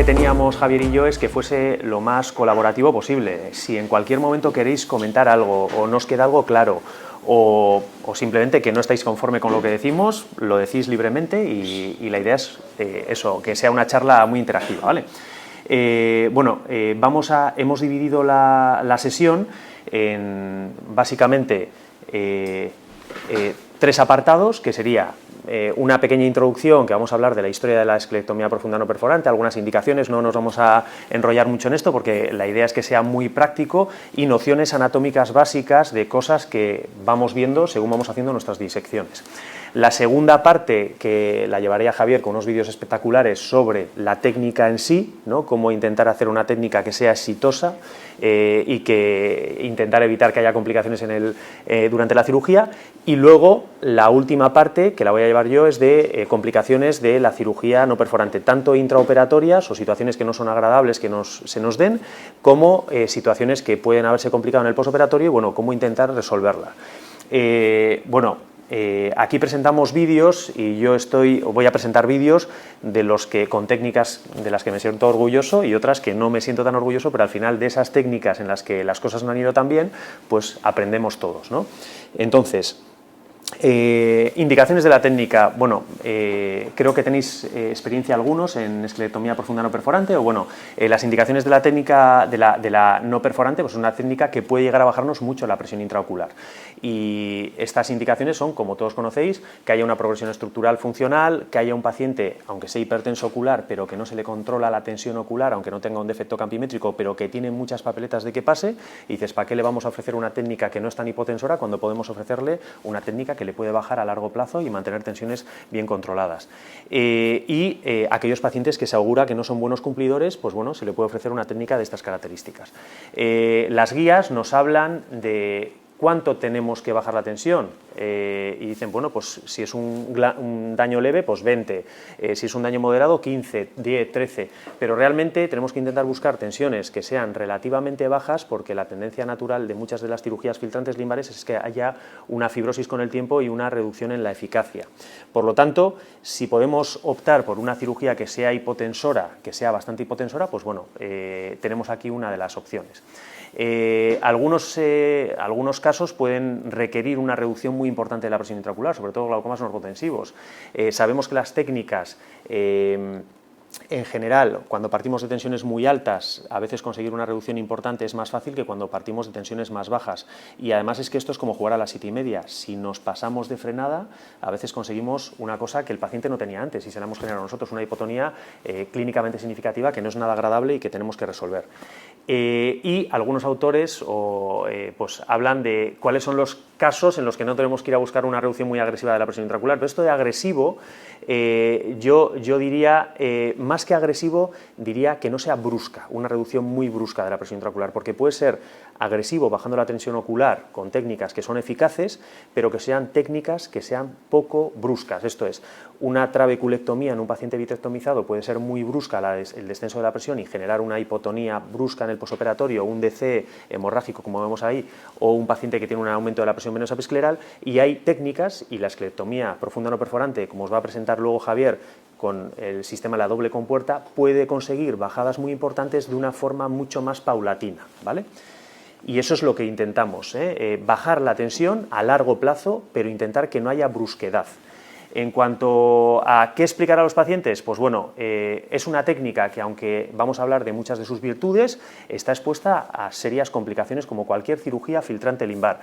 teníamos Javier y yo es que fuese lo más colaborativo posible. Si en cualquier momento queréis comentar algo o no os queda algo claro o simplemente que no estáis conforme con lo que decimos, lo decís libremente y la idea es eso, que sea una charla muy interactiva, ¿vale? Hemos dividido la sesión en básicamente 3 apartados, que sería una pequeña introducción, que vamos a hablar de la historia de la esclerectomía profunda no perforante, algunas indicaciones, no nos vamos a enrollar mucho en esto porque la idea es que sea muy práctico, y nociones anatómicas básicas de cosas que vamos viendo según vamos haciendo nuestras disecciones. La segunda parte, que la llevaría Javier con unos vídeos espectaculares sobre la técnica en sí, ¿no? Cómo intentar hacer una técnica que sea exitosa y que intentar evitar que haya complicaciones durante la cirugía. Y luego la última parte, que la voy a llevar yo, es de complicaciones de la cirugía no perforante, tanto intraoperatorias o situaciones que no son agradables que se nos den, como situaciones que pueden haberse complicado en el postoperatorio y bueno, cómo intentar resolverla. Aquí presentamos vídeos y yo voy a presentar vídeos con técnicas de las que me siento orgulloso y otras que no me siento tan orgulloso, pero al final de esas técnicas en las que las cosas no han ido tan bien, pues aprendemos todos, ¿no? Entonces, indicaciones de la técnica. Bueno, creo que tenéis experiencia algunos en esclerectomía profunda no perforante, o bueno, las indicaciones de la técnica de la no perforante, pues es una técnica que puede llegar a bajarnos mucho la presión intraocular. Y estas indicaciones son, como todos conocéis, que haya una progresión estructural funcional, que haya un paciente, aunque sea hipertenso ocular, pero que no se le controla la tensión ocular, aunque no tenga un defecto campimétrico, pero que tiene muchas papeletas de que pase, y dices, ¿para qué le vamos a ofrecer una técnica que no es tan hipotensora cuando podemos ofrecerle una técnica que le puede bajar a largo plazo y mantener tensiones bien controladas? Aquellos pacientes que se augura que no son buenos cumplidores, pues bueno, se le puede ofrecer una técnica de estas características. Las guías nos hablan de ¿cuánto tenemos que bajar la tensión? Y dicen, bueno, pues si es un daño leve, pues 20, si es un daño moderado, 15, 10, 13, pero realmente tenemos que intentar buscar tensiones que sean relativamente bajas, porque la tendencia natural de muchas de las cirugías filtrantes limbares es que haya una fibrosis con el tiempo y una reducción en la eficacia. Por lo tanto, si podemos optar por una cirugía que sea hipotensora, que sea bastante hipotensora, pues bueno, tenemos aquí una de las opciones. Algunos casos pueden requerir una reducción muy importante de la presión intraocular, sobre todo glaucomas normotensivos. Sabemos que las técnicas en general, cuando partimos de tensiones muy altas, a veces conseguir una reducción importante es más fácil que cuando partimos de tensiones más bajas. Y además es que esto es como jugar a la 7,5. Si nos pasamos de frenada, a veces conseguimos una cosa que el paciente no tenía antes y se la hemos generado nosotros, una hipotonía clínicamente significativa que no es nada agradable y que tenemos que resolver. Y algunos autores pues hablan de cuáles son los casos en los que no tenemos que ir a buscar una reducción muy agresiva de la presión intraocular. Pero esto de agresivo, yo diría, más que agresivo, diría que no sea brusca, una reducción muy brusca de la presión intraocular, porque puede ser agresivo bajando la tensión ocular con técnicas que son eficaces, pero que sean técnicas que sean poco bruscas. Esto es, una trabeculectomía en un paciente vitrectomizado puede ser muy brusca el descenso de la presión y generar una hipotonía brusca en el postoperatorio, un DC hemorrágico como vemos ahí, o un paciente que tiene un aumento de la presión venosa escleral, y hay técnicas, y la esclerectomía profunda no perforante, como os va a presentar luego Javier, con el sistema de la doble compuerta, puede conseguir bajadas muy importantes de una forma mucho más paulatina, ¿vale? Y eso es lo que intentamos, bajar la tensión a largo plazo, pero intentar que no haya brusquedad. En cuanto a qué explicar a los pacientes, pues bueno, es una técnica que, aunque vamos a hablar de muchas de sus virtudes, está expuesta a serias complicaciones como cualquier cirugía filtrante limbar.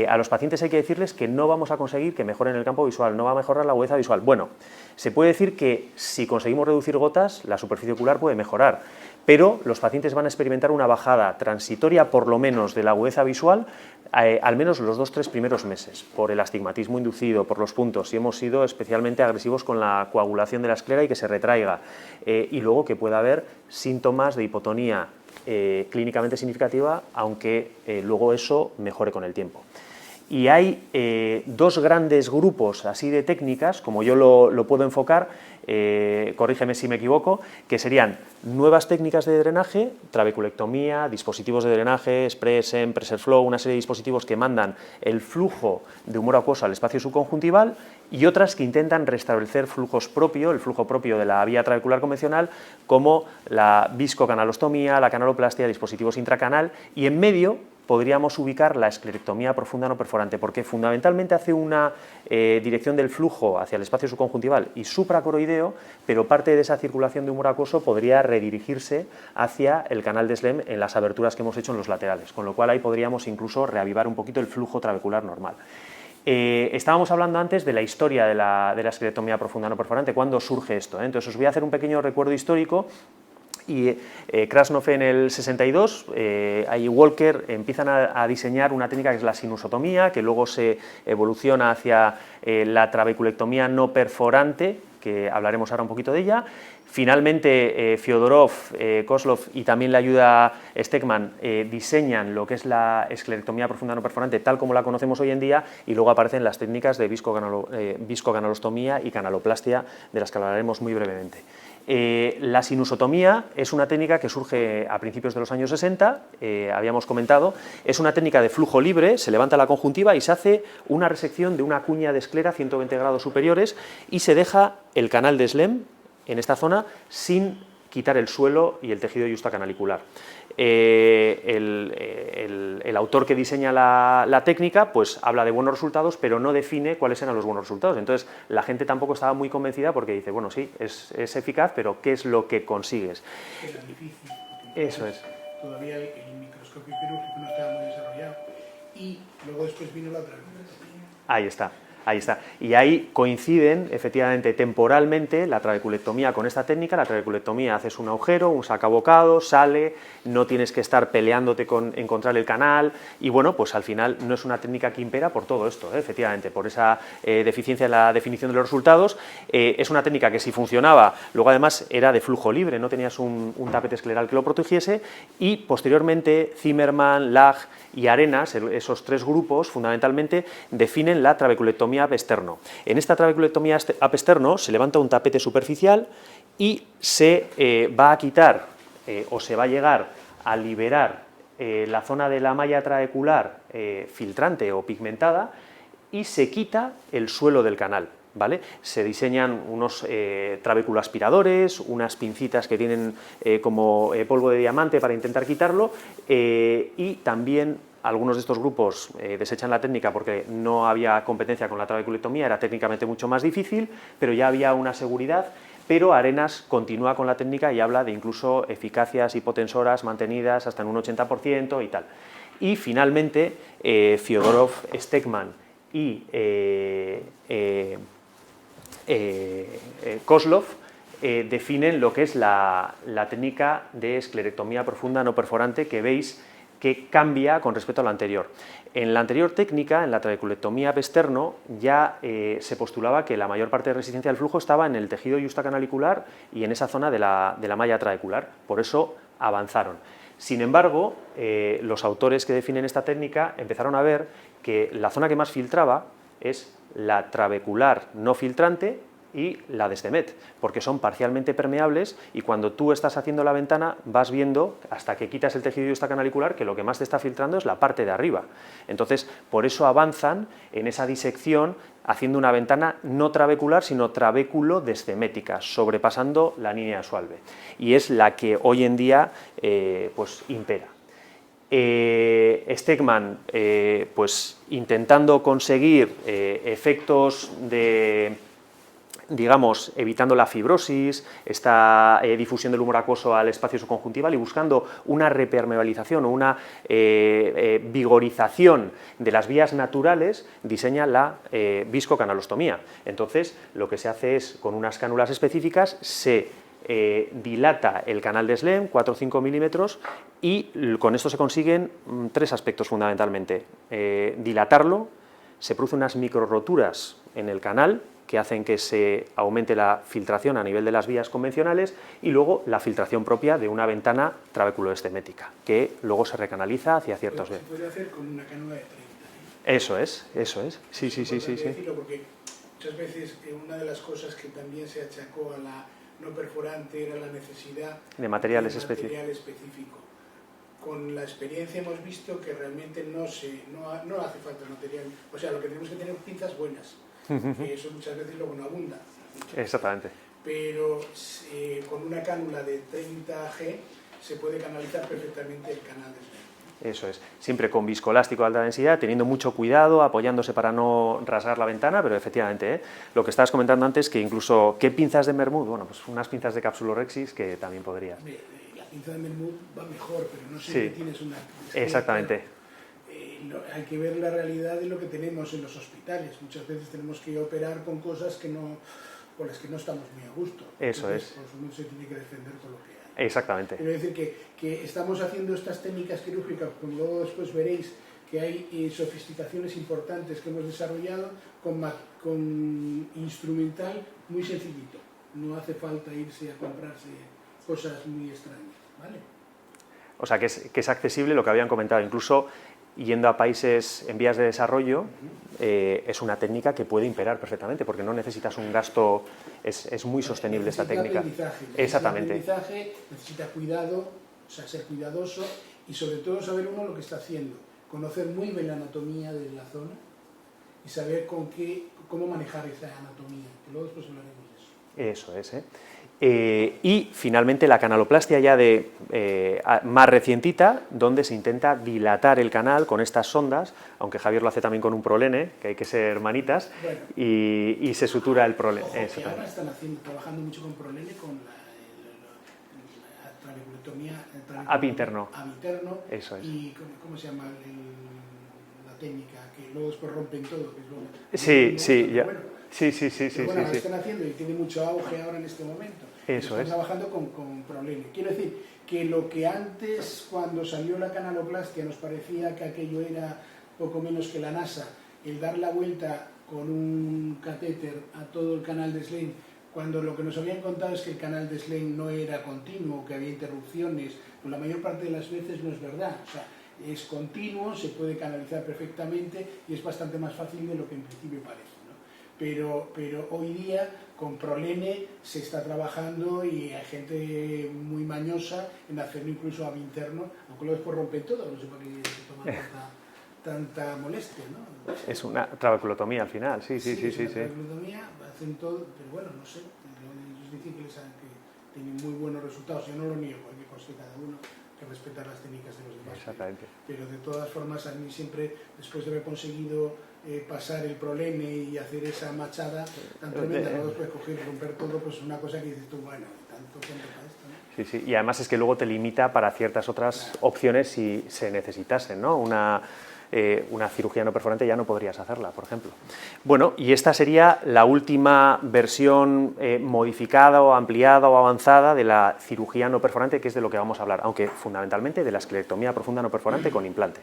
A los pacientes hay que decirles que no vamos a conseguir que mejoren el campo visual, no va a mejorar la agudeza visual. Bueno, se puede decir que si conseguimos reducir gotas, la superficie ocular puede mejorar, pero los pacientes van a experimentar una bajada transitoria, por lo menos, de la agudeza visual, al menos los 2-3 primeros meses, por el astigmatismo inducido, por los puntos, si hemos sido especialmente agresivos con la coagulación de la esclera y que se retraiga, y luego que pueda haber síntomas de hipotonía clínicamente significativa, aunque luego eso mejore con el tiempo. Y hay 2 grandes grupos así de técnicas, como yo lo puedo enfocar, corrígeme si me equivoco, que serían nuevas técnicas de drenaje, trabeculectomía, dispositivos de drenaje, Express, Pressure Flow, una serie de dispositivos que mandan el flujo de humor acuoso al espacio subconjuntival, y otras que intentan restablecer flujos propios, el flujo propio de la vía trabecular convencional, como la viscocanalostomía, la canaloplastia, dispositivos intracanal, y en medio podríamos ubicar la esclerectomía profunda no perforante, porque fundamentalmente hace una dirección del flujo hacia el espacio subconjuntival y supracoroideo, pero parte de esa circulación de humor acuoso podría redirigirse hacia el canal de Slem en las aberturas que hemos hecho en los laterales, con lo cual ahí podríamos incluso reavivar un poquito el flujo trabecular normal. Estábamos hablando antes de la historia de la esclerectomía profunda no perforante, ¿cuándo surge esto? Entonces os voy a hacer un pequeño recuerdo histórico. Y Krasnov en el 62, ahí Walker empiezan a diseñar una técnica que es la sinusotomía, que luego se evoluciona hacia la trabeculectomía no perforante, que hablaremos ahora un poquito de ella. Finalmente, Fyodorov, Kozlov y también la ayuda Stegman diseñan lo que es la esclerectomía profunda no perforante tal como la conocemos hoy en día, y luego aparecen las técnicas de viscocanalostomía y canaloplastia, de las que hablaremos muy brevemente. La sinusotomía es una técnica que surge a principios de los años 60, habíamos comentado, es una técnica de flujo libre, se levanta la conjuntiva y se hace una resección de una cuña de esclera 120 grados superiores y se deja el canal de Slem en esta zona sin quitar el suelo y el tejido justacanalicular. El autor que diseña la técnica pues habla de buenos resultados, pero no define cuáles eran los buenos resultados. Entonces la gente tampoco estaba muy convencida porque dice, bueno, sí, es eficaz, pero ¿qué es lo que consigues? Era difícil. Eso es. Todavía el microscopio quirúrgico no estaba muy desarrollado. Y luego después vino la trabeculectomía. Ahí está. Ahí está. Y ahí coinciden, efectivamente, temporalmente, la trabeculectomía con esta técnica. La trabeculectomía, haces un agujero, un sacabocado, sale, no tienes que estar peleándote con encontrar el canal, y bueno, pues al final no es una técnica que impera por todo esto, efectivamente, por esa deficiencia en la definición de los resultados. Es una técnica que si funcionaba, luego además era de flujo libre, no tenías un tapete escleral que lo protegiese, y posteriormente Zimmermann, Lach y Arenas, esos tres grupos, fundamentalmente, definen la trabeculectomía ab externo. En esta trabeculectomía ab externo se levanta un tapete superficial y se va a quitar o se va a llegar a liberar la zona de la malla trabecular filtrante o pigmentada y se quita el suelo del canal. ¿Vale? Se diseñan unos trabéculoaspiradores, unas pincitas que tienen como polvo de diamante para intentar quitarlo, y también algunos de estos grupos desechan la técnica porque no había competencia con la trabeculectomía, era técnicamente mucho más difícil, pero ya había una seguridad. Pero Arenas continúa con la técnica y habla de incluso eficacias hipotensoras mantenidas hasta en un 80% y tal. Y finalmente Fyodorov, Stegman y Kozlov definen lo que es la técnica de esclerectomía profunda no perforante, que veis que cambia con respecto a la anterior. En la anterior técnica, en la trabeculectomía ab externo, ya se postulaba que la mayor parte de resistencia al flujo estaba en el tejido justacanalicular y en esa zona de la malla trabecular, por eso avanzaron. Sin embargo, los autores que definen esta técnica empezaron a ver que la zona que más filtraba es la trabecular no filtrante y la de Stemet, porque son parcialmente permeables, y cuando tú estás haciendo la ventana vas viendo, hasta que quitas el tejido justacanalicular, que lo que más te está filtrando es la parte de arriba. Entonces, por eso avanzan en esa disección haciendo una ventana no trabecular, sino trabéculo-descemética, sobrepasando la línea Schwalbe, y es la que hoy en día pues impera. Stegman, pues intentando conseguir efectos de, digamos, evitando la fibrosis, esta difusión del humor acuoso al espacio subconjuntival y buscando una repermeabilización o una vigorización de las vías naturales, diseña la viscocanalostomía. Entonces, lo que se hace es, con unas cánulas específicas, se dilata el canal de Slem, 4 o 5 milímetros, y con esto se consiguen tres aspectos fundamentalmente. Dilatarlo, se producen unas microroturas en el canal que hacen que se aumente la filtración a nivel de las vías convencionales, y luego la filtración propia de una ventana trabeculoestemética, que luego se recanaliza hacia ciertos... Se puede hacer con una cánula de 30. Eso es. Sí. Decirlo porque muchas veces una de las cosas que también se achacó a la no perforante era la necesidad de material específico. Con la experiencia hemos visto que realmente no hace falta material, o sea, lo que tenemos que tener pinzas buenas. que eso muchas veces luego no abunda. Exactamente. Pero con una cánula de 30G se puede canalizar perfectamente el canal de Slen. Eso es, siempre con viscoelástico de alta densidad, teniendo mucho cuidado, apoyándose para no rasgar la ventana, pero efectivamente, lo que estabas comentando antes, que incluso, ¿qué pinzas de Mermud? Bueno, pues unas pinzas de Capsulorhexis que también podría. La pinza de Mermud va mejor, pero no siempre tienes una... Exactamente. Hay que ver la realidad de lo que tenemos en los hospitales. Muchas veces tenemos que operar con cosas con las que no estamos muy a gusto. Eso entonces, es. pues uno se tiene que defender con lo que hay. Exactamente. Quiero decir que estamos haciendo estas técnicas quirúrgicas, como luego después veréis que hay sofisticaciones importantes que hemos desarrollado con instrumental muy sencillito. No hace falta irse a comprarse cosas muy extrañas, ¿vale? O sea, que es accesible lo que habían comentado, incluso yendo a países en vías de desarrollo, es una técnica que puede imperar perfectamente, porque no necesitas un gasto, es muy sostenible esta técnica. Exactamente. Necesita cuidado, o sea, ser cuidadoso y sobre todo saber uno lo que está haciendo, conocer muy bien la anatomía de la zona y saber cómo manejar esa anatomía, que luego después hablaremos de eso. Eso es, y finalmente la canaloplastia ya más recientita, donde se intenta dilatar el canal con estas sondas, aunque Javier lo hace también con un prolene, que hay que ser hermanitas, bueno, y se sutura el prolene. Ojo, que ahora están trabajando mucho con prolene, con la trabeculectomía ab interno. Eso es. Y ¿cómo se llama la técnica? Que luego después rompen todo. Que es ya. Bueno, sí. Bueno, lo están haciendo y tiene mucho auge ahora en este momento. Eso están trabajando con prolene. Quiero decir que lo que antes, cuando salió la canaloplastia, nos parecía que aquello era poco menos que la NASA, el dar la vuelta con un catéter a todo el canal de Slen, cuando lo que nos habían contado es que el canal de Slen no era continuo, que había interrupciones, pues la mayor parte de las veces no es verdad. O sea, es continuo, se puede canalizar perfectamente y es bastante más fácil de lo que en principio parece. Pero hoy día con prolene se está trabajando y hay gente muy mañosa en hacerlo incluso ab interno, aunque luego después rompen todo, no sé para qué se toma tanta molestia, ¿no? Es una trabeculotomía al final, sí. Trabeculotomía, hacen todo, pero bueno, no sé, ellos dicen que tienen muy buenos resultados, yo no lo niego, hay que conseguir cada uno que respetar las técnicas de los demás. Exactamente. Pero de todas formas a mí siempre, después de haber conseguido pasar el prolene y hacer esa machada tan tremenda, luego después coger y romper todo, pues una cosa que dices tú, bueno, tanto tiempo para esto, ¿no? Sí, y además es que luego te limita para ciertas otras opciones si se necesitasen, ¿no? Una cirugía no perforante ya no podrías hacerla, por ejemplo. Bueno, y esta sería la última versión modificada o ampliada o avanzada de la cirugía no perforante, que es de lo que vamos a hablar, aunque fundamentalmente de la esclerectomía profunda no perforante con implante.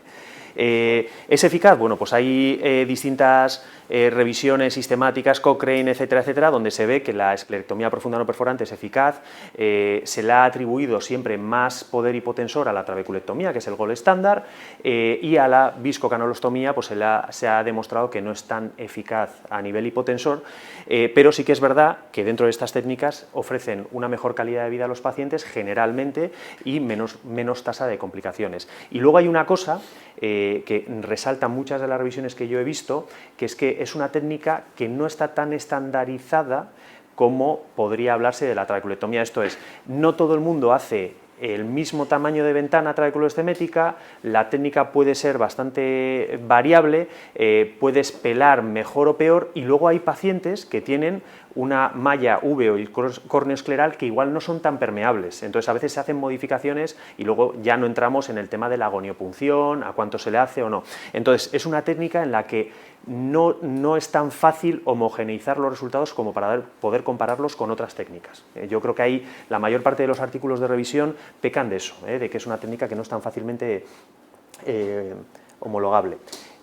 ¿Es eficaz? Bueno, pues hay distintas revisiones sistemáticas, Cochrane, etcétera, donde se ve que la esclerectomía profunda no perforante es eficaz. Se le ha atribuido siempre más poder hipotensor a la trabeculectomía, que es el gold estándar, y a la viscocanalostomía pues se ha demostrado que no es tan eficaz a nivel hipotensor, pero sí que es verdad que dentro de estas técnicas ofrecen una mejor calidad de vida a los pacientes generalmente y menos tasa de complicaciones. Y luego hay una cosa que resalta muchas de las revisiones que yo he visto, que es que es una técnica que no está tan estandarizada como podría hablarse de la trabeculectomía. Esto es, no todo el mundo hace el mismo tamaño de ventana trabeculoestemética, la técnica puede ser bastante variable, puedes pelar mejor o peor, y luego hay pacientes que tienen una malla úveo y córneo-escleral que igual no son tan permeables, entonces a veces se hacen modificaciones y luego ya no entramos en el tema de la agoniopunción, a cuánto se le hace o no. Entonces es una técnica en la que no es tan fácil homogeneizar los resultados como para poder compararlos con otras técnicas. Yo creo que ahí la mayor parte de los artículos de revisión pecan de eso, de que es una técnica que no es tan fácilmente homologable.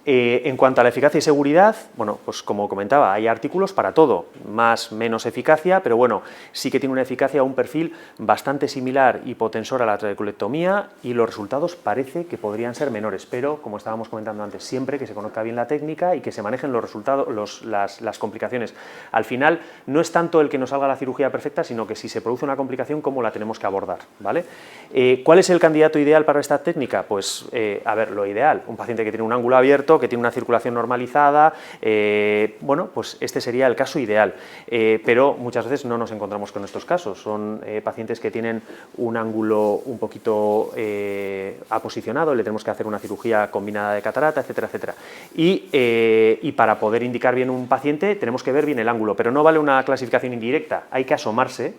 En cuanto a la eficacia y seguridad, bueno, pues como comentaba, hay artículos para todo, menos eficacia, pero bueno, sí que tiene una eficacia, un perfil bastante similar hipotensor a la trabeculectomía, y los resultados parece que podrían ser menores, pero como estábamos comentando antes, siempre que se conozca bien la técnica y que se manejen los resultados, las complicaciones. Al final no es tanto el que nos salga la cirugía perfecta, sino que si se produce una complicación, cómo la tenemos que abordar, ¿vale? ¿Cuál es el candidato ideal para esta técnica? Pues, a ver, lo ideal, un paciente que tiene un ángulo abierto, abierto, que tiene una circulación normalizada, bueno, pues este sería el caso ideal, pero muchas veces no nos encontramos con estos casos. Son pacientes que tienen un ángulo un poquito aposicionado, le tenemos que hacer una cirugía combinada de catarata, etcétera, etcétera. Y para poder indicar bien un paciente tenemos que ver bien el ángulo, pero no vale una clasificación indirecta, hay que asomarse.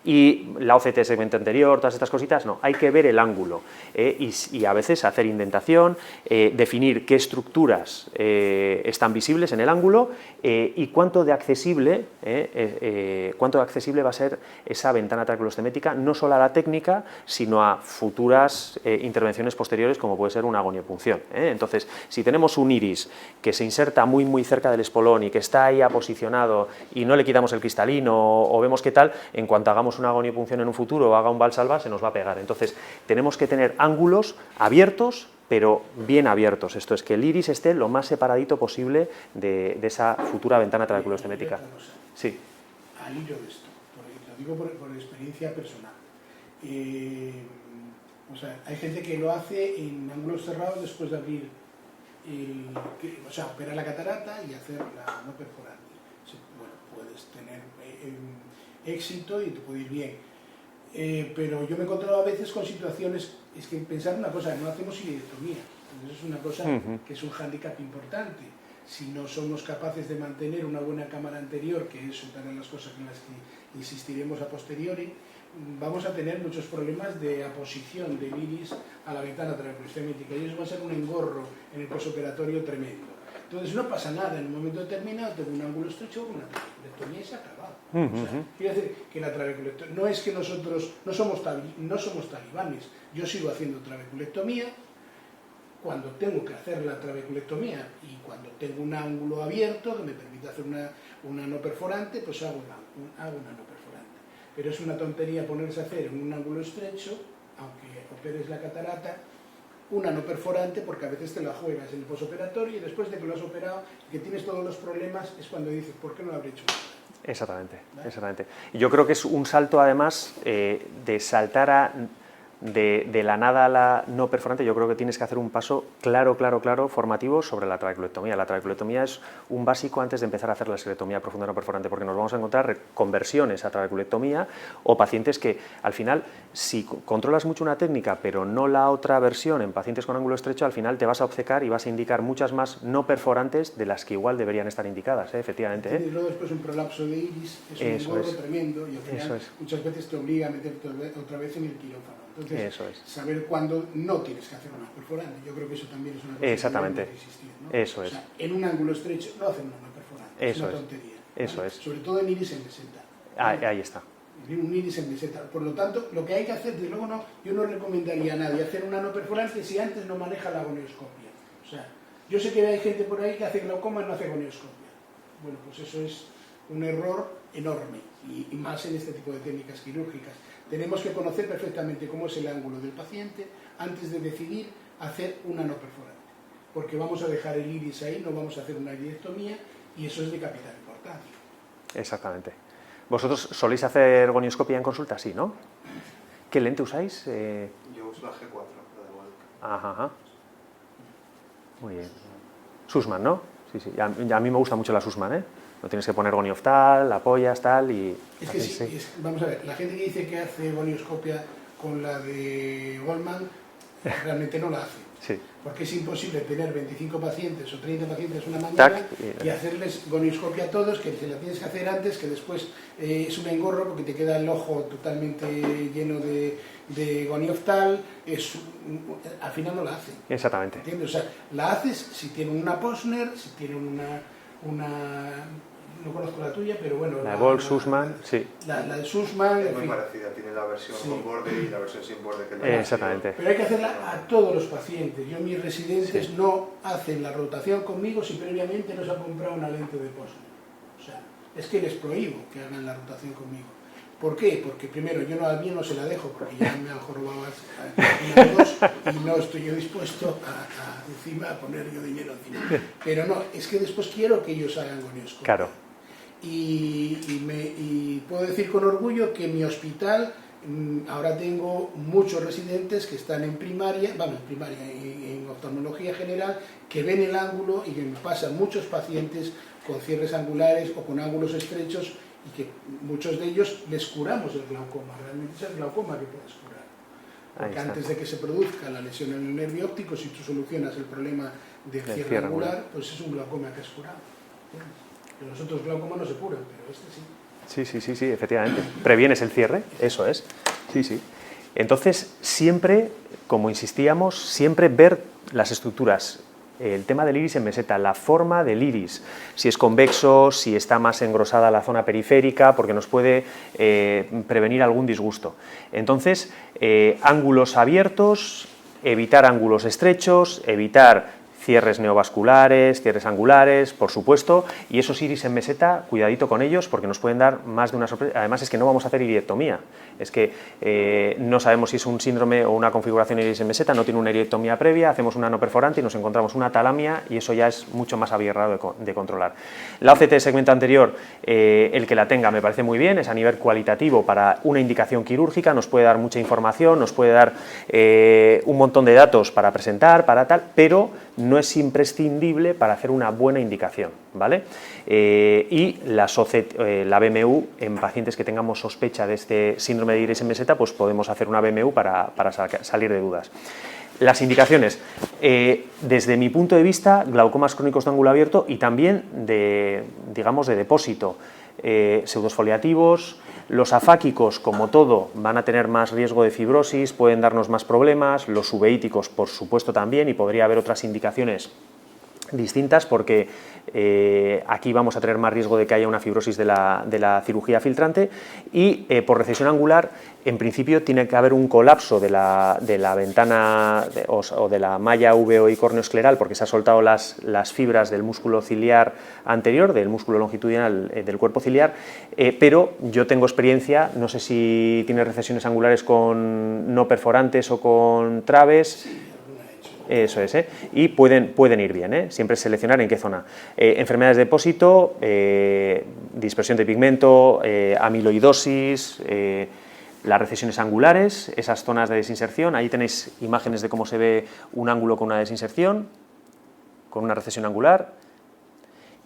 Y la OCT segmento anterior, todas estas cositas, no, hay que ver el ángulo y a veces hacer indentación, definir qué estructuras están visibles en el ángulo y cuánto de accesible va a ser esa ventana traqueostomética, no solo a la técnica, sino a futuras intervenciones posteriores, como puede ser una agoniopunción. Entonces, si tenemos un iris que se inserta muy cerca del espolón y que está ahí aposicionado y no le quitamos el cristalino o vemos qué tal, en cuanto hagamos una agoniopunción en un futuro o haga un Valsalva, se nos va a pegar. Entonces, tenemos que tener ángulos abiertos, pero bien abiertos. Esto es que el iris esté lo más separadito posible de esa futura ventana traqueostomética. Sí. Al hilo de esto, lo digo por experiencia personal. O sea, hay gente que lo hace en ángulos cerrados después de abrir, o sea, operar la catarata y hacer la no perforante. Bueno, puedes tener éxito y te puede ir bien. Pero yo me he encontrado a veces con situaciones, es que pensar una cosa, no hacemos iridectomía, entonces es una cosa que es un hándicap importante. Si no somos capaces de mantener una buena cámara anterior, que es una de las cosas en las que insistiremos a posteriori, vamos a tener muchos problemas de aposición del iris a la ventana traqueostomética y eso va a ser un engorro en el posoperatorio tremendo. Entonces no pasa nada, en un momento determinado tengo un ángulo estrecho, una traqueotomía y se ha acabado. O sea, quiere decir que la trabeculectomía, no es que nosotros no somos talibanes, yo sigo haciendo trabeculectomía cuando tengo que hacer la trabeculectomía y cuando tengo un ángulo abierto que me permite hacer una no perforante, pues hago una no perforante. Pero es una tontería ponerse a hacer en un ángulo estrecho, aunque operes la catarata, una no perforante, porque a veces te la juegas en el posoperatorio y después de que lo has operado y que tienes todos los problemas es cuando dices, ¿por qué no lo habré hecho nada? Exactamente, ¿vale? Exactamente. Yo creo que es un salto, además, de saltar de la nada a la no perforante. Yo creo que tienes que hacer un paso claro, formativo sobre la traqueotomía. La traqueotomía es un básico antes de empezar a hacer la esclerotomía profunda no perforante, porque nos vamos a encontrar conversiones a traqueotomía o pacientes que, al final, si controlas mucho una técnica, pero no la otra versión en pacientes con ángulo estrecho, al final te vas a obcecar y vas a indicar muchas más no perforantes de las que igual deberían estar indicadas, efectivamente. Y luego después un prolapso de iris, es un engorro tremendo y al final muchas veces te obliga a meterte otra vez en el quirófano. Entonces, saber cuándo no tienes que hacer una perforante. Yo creo que eso también es una cosa exactamente. que debe existir, ¿no? Eso o es. sea, en un ángulo estrecho no hacer una perforante, es una tontería. Eso es. Sobre todo en iris en meseta. Ahí está. Un iris en meseta. Por lo tanto, lo que hay que hacer, desde luego yo no recomendaría a nadie hacer una no perforante si antes no maneja la agonioscopia. O sea, yo sé que hay gente por ahí que hace glaucoma y no hace agonioscopia. Bueno, pues eso es un error enorme y más en este tipo de técnicas quirúrgicas. Tenemos que conocer perfectamente cómo es el ángulo del paciente antes de decidir hacer una no perforante, porque vamos a dejar el iris ahí, no vamos a hacer una iridectomía y eso es de capital importancia. Exactamente. ¿Vosotros soléis hacer gonioscopia en consulta? Sí, ¿no? ¿Qué lente usáis? Yo uso la G4, la de Walk. Ajá. Muy bien. Sussman, ¿no? Sí. A mí me gusta mucho la Sussman, ¿eh? No tienes que poner gonioftal, apoyas, tal y... Es que sí, vamos a ver, la gente que dice que hace gonioscopia con la de Goldman realmente no la hace. Sí. Porque es imposible tener 25 pacientes o 30 pacientes una mañana y hacerles gonioscopia a todos, que se la tienes que hacer antes, que después es un engorro porque te queda el ojo totalmente lleno de gonioftal, al final no la hacen. Exactamente. ¿Entiendes? O sea, la haces si tienen una Posner, si tienen una no conozco la tuya, pero bueno... La de Volk, Sussman, sí. La de Sussman... Es muy parecida, tiene la versión con borde y la versión sin borde. Exactamente. Pero hay que hacerla a todos los pacientes. Yo, mis residentes no hacen la rotación conmigo si previamente no se ha comprado una lente de Posner. O sea, es que les prohíbo que hagan la rotación conmigo. ¿Por qué? Porque primero, yo al mío no se la dejo porque ya me han jorobado una o dos y no estoy yo dispuesto a poner yo dinero encima. Pero no, es que después quiero que ellos hagan gonioscopia. Claro. Y puedo decir con orgullo que mi hospital ahora tengo muchos residentes que están en primaria, en oftalmología general, que ven el ángulo y que me pasan muchos pacientes con cierres angulares o con ángulos estrechos y que muchos de ellos les curamos el glaucoma. Realmente es el glaucoma que puedes curar. Porque antes de que se produzca la lesión en el nervio óptico, si tú solucionas el problema del cierre angular, pues es un glaucoma que has curado. Pero los otros glaucomas no se curan, pero este sí. Sí, efectivamente. Previenes el cierre, eso es. Sí. Entonces, siempre, como insistíamos, siempre ver las estructuras. El tema del iris en meseta, la forma del iris, si es convexo, si está más engrosada la zona periférica, porque nos puede prevenir algún disgusto. Entonces, ángulos abiertos, evitar ángulos estrechos, evitar cierres neovasculares, cierres angulares, por supuesto, y esos iris en meseta, cuidadito con ellos porque nos pueden dar más de una sorpresa. Además es que no vamos a hacer iriectomía, es que no sabemos si es un síndrome o una configuración iris en meseta, no tiene una iriectomía previa, hacemos una no perforante y nos encontramos una talamia y eso ya es mucho más abierrado de controlar. La OCT de segmento anterior, el que la tenga me parece muy bien, es a nivel cualitativo para una indicación quirúrgica, nos puede dar mucha información, nos puede dar un montón de datos para presentar, para tal, pero no es imprescindible para hacer una buena indicación, ¿vale? Y la BMU, en pacientes que tengamos sospecha de este síndrome de iris en meseta, pues podemos hacer una BMU para salir de dudas. Las indicaciones, desde mi punto de vista, glaucomas crónicos de ángulo abierto y también de depósito, pseudosfoliativos. Los afáquicos, como todo, van a tener más riesgo de fibrosis, pueden darnos más problemas, los uveíticos, por supuesto, también, y podría haber otras indicaciones distintas porque aquí vamos a tener más riesgo de que haya una fibrosis de la cirugía filtrante y por recesión angular en principio tiene que haber un colapso de la ventana o de la malla uveoí córneo-escleral porque se han soltado las fibras del músculo ciliar anterior, del músculo longitudinal del cuerpo ciliar, pero yo tengo experiencia, no sé si tiene recesiones angulares con no perforantes o con traves. Eso es, y pueden ir bien, siempre seleccionar en qué zona. Enfermedades de depósito, dispersión de pigmento, amiloidosis, las recesiones angulares, esas zonas de desinserción, ahí tenéis imágenes de cómo se ve un ángulo con una desinserción, con una recesión angular,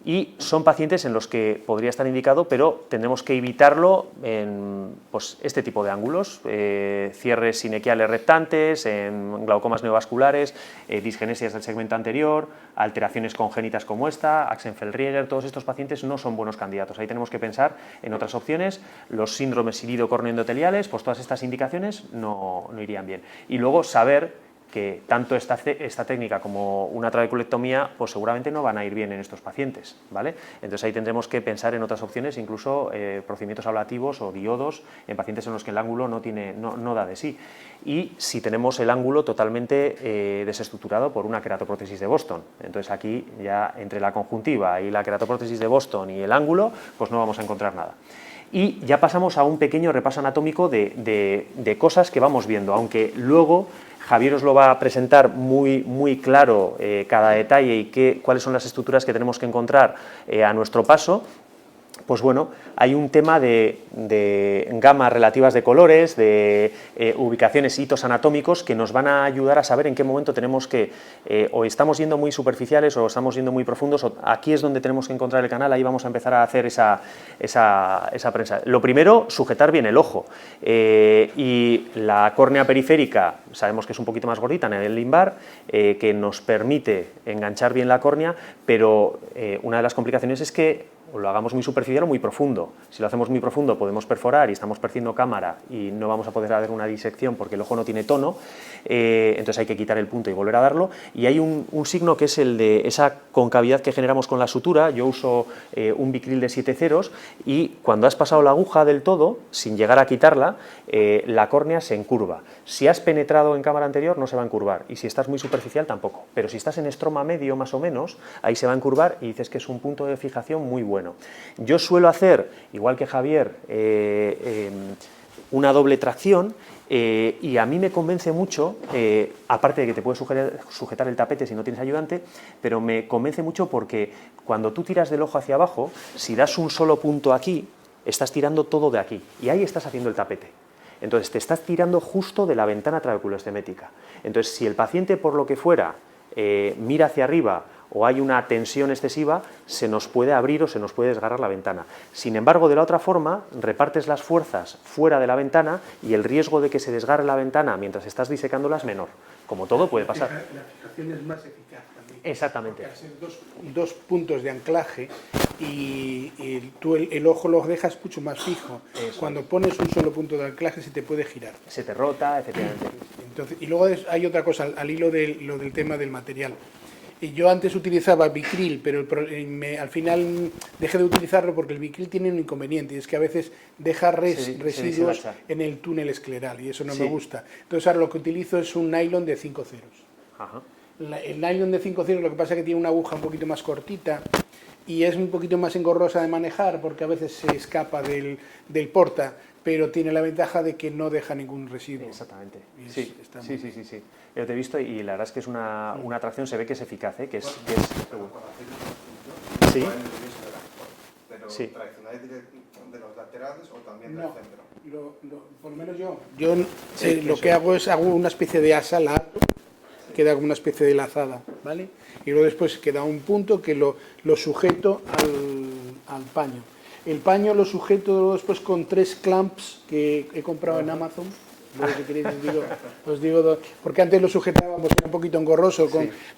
y son pacientes en los que podría estar indicado, pero tendremos que evitarlo en pues, este tipo de ángulos, cierres sinequiales reptantes, en glaucomas neovasculares, disgenesias del segmento anterior, alteraciones congénitas como esta, Axenfeld-Rieger, todos estos pacientes no son buenos candidatos. Ahí tenemos que pensar en otras opciones, los síndromes irido-corneoendoteliales, pues todas estas indicaciones no irían bien. Y luego saber que tanto esta técnica como una trabeculectomía pues seguramente no van a ir bien en estos pacientes, ¿vale? Entonces ahí tendremos que pensar en otras opciones, incluso procedimientos ablativos o diodos en pacientes en los que el ángulo no da de sí. Y si tenemos el ángulo totalmente desestructurado por una queratoprótesis de Boston. Entonces aquí ya entre la conjuntiva y la queratoprótesis de Boston y el ángulo, pues no vamos a encontrar nada. Y ya pasamos a un pequeño repaso anatómico de cosas que vamos viendo, aunque luego Javier os lo va a presentar muy claro cada detalle y cuáles son las estructuras que tenemos que encontrar a nuestro paso. Pues bueno, hay un tema de gamas relativas de colores, de ubicaciones, hitos anatómicos que nos van a ayudar a saber en qué momento tenemos que, o estamos yendo muy superficiales o estamos yendo muy profundos, o aquí es donde tenemos que encontrar el canal, ahí vamos a empezar a hacer esa prensa. Lo primero, sujetar bien el ojo, y la córnea periférica, sabemos que es un poquito más gordita en el limbar, que nos permite enganchar bien la córnea, pero una de las complicaciones es que o lo hagamos muy superficial o muy profundo. Si lo hacemos muy profundo podemos perforar y estamos percibiendo cámara y no vamos a poder hacer una disección porque el ojo no tiene tono, entonces hay que quitar el punto y volver a darlo. Y hay un signo que es el de esa concavidad que generamos con la sutura. Yo uso un Vicryl de 7 ceros y cuando has pasado la aguja del todo, sin llegar a quitarla, la córnea se encurva. Si has penetrado en cámara anterior no se va a encurvar y si estás muy superficial tampoco, pero si estás en estroma medio más o menos, ahí se va a encurvar y dices que es un punto de fijación muy bueno. Yo suelo hacer, igual que Javier, una doble tracción y a mí me convence mucho, aparte de que te puedes sujetar el tapete si no tienes ayudante, pero me convence mucho porque cuando tú tiras del ojo hacia abajo, si das un solo punto aquí, estás tirando todo de aquí y ahí estás haciendo el tapete. Entonces te estás tirando justo de la ventana trabeculoestemética. Entonces si el paciente por lo que fuera mira hacia arriba o hay una tensión excesiva, se nos puede abrir o se nos puede desgarrar la ventana. Sin embargo, de la otra forma, repartes las fuerzas fuera de la ventana y el riesgo de que se desgarre la ventana mientras estás disecándola es menor. Como todo puede pasar. La fijación es más eficaz también. Exactamente. Porque al ser dos puntos de anclaje y tú el ojo lo dejas mucho más fijo. Eso. Cuando pones un solo punto de anclaje se te puede girar. Se te rota, efectivamente. Entonces, y luego hay otra cosa, al hilo lo del tema del material. Yo antes utilizaba Vicryl, pero al final dejé de utilizarlo porque el Vicryl tiene un inconveniente, y es que a veces deja residuos en el túnel escleral, y eso no me gusta. Entonces ahora lo que utilizo es un nylon de 5 ceros. Ajá. El nylon de 5 ceros lo que pasa es que tiene una aguja un poquito más cortita y es un poquito más engorrosa de manejar porque a veces se escapa del porta, pero tiene la ventaja de que no deja ningún residuo. Exactamente. Sí. Yo te he visto y la verdad es que es una atracción, se ve que es eficaz, que es sí. Pero ¿traccionáis de los laterales o también del centro? Por lo menos yo lo que hago es una especie de asa larga, queda como una especie de lazada, ¿vale? Y luego después queda un punto que lo sujeto al paño. El paño lo sujeto después con 3 clamps que he comprado en Amazon. Luego, si queréis, os digo, porque antes lo sujetábamos, era un poquito engorroso,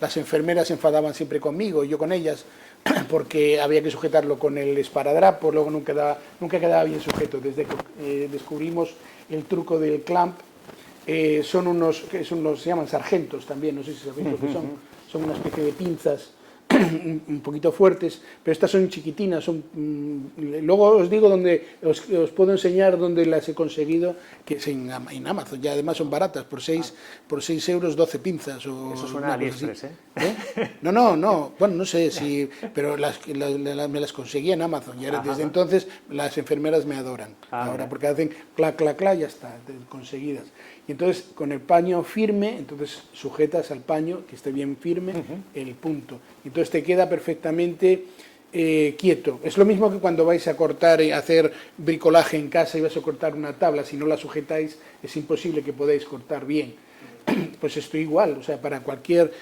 las enfermeras se enfadaban siempre conmigo y yo con ellas, porque había que sujetarlo con el esparadrapo, luego nunca quedaba bien sujeto. Desde que descubrimos el truco del clamp, son unos, se llaman sargentos también, no sé si sabéis lo que son una especie de pinzas un poquito fuertes, pero estas son chiquitinas, luego os digo os puedo enseñar dónde las he conseguido, que es en Amazon, y además son baratas, por 6 euros 12 pinzas. Eso suena a AliExpress, No, bueno, no sé si, pero me las conseguí en Amazon, y ahora, desde entonces las enfermeras me adoran, ahora, porque hacen clac, clac, clac, ya está, conseguidas. Y entonces con el paño firme, entonces sujetas al paño, que esté bien firme, el punto. Entonces te queda perfectamente quieto. Es lo mismo que cuando vais a cortar y hacer bricolaje en casa y vais a cortar una tabla, si no la sujetáis es imposible que podáis cortar bien. Pues esto igual, o sea, para cualquier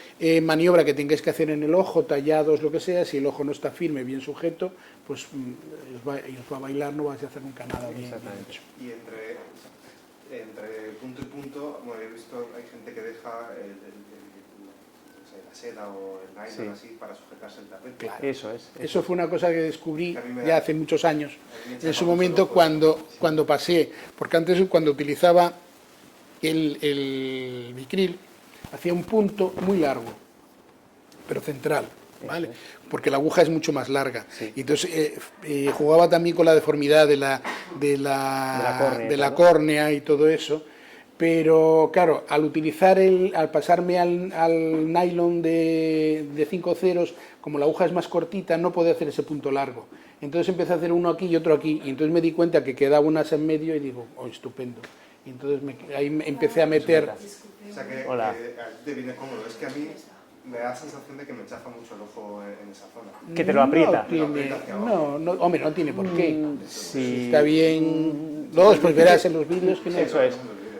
maniobra que tengáis que hacer en el ojo, tallados, lo que sea, si el ojo no está firme, bien sujeto, pues os va a bailar, no vais a hacer nunca nada bien hecho. Y entre punto y punto, bueno, he visto, hay gente que deja la seda o el nylon así para sujetarse el tapete. Claro. Eso Eso fue una cosa que descubrí ya hace muchos años, en su momento cuando pasé, porque antes cuando utilizaba el Vicryl, hacía un punto muy largo, pero central, ¿vale? Porque la aguja es mucho más larga. Y entonces jugaba también con la deformidad de la córnea y todo eso. Pero claro, al pasarme al nylon de 5 ceros, como la aguja es más cortita, no podía hacer ese punto largo. Entonces empecé a hacer uno aquí y otro aquí. Y entonces me di cuenta que quedaba unas en medio y digo, oh, estupendo. Y entonces ahí empecé a meter... O sea que te viene cómodo. Es que a mí me da la sensación de que me chafa mucho el ojo en esa zona. Que te lo aprieta. Hombre, no tiene por qué. Sí. Está bien. Luego después verás en los vídeos que no. Eso es.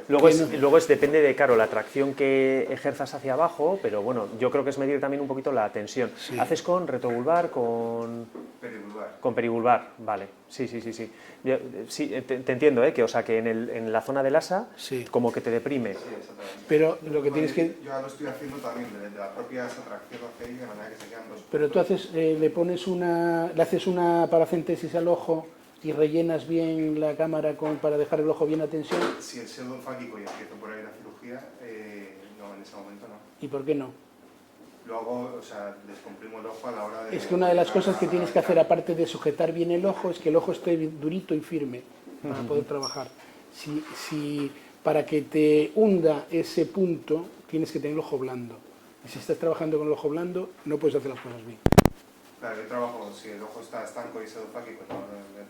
Luego depende de, claro, la tracción que ejerzas hacia abajo, pero bueno, yo creo que es medir también un poquito la tensión. Sí. ¿Haces con retrobulbar, con peribulbar? Con peribulbar, vale. Sí. Yo, te entiendo, que, o sea, que en la zona del asa, como que te deprime. Sí, exactamente. Pero lo que tienes que... Yo lo estoy haciendo también, de la propia tracción hacia ahí, de manera que se quedan dos... Pero tú le haces una paracentesis al ojo y rellenas bien la cámara para dejar el ojo bien a tensión. Si el pseudofáquico y empiezo por ahí la cirugía, no, en ese momento no. ¿Y por qué no? Lo hago, o sea, descomprimo el ojo a la hora de... Es que una de las cosas que tienes que hacer, aparte de sujetar bien el ojo, es que el ojo esté durito y firme para poder trabajar. Para que te hunda ese punto, tienes que tener el ojo blando. Y si estás trabajando con el ojo blando, no puedes hacer las cosas bien. Claro, yo trabajo, si el ojo está estanco y pseudofáquico, no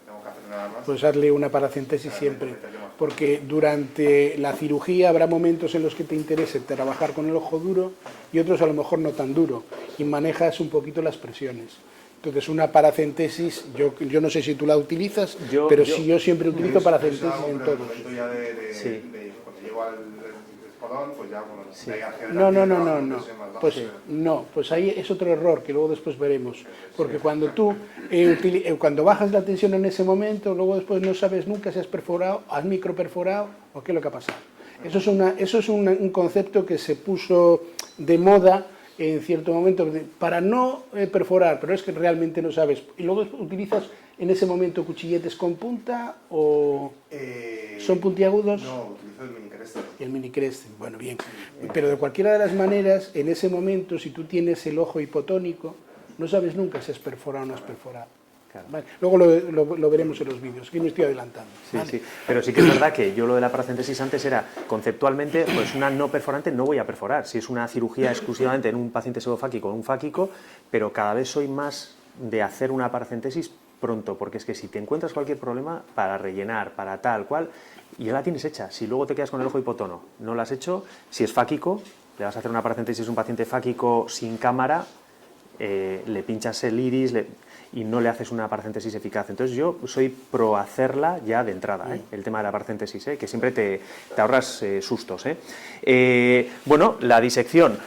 tengo que hacer nada más. Pues hazle una paracentesis siempre, porque durante la cirugía habrá momentos en los que te interese trabajar con el ojo duro y otros a lo mejor no tan duro, y manejas un poquito las presiones. Entonces, una paracentesis, yo no sé si tú la utilizas, pero sí, yo siempre utilizo paracentesis en todos. Cuando llego al espolón, pues ya, bueno, sí. No, pues ahí es otro error que luego después veremos, porque cuando tú cuando bajas la tensión en ese momento, luego después no sabes nunca si has perforado, has microperforado o qué es lo que ha pasado. Eso es un concepto que se puso de moda en cierto momento para no perforar, pero es que realmente no sabes. ¿Y luego utilizas en ese momento cuchilletes con punta o son puntiagudos? No, utilizo el mini Crescent. El mini Crescent, bueno, bien. Pero de cualquiera de las maneras, en ese momento, si tú tienes el ojo hipotónico, no sabes nunca si has perforado o no has perforado. Claro. Vale. Luego lo veremos en los vídeos, que me estoy adelantando. Sí, ¿vale? sí, pero sí que es verdad que yo lo de la paracentesis antes era, conceptualmente, pues una no perforante no voy a perforar, si es una cirugía exclusivamente en un paciente pseudofáquico o un fáquico, pero cada vez soy más de hacer una paracentesis pronto, porque es que si te encuentras cualquier problema para rellenar, para tal cual, ya la tienes hecha. Si luego te quedas con el ojo hipotono, no la has hecho, si es fáquico, le vas a hacer una paracentesis a un paciente fáquico sin cámara, le pinchas el iris y no le haces una paracentesis eficaz. Entonces yo soy pro hacerla ya de entrada, el tema de la paracentesis, que siempre te ahorras sustos. Bueno, la disección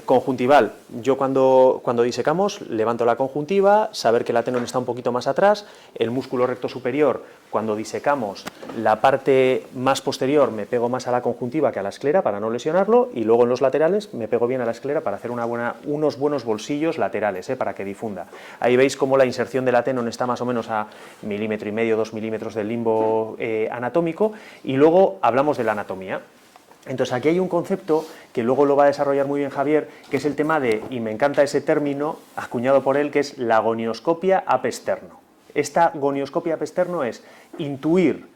conjuntival. Yo cuando disecamos levanto la conjuntiva, saber que la tenón está un poquito más atrás, el músculo recto superior, cuando disecamos la parte más posterior me pego más a la conjuntiva que a la esclera para no lesionarlo, y luego en los laterales me pego bien a la esclera para hacer unos buenos bolsillos laterales, para que difunda. Ahí veis cómo la inserción de la tenon está más o menos a 1,5 milímetros, 2 milímetros del limbo anatómico, y luego hablamos de la anatomía. Entonces aquí hay un concepto que luego lo va a desarrollar muy bien Javier, que es el tema de, y me encanta ese término acuñado por él, que es la gonioscopia apexterno. Esta gonioscopia apexterno es intuir,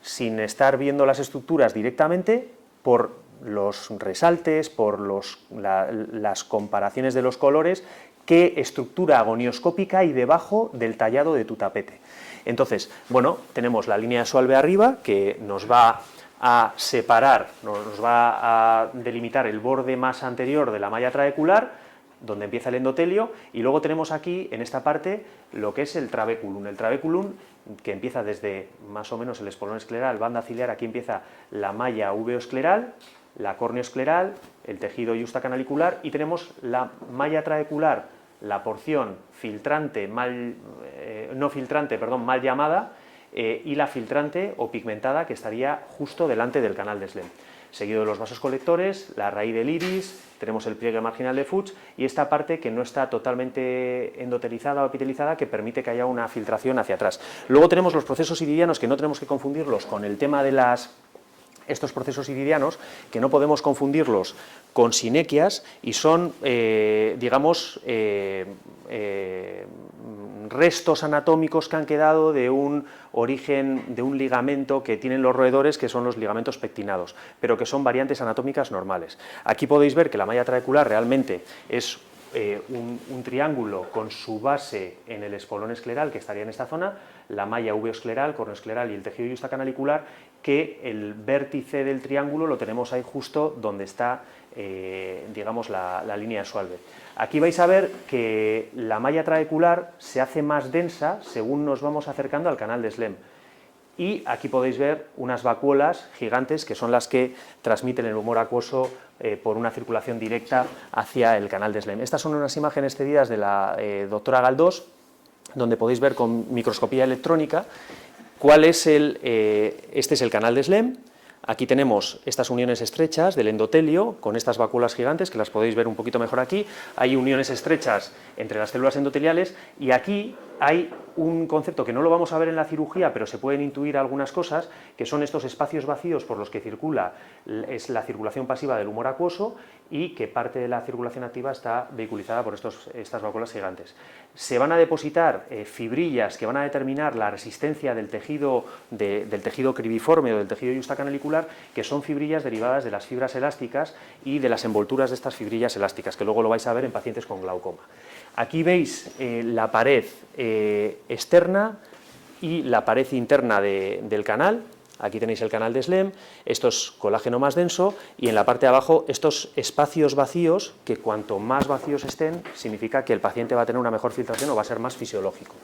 sin estar viendo las estructuras directamente, por los resaltes, por las comparaciones de los colores, qué estructura gonioscópica hay debajo del tallado de tu tapete. Entonces, bueno, tenemos la línea de Schwalbe arriba, que nos va a separar, nos va a delimitar el borde más anterior de la malla trabecular, donde empieza el endotelio, y luego tenemos aquí, en esta parte, lo que es el trabeculum. El trabeculum, que empieza desde más o menos el espolón escleral, banda ciliar, aquí empieza la malla uveoescleral, la corneoescleral, el tejido justacanalicular, y tenemos la malla trabecular, la porción filtrante, mal llamada, y la filtrante o pigmentada, que estaría justo delante del canal de Slem. Seguido de los vasos colectores, la raíz del iris, tenemos el pliegue marginal de Fuchs y esta parte que no está totalmente endotelizada o epitelizada, que permite que haya una filtración hacia atrás. Luego tenemos los procesos iridianos, que no tenemos que confundirlos con el tema de estos procesos iridianos, que no podemos confundirlos con sinequias, y son, restos anatómicos que han quedado de un origen, de un ligamento que tienen los roedores, que son los ligamentos pectinados, pero que son variantes anatómicas normales. Aquí podéis ver que la malla trabecular realmente es un triángulo con su base en el espolón escleral, que estaría en esta zona, la malla uveoescleral, corneoescleral y el tejido justacanalicular, que el vértice del triángulo lo tenemos ahí justo donde está, la línea de Schwalbe. Aquí vais a ver que la malla trabecular se hace más densa según nos vamos acercando al canal de Slem. Y aquí podéis ver unas vacuolas gigantes, que son las que transmiten el humor acuoso por una circulación directa hacia el canal de Slem. Estas son unas imágenes cedidas de la doctora Galdós, donde podéis ver con microscopía electrónica cuál es este es el canal de Slem. Aquí tenemos estas uniones estrechas del endotelio con estas vacuolas gigantes, que las podéis ver un poquito mejor aquí. Hay uniones estrechas entre las células endoteliales, y aquí hay un concepto que no lo vamos a ver en la cirugía, pero se pueden intuir algunas cosas, que son estos espacios vacíos por los que circula, es la circulación pasiva del humor acuoso, y que parte de la circulación activa está vehiculizada por estas vacuolas gigantes. Se van a depositar fibrillas que van a determinar la resistencia del tejido cribiforme o del tejido justacanalicular, que son fibrillas derivadas de las fibras elásticas y de las envolturas de estas fibrillas elásticas, que luego lo vais a ver en pacientes con glaucoma. Aquí veis la pared externa y la pared interna del canal. aquí tenéis el canal de Schlemm, esto es colágeno más denso, y en la parte de abajo estos espacios vacíos, que cuanto más vacíos estén, significa que el paciente va a tener una mejor filtración o va a ser más fisiológico.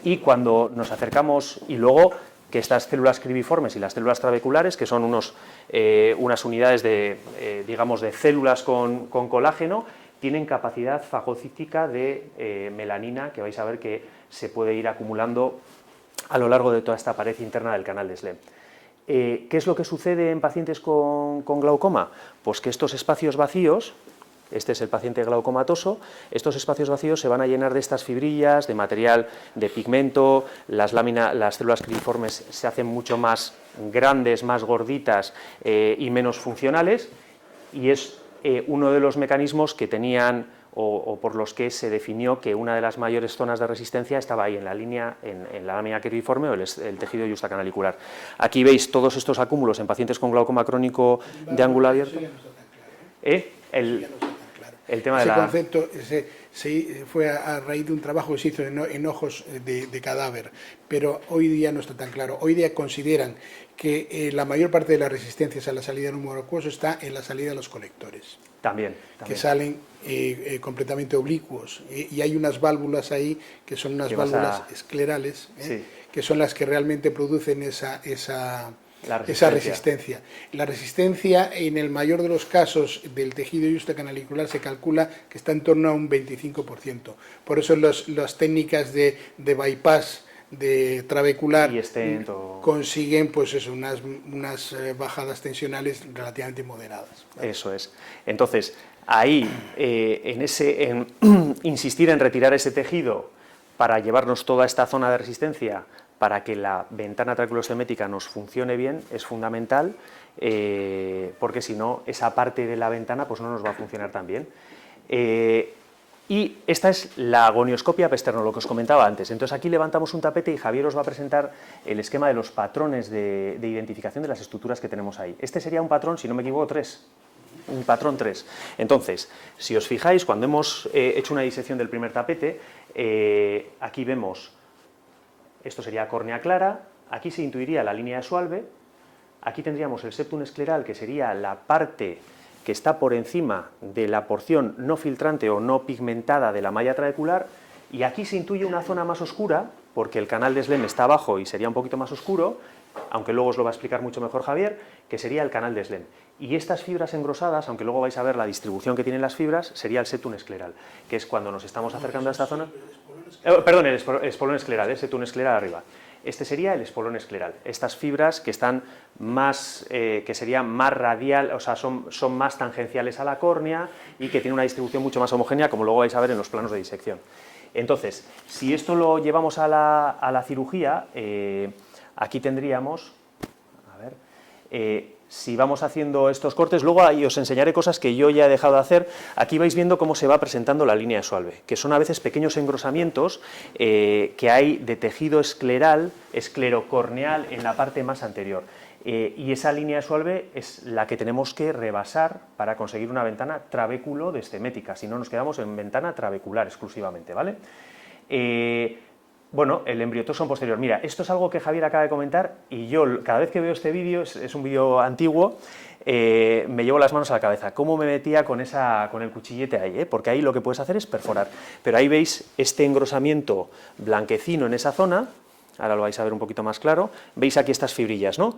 Y cuando nos acercamos, y luego que estas células cribiformes y las células trabeculares, que son unas unidades digamos, de células con colágeno, tienen capacidad fagocítica de melanina, que vais a ver que se puede ir acumulando a lo largo de toda esta pared interna del canal de Schlemm. ¿Qué es lo que sucede en pacientes con glaucoma? Pues que estos espacios vacíos, este es el paciente glaucomatoso, estos espacios vacíos se van a llenar de estas fibrillas, de material, de pigmento, las células cribiformes se hacen mucho más grandes, más gorditas y menos funcionales, y es uno de los mecanismos que tenían o por los que se definió que una de las mayores zonas de resistencia estaba ahí en la línea, en la lámina cribiforme o el tejido yustacanalicular. Aquí veis todos estos acúmulos en pacientes con glaucoma crónico de ángulo abierto. El tema ese de concepto fue a raíz de un trabajo que se hizo en ojos de cadáver, pero hoy día no está tan claro. Hoy día consideran que la mayor parte de las resistencias a la salida del humor acuoso está en la salida de los colectores. También. Que salen completamente oblicuos. Y hay unas válvulas ahí que son unas válvulas esclerales, sí, que son las que realmente producen esa resistencia. La resistencia, en el mayor de los casos del tejido yustacanalicular, se calcula que está en torno a un 25%. Por eso las técnicas de bypass de trabecular consiguen pues eso, unas bajadas tensionales relativamente moderadas, ¿vale? Eso es. Entonces, ahí, en insistir en retirar ese tejido para llevarnos toda esta zona de resistencia, para que la ventana trabeculostomética nos funcione bien, es fundamental, porque si no, esa parte de la ventana pues no nos va a funcionar tan bien. Y esta es la agonioscopia Pesterno, lo que os comentaba antes. Entonces aquí levantamos un tapete y Javier os va a presentar el esquema de los patrones de identificación de las estructuras que tenemos ahí. Este sería un patrón, si no me equivoco, 3. Un patrón 3. Entonces, si os fijáis, cuando hemos hecho una disección del primer tapete, aquí vemos, esto sería córnea clara, aquí se intuiría la línea de Schwalbe, aquí tendríamos el septum escleral, que sería la parte que está por encima de la porción no filtrante o no pigmentada de la malla trabecular, y aquí se intuye una zona más oscura, porque el canal de Schlemm está abajo y sería un poquito más oscuro, aunque luego os lo va a explicar mucho mejor Javier, que sería el canal de Schlemm. Y estas fibras engrosadas, aunque luego vais a ver la distribución que tienen las fibras, sería el septum escleral, que es cuando nos estamos acercando a esta zona. Perdón, el espolón escleral, el septum escleral arriba. Este sería el espolón escleral. Estas fibras que están más, que serían más radial, o sea, son más tangenciales a la córnea y que tienen una distribución mucho más homogénea, como luego vais a ver en los planos de disección. Entonces, si esto lo llevamos a la cirugía, aquí tendríamos, a ver, si vamos haciendo estos cortes, luego ahí os enseñaré cosas que yo ya he dejado de hacer. Aquí vais viendo cómo se va presentando la línea de Schwalbe, que son a veces pequeños engrosamientos que hay de tejido escleral, esclerocorneal en la parte más anterior. Y esa línea de Schwalbe es la que tenemos que rebasar para conseguir una ventana trabéculo-destemética, si no nos quedamos en ventana trabecular exclusivamente, ¿vale? Bueno, el embriotoxón posterior. Mira, esto es algo que Javier acaba de comentar y yo cada vez que veo este vídeo, es un vídeo antiguo, me llevo las manos a la cabeza. ¿Cómo me metía con el cuchillete ahí? Porque ahí lo que puedes hacer es perforar. Pero ahí veis este engrosamiento blanquecino en esa zona, ahora lo vais a ver un poquito más claro. Veis aquí estas fibrillas, ¿no?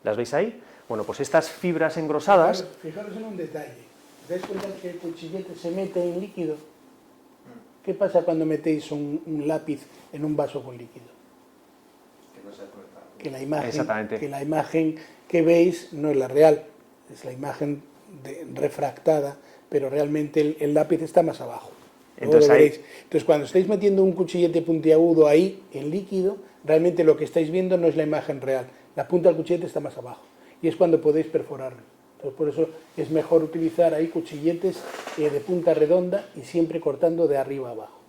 ¿Las veis ahí? Bueno, pues estas fibras engrosadas... Fijaros en un detalle. ¿Dais cuenta que el cuchillete se mete en líquido? ¿Qué pasa cuando metéis un lápiz en un vaso con líquido? Que la imagen que veis no es la real, es la imagen refractada, pero realmente el lápiz está más abajo. Entonces, cuando estáis metiendo un cuchillete puntiagudo ahí, en líquido, realmente lo que estáis viendo no es la imagen real, la punta del cuchillete está más abajo, y es cuando podéis perforarlo. Entonces, por eso es mejor utilizar ahí cuchilletes de punta redonda y siempre cortando de arriba a abajo.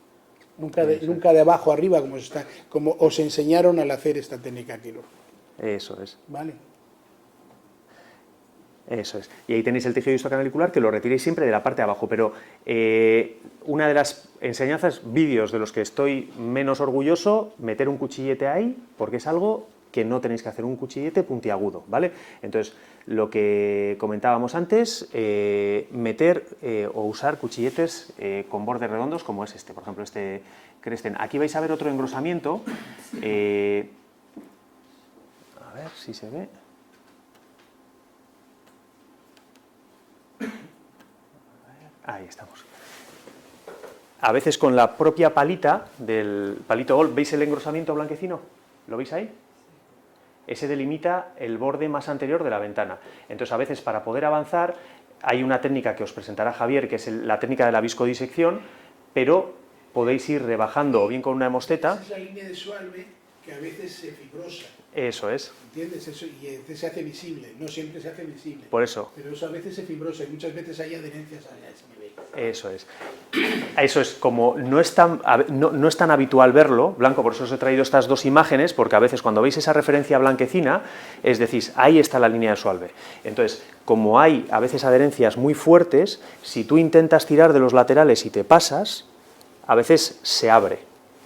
Nunca de abajo a arriba, como os enseñaron al hacer esta técnica quirúrgica. Eso es. Vale. Eso es. Y ahí tenéis el tejido yustacanalicular, que lo retiréis siempre de la parte de abajo, pero una de las enseñanzas, vídeos de los que estoy menos orgulloso, meter un cuchillete ahí, porque es algo que no tenéis que hacer un cuchillete puntiagudo, ¿vale? Entonces, lo que comentábamos antes, meter o usar cuchilletes con bordes redondos como es este, por ejemplo, este Cresten. Aquí vais a ver otro engrosamiento, a ver si se ve. Ahí estamos. A veces con la propia palita del palito Gold, ¿veis el engrosamiento blanquecino? ¿Lo veis ahí? Ese delimita el borde más anterior de la ventana. Entonces, a veces para poder avanzar, hay una técnica que os presentará Javier, que es la técnica de la viscodisección, pero podéis ir rebajando o bien con una hemosteta. Esa es la línea de Schwalbe que a veces se fibrosa. Eso es. ¿Entiendes? Eso, y a veces se hace visible, no siempre se hace visible. Por eso. Pero eso a veces se fibrosa y muchas veces hay adherencias a ese nivel. Eso es. Eso es, como no es tan habitual verlo, Blanco, por eso os he traído estas dos imágenes, porque a veces cuando veis esa referencia blanquecina, es decir, ahí está la línea de Schwalbe. Entonces, como hay a veces adherencias muy fuertes, si tú intentas tirar de los laterales y te pasas, a veces se abre,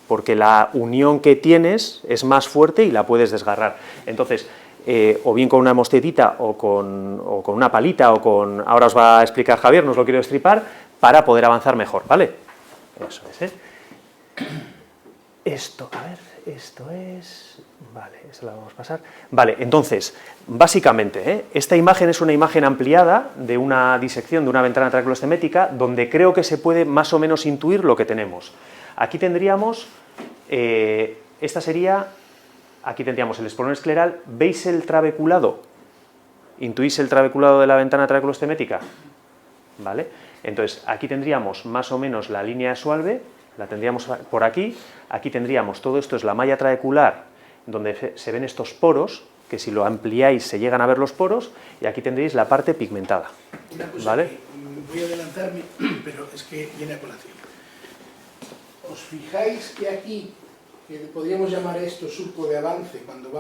porque la unión que tienes es más fuerte y la puedes desgarrar. Entonces, o bien con una mostetita o con una palita o con... Ahora os va a explicar Javier, no os lo quiero destripar, para poder avanzar mejor, ¿vale? Eso es, ¿eh? Esto, a ver, esto es... Vale, esto lo vamos a pasar. Vale, entonces, básicamente, esta imagen es una imagen ampliada de una disección de una ventana traqueostomética donde creo que se puede más o menos intuir lo que tenemos. Aquí tendríamos, esta sería, aquí tendríamos el espolón escleral. ¿Veis el trabeculado? ¿Intuís el trabeculado de la ventana traqueostomética? ¿Vale? Entonces, aquí tendríamos más o menos la línea de Schwalbe, la tendríamos por aquí. Aquí tendríamos, todo esto es la malla trabecular, donde se ven estos poros, que si lo ampliáis se llegan a ver los poros, y aquí tendréis la parte pigmentada. Una cosa, ¿vale? Que voy a adelantarme, pero es que viene a colación. ¿Os fijáis que aquí, que podríamos llamar esto surco de avance, cuando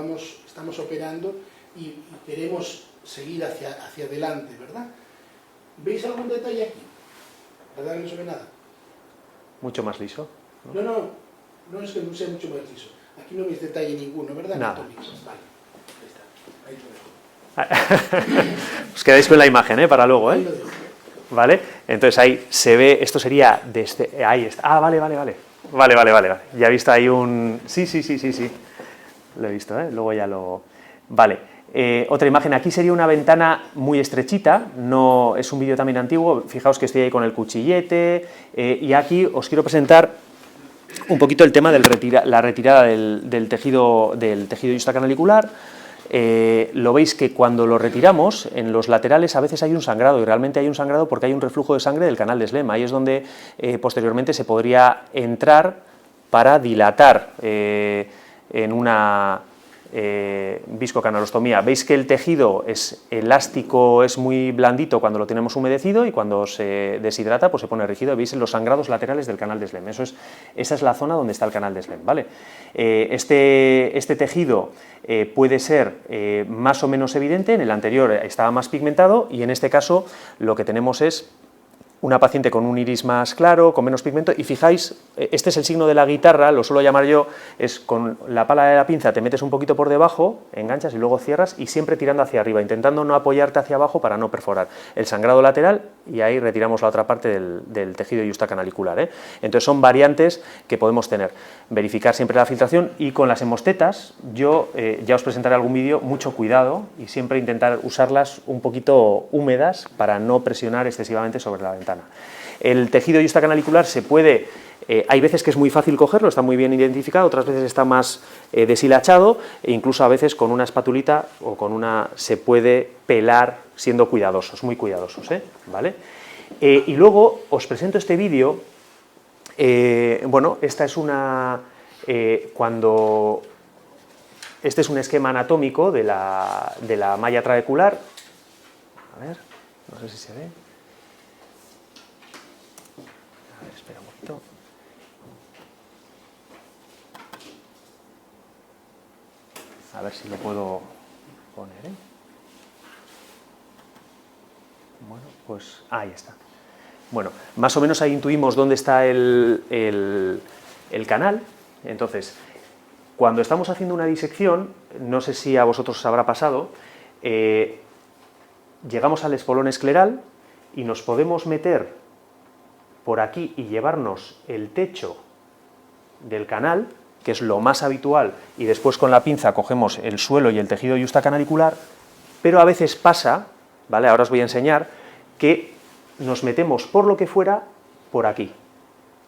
estamos operando y queremos seguir hacia adelante, ¿verdad? ¿Veis algún detalle aquí? ¿Verdad que no se ve nada? Mucho más liso. No es que no sea mucho más liso. Aquí no veis detalle ninguno, ¿verdad? Nada. Vale, ahí está. Ahí lo dejo. Os quedáis con la imagen, para luego, Ahí lo dejo. ¿Vale? Entonces ahí se ve, esto sería desde... Ahí está. Ah, vale. Vale. Ya he visto ahí un... Sí. Lo he visto, Luego ya lo... Vale. Otra imagen, aquí sería una ventana muy estrechita, no es un vídeo también antiguo, fijaos que estoy ahí con el cuchillete, y aquí os quiero presentar un poquito el tema de la retirada del tejido justacanalicular. Lo veis que cuando lo retiramos, en los laterales a veces hay un sangrado, y realmente hay un sangrado porque hay un reflujo de sangre del canal de Schlemm. Ahí es donde posteriormente se podría entrar para dilatar en una viscocanalostomía. Veis que el tejido es elástico, es muy blandito cuando lo tenemos humedecido, y cuando se deshidrata pues se pone rígido. Veis los sangrados laterales del canal de Schlemm. Esa es la zona donde está el canal de Schlemm, ¿vale? Este tejido puede ser más o menos evidente, en el anterior estaba más pigmentado, y en este caso lo que tenemos es una paciente con un iris más claro, con menos pigmento, y fijáis, este es el signo de la guitarra, lo suelo llamar yo, es con la pala de la pinza te metes un poquito por debajo, enganchas y luego cierras, y siempre tirando hacia arriba, intentando no apoyarte hacia abajo para no perforar. El sangrado lateral, y ahí retiramos la otra parte del tejido justacanalicular, Entonces son variantes que podemos tener. Verificar siempre la filtración, y con las hemostetas, yo ya os presentaré algún vídeo, mucho cuidado, y siempre intentar usarlas un poquito húmedas para no presionar excesivamente sobre la ventana. El tejido justacanalicular se puede, hay veces que es muy fácil cogerlo, está muy bien identificado, otras veces está más deshilachado, e incluso a veces con una espatulita o con una se puede pelar siendo cuidadosos, muy cuidadosos, ¿vale? Y luego os presento este vídeo. Bueno, esta es una... Este es un esquema anatómico de la malla trabecular. A ver, no sé si se ve. A ver, espera un poquito. A ver si lo puedo poner, Bueno, pues ahí está. Bueno, más o menos ahí intuimos dónde está el canal. Entonces, Cuando estamos haciendo una disección, no sé si a vosotros os habrá pasado, llegamos al espolón escleral y nos podemos meter por aquí y llevarnos el techo del canal, que es lo más habitual, y después con la pinza cogemos el suelo y el tejido yustacanalicular, pero a veces pasa, ¿vale? Ahora os voy a enseñar, que nos metemos por lo que fuera por aquí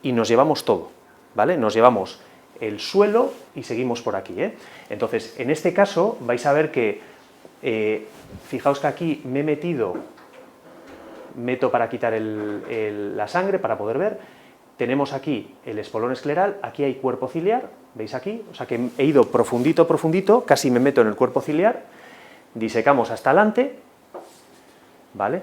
y nos llevamos todo, ¿vale? Nos llevamos el suelo y seguimos por aquí, ¿eh? Entonces, en este caso vais a ver que, fijaos que aquí me he meto para quitar la sangre, para poder ver. Tenemos aquí el espolón escleral, aquí hay cuerpo ciliar, ¿veis aquí? O sea que he ido profundito, profundito, casi me meto en el cuerpo ciliar, disecamos hasta adelante, ¿vale?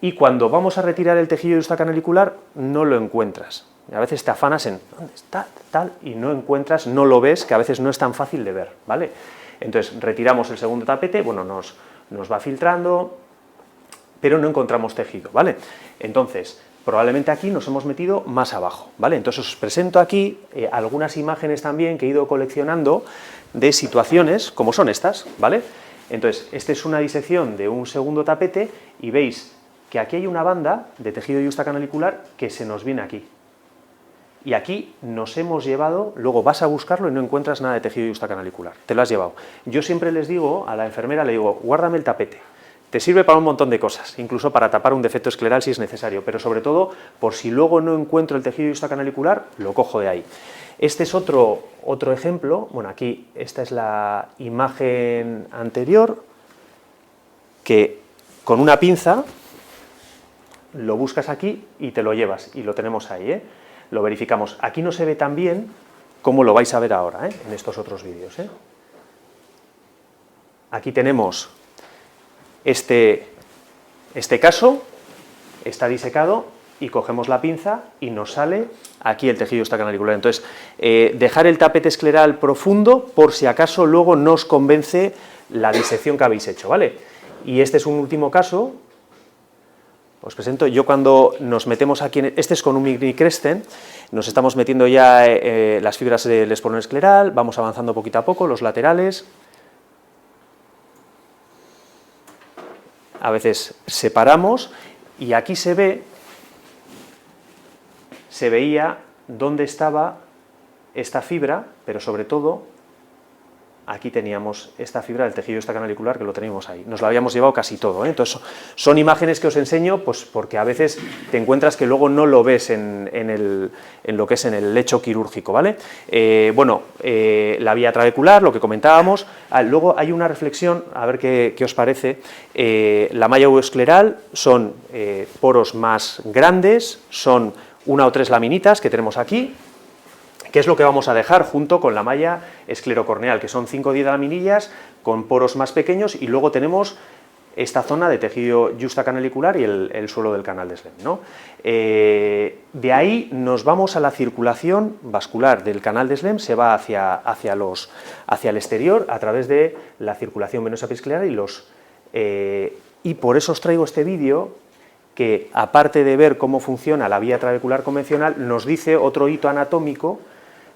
Y cuando vamos a retirar el tejido yustacanalicular no lo encuentras. A veces te afanas en ¿dónde está? Tal, y no encuentras, no lo ves, que a veces no es tan fácil de ver, ¿vale? Entonces retiramos el segundo tapete, bueno, nos va filtrando, pero no encontramos tejido, ¿vale? Entonces, probablemente aquí nos hemos metido más abajo, ¿vale? Entonces os presento aquí algunas imágenes también que he ido coleccionando de situaciones como son estas, ¿vale? Entonces, esta es una disección de un segundo tapete y veis que aquí hay una banda de tejido yustacanalicular que se nos viene aquí. Y aquí nos hemos llevado, luego vas a buscarlo y no encuentras nada de tejido yustacanalicular, te lo has llevado. Yo siempre les digo, a la enfermera le digo, guárdame el tapete. Te sirve para un montón de cosas, incluso para tapar un defecto escleral si es necesario, pero sobre todo, por si luego no encuentro el tejido yustacanalicular, lo cojo de ahí. Este es otro ejemplo, bueno, aquí esta es la imagen anterior, que con una pinza lo buscas aquí y te lo llevas, y lo tenemos ahí, ¿eh? Lo verificamos. Aquí no se ve tan bien como lo vais a ver ahora, en estos otros vídeos, ¿eh? Aquí tenemos este caso, está disecado y cogemos la pinza y nos sale aquí el tejido yustacanalicular. Entonces, dejar el tapete escleral profundo por si acaso luego no os convence la disección que habéis hecho, ¿vale? Y este es un último caso. Os presento, yo cuando nos metemos aquí, este es con un micricresten, nos estamos metiendo ya las fibras del espolón escleral, vamos avanzando poquito a poco, los laterales. A veces separamos y aquí se veía dónde estaba esta fibra, pero sobre todo aquí teníamos esta fibra del tejido yustacanalicular que lo teníamos ahí. Nos lo habíamos llevado casi todo, ¿eh? Entonces, son imágenes que os enseño pues porque a veces te encuentras que luego no lo ves en lo que es en el lecho quirúrgico, ¿vale? La vía trabecular, lo que comentábamos. Luego hay una reflexión, a ver qué os parece. La malla uveoscleral son poros más grandes, son 1 o 3 laminitas que tenemos aquí, que es lo que vamos a dejar junto con la malla esclerocorneal, que son 5 o 10 laminillas con poros más pequeños, y luego tenemos esta zona de tejido yustacanalicular y el suelo del canal de Slem, ¿no? De ahí nos vamos a la circulación vascular del canal de Slem, se va hacia el exterior a través de la circulación venosa episcleral y por eso os traigo este vídeo que, aparte de ver cómo funciona la vía trabecular convencional, nos dice otro hito anatómico,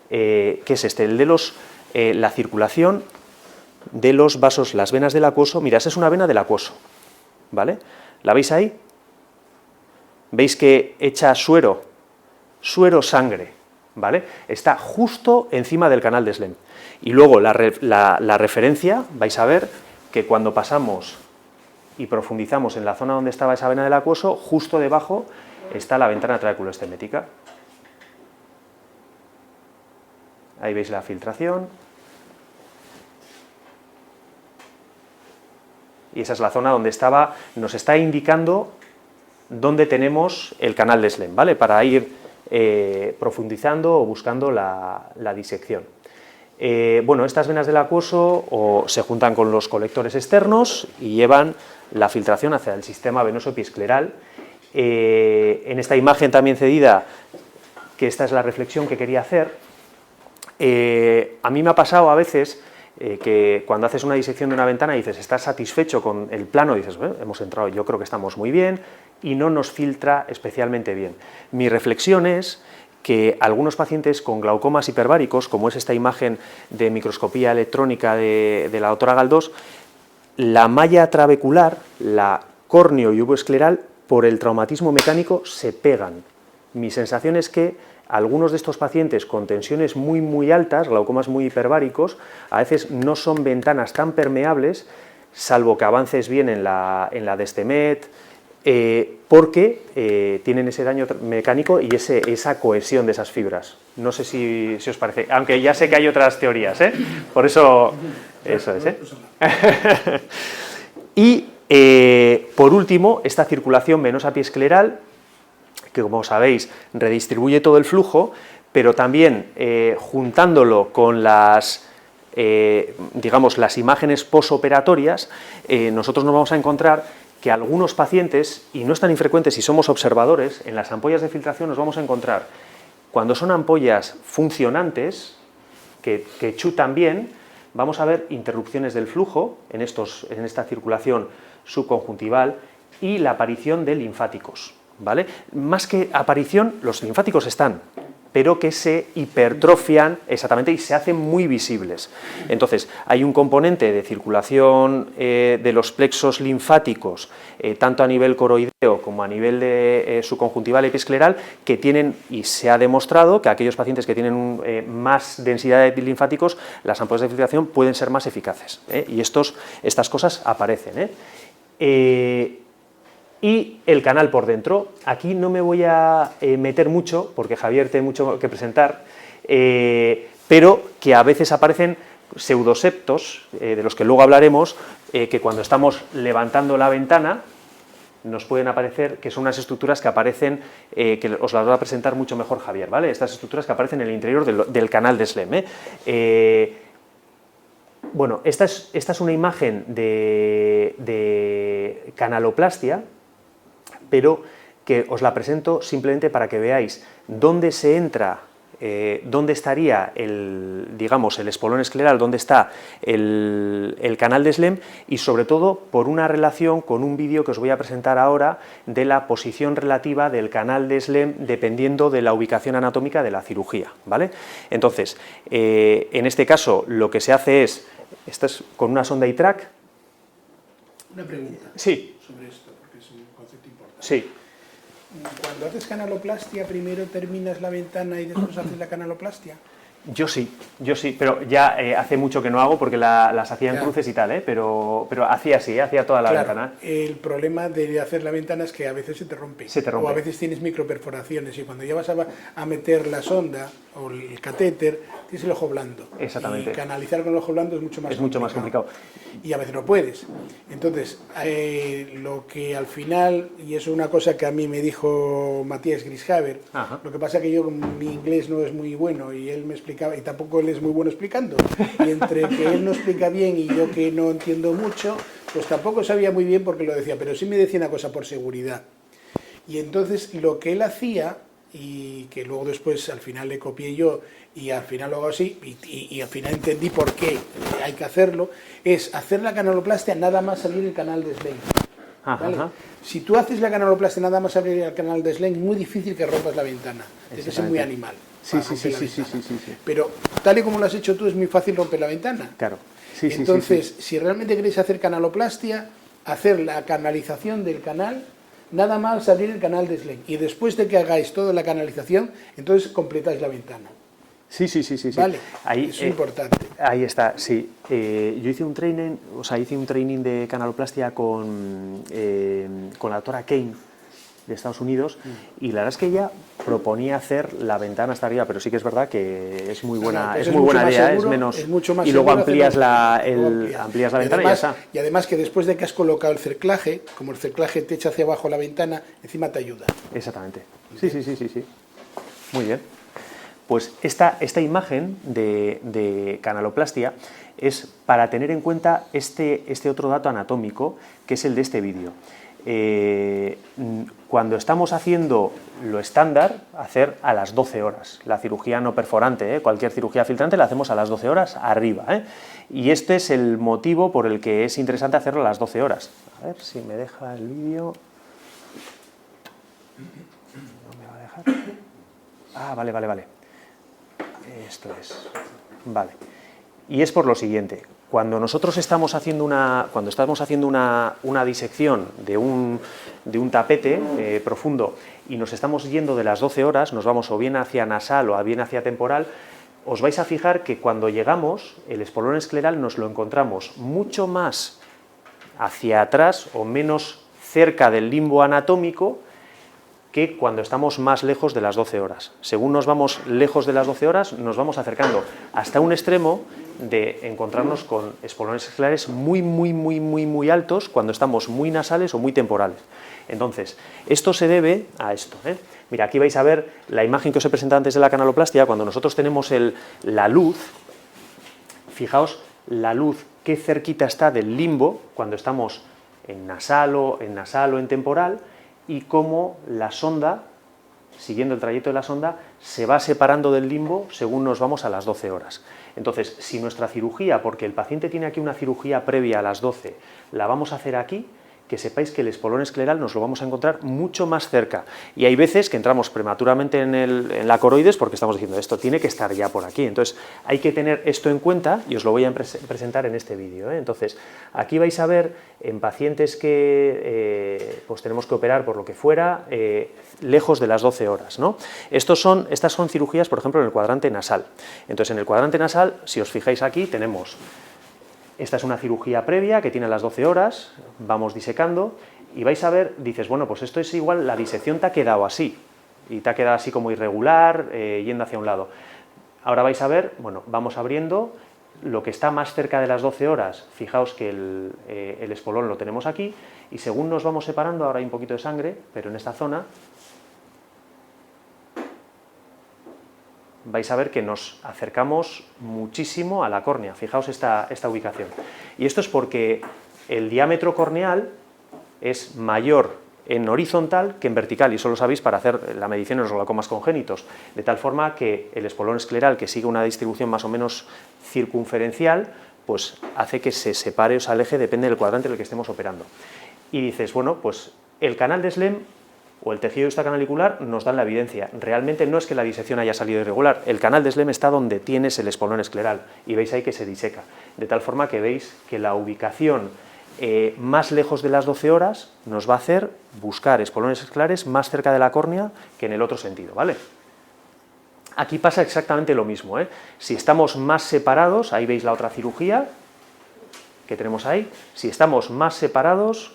que es el de la circulación de los vasos, las venas del acuoso. Mira, esa es una vena del acuoso, ¿vale? ¿La veis ahí? ¿Veis que echa suero, sangre, ¿vale? Está justo encima del canal de Slem. Y luego la referencia, vais a ver que cuando pasamos y profundizamos en la zona donde estaba esa vena del acuoso, justo debajo está la ventana trabeculoestemética. Ahí veis la filtración. Y esa es la zona donde nos está indicando dónde tenemos el canal de Slem, ¿vale? Para ir profundizando o buscando la disección. Estas venas del acuoso se juntan con los colectores externos y llevan la filtración hacia el sistema venoso episcleral. En esta imagen también cedida, que esta es la reflexión que quería hacer, a mí me ha pasado a veces que cuando haces una disección de una ventana y dices, ¿estás satisfecho con el plano? Y dices, bueno, hemos entrado, yo creo que estamos muy bien, y no nos filtra especialmente bien. Mi reflexión es que algunos pacientes con glaucomas hiperbáricos, como es esta imagen de microscopía electrónica de la doctora Galdós, la malla trabecular, la córneo y uvoescleral, por el traumatismo mecánico se pegan. Mi sensación es que algunos de estos pacientes con tensiones muy altas, glaucomas muy hiperbáricos, a veces no son ventanas tan permeables, salvo que avances bien en la Destemet, porque tienen ese daño mecánico y esa cohesión de esas fibras. No sé si os parece, aunque ya sé que hay otras teorías, por eso es. Y por último, esta circulación venosa piescleral, que como sabéis redistribuye todo el flujo, pero también juntándolo con digamos, las imágenes posoperatorias, nosotros nos vamos a encontrar que algunos pacientes, y no es tan infrecuente si somos observadores, en las ampollas de filtración nos vamos a encontrar, cuando son ampollas funcionantes, que chutan bien, vamos a ver interrupciones del flujo en esta circulación subconjuntival y la aparición de linfáticos, ¿vale? Más que aparición, los linfáticos están, pero que se hipertrofian exactamente y se hacen muy visibles. Entonces, hay un componente de circulación de los plexos linfáticos, tanto a nivel coroideo como a nivel de subconjuntival y episcleral, que tienen, y se ha demostrado que aquellos pacientes que tienen más densidad de linfáticos, las ampollas de filtración pueden ser más eficaces, y estas cosas aparecen. Y el canal por dentro, aquí no me voy a meter mucho, porque Javier tiene mucho que presentar, pero que a veces aparecen pseudoseptos, de los que luego hablaremos, que cuando estamos levantando la ventana, nos pueden aparecer, que son unas estructuras que aparecen, que os las va a presentar mucho mejor Javier, ¿vale? Estas estructuras que aparecen en el interior del canal de Slem. Bueno, esta es una imagen de canaloplastia, pero que os la presento simplemente para que veáis dónde se entra, dónde estaría digamos, el espolón escleral, dónde está el canal de Slem, y sobre todo por una relación con un vídeo que os voy a presentar ahora de la posición relativa del canal de Slem dependiendo de la ubicación anatómica de la cirugía, ¿vale? Entonces, en este caso lo que se hace es, esto es con una sonda ITRAC. Una pregunta. Sí. Sobre esto, porque es un concepto importante. Sí. Cuando haces canaloplastia, primero terminas la ventana y después haces la canaloplastia. Yo sí, pero ya hace mucho que no hago porque las hacía en cruces y tal, pero hacía así, hacía toda la ventana. El problema de hacer la ventana es que a veces se te rompe. O a veces tienes microperforaciones y cuando ya vas a meter la sonda o el catéter, tienes el ojo blando. Exactamente. Y canalizar con el ojo blando es mucho más complicado. Y a veces no puedes. Entonces, lo que al final, y eso es una cosa que a mí me dijo Matías Grishaber, lo que pasa es que yo, mi inglés no es muy bueno y él me explicaba, y tampoco él es muy bueno explicando, y entre que él no explica bien y yo que no entiendo mucho, pues tampoco sabía muy bien porque lo decía, pero sí me decía una cosa por seguridad. Y entonces lo que él hacía, y que luego después al final le copié yo, y al final lo hago así, y al final entendí por qué hay que hacerlo, es hacer la canaloplastia nada más salir el canal de Slem. ¿Vale? Si tú haces la canaloplastia nada más salir el canal de Slem, es muy difícil que rompas la ventana, tienes que ser muy animal. Sí. Pero tal y como lo has hecho tú, es muy fácil romper la ventana. Claro. Entonces, si realmente queréis hacer canaloplastia, hacer la canalización del canal, nada más abrir el canal de Slem. Y después de que hagáis toda la canalización, entonces completáis la ventana. Sí. Vale, ahí, es importante. Ahí está, sí. Yo hice un training de canaloplastia con la doctora Kane de Estados Unidos, y la verdad es que ella proponía hacer la ventana hasta arriba, pero sí que es verdad que es muy buena, pues es muy buena idea, seguro, es menos, es mucho más y luego seguro amplías la ventana además, y ya está. Y además que después de que has colocado el cerclaje, como el cerclaje te echa hacia abajo la ventana, encima te ayuda. Exactamente. Sí. Muy bien. Pues esta imagen de canaloplastia es para tener en cuenta este otro dato anatómico, que es el de este vídeo. Cuando estamos haciendo lo estándar, hacer a las 12 horas, la cirugía no perforante, cualquier cirugía filtrante la hacemos a las 12 horas arriba, y este es el motivo por el que es interesante hacerlo a las 12 horas. A ver si me deja el vídeo. No me va a dejar. Ah, vale. Esto es. Vale. Y es por lo siguiente. Cuando nosotros estamos haciendo una disección de un tapete profundo y nos estamos yendo de las 12 horas, nos vamos o bien hacia nasal o bien hacia temporal, os vais a fijar que cuando llegamos, el espolón escleral nos lo encontramos mucho más hacia atrás o menos cerca del limbo anatómico que cuando estamos más lejos de las 12 horas. Según nos vamos lejos de las 12 horas, nos vamos acercando hasta un extremo de encontrarnos con espolones esclerares muy altos cuando estamos muy nasales o muy temporales. Entonces, esto se debe a esto. Mira, aquí vais a ver la imagen que os he presentado antes de la canaloplastia. Cuando nosotros tenemos la luz, fijaos la luz qué cerquita está del limbo cuando estamos en nasal o en temporal, y cómo la sonda, siguiendo el trayecto de la sonda, se va separando del limbo según nos vamos a las 12 horas. Entonces, si nuestra cirugía, porque el paciente tiene aquí una cirugía previa a las 12, la vamos a hacer aquí, que sepáis que el espolón escleral nos lo vamos a encontrar mucho más cerca. Y hay veces que entramos prematuramente en la coroides porque estamos diciendo, esto tiene que estar ya por aquí. Entonces, hay que tener esto en cuenta y os lo voy a presentar en este vídeo. Entonces, aquí vais a ver en pacientes que pues tenemos que operar por lo que fuera, lejos de las 12 horas. ¿no? Estas son cirugías, por ejemplo, en el cuadrante nasal. Entonces, en el cuadrante nasal, si os fijáis aquí, tenemos... Esta es una cirugía previa que tiene las 12 horas, vamos disecando y vais a ver, dices, bueno, pues esto es igual, la disección te ha quedado así, y te ha quedado así como irregular, yendo hacia un lado. Ahora vais a ver, bueno, vamos abriendo, lo que está más cerca de las 12 horas, fijaos que el espolón lo tenemos aquí, y según nos vamos separando, ahora hay un poquito de sangre, pero en esta zona, vais a ver que nos acercamos muchísimo a la córnea. Fijaos esta ubicación. Y esto es porque el diámetro corneal es mayor en horizontal que en vertical, y eso lo sabéis para hacer la medición en los glaucomas congénitos, de tal forma que el espolón escleral, que sigue una distribución más o menos circunferencial, pues hace que se separe o se aleje, depende del cuadrante en el que estemos operando. Y dices, bueno, pues el canal de Schlemm o el tejido yustacanalicular nos dan la evidencia. Realmente no es que la disección haya salido irregular, el canal de Schlemm está donde tienes el espolón escleral y veis ahí que se diseca, de tal forma que veis que la ubicación más lejos de las 12 horas nos va a hacer buscar espolones esclerares más cerca de la córnea que en el otro sentido, ¿vale? Aquí pasa exactamente lo mismo, Si estamos más separados, ahí veis la otra cirugía que tenemos ahí, si estamos más separados,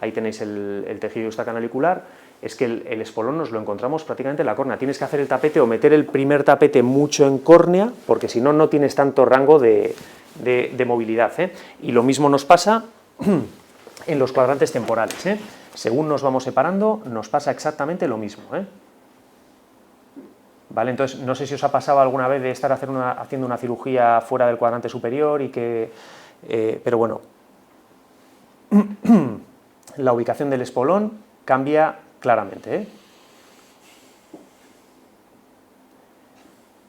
ahí tenéis el tejido yustacanalicular, es que el espolón nos lo encontramos prácticamente en la córnea. Tienes que hacer el tapete o meter el primer tapete mucho en córnea, porque si no, no tienes tanto rango de movilidad. Y lo mismo nos pasa en los cuadrantes temporales. Según nos vamos separando, nos pasa exactamente lo mismo. ¿Vale? Entonces, no sé si os ha pasado alguna vez de estar haciendo una cirugía fuera del cuadrante superior y que... pero bueno... La ubicación del espolón cambia claramente.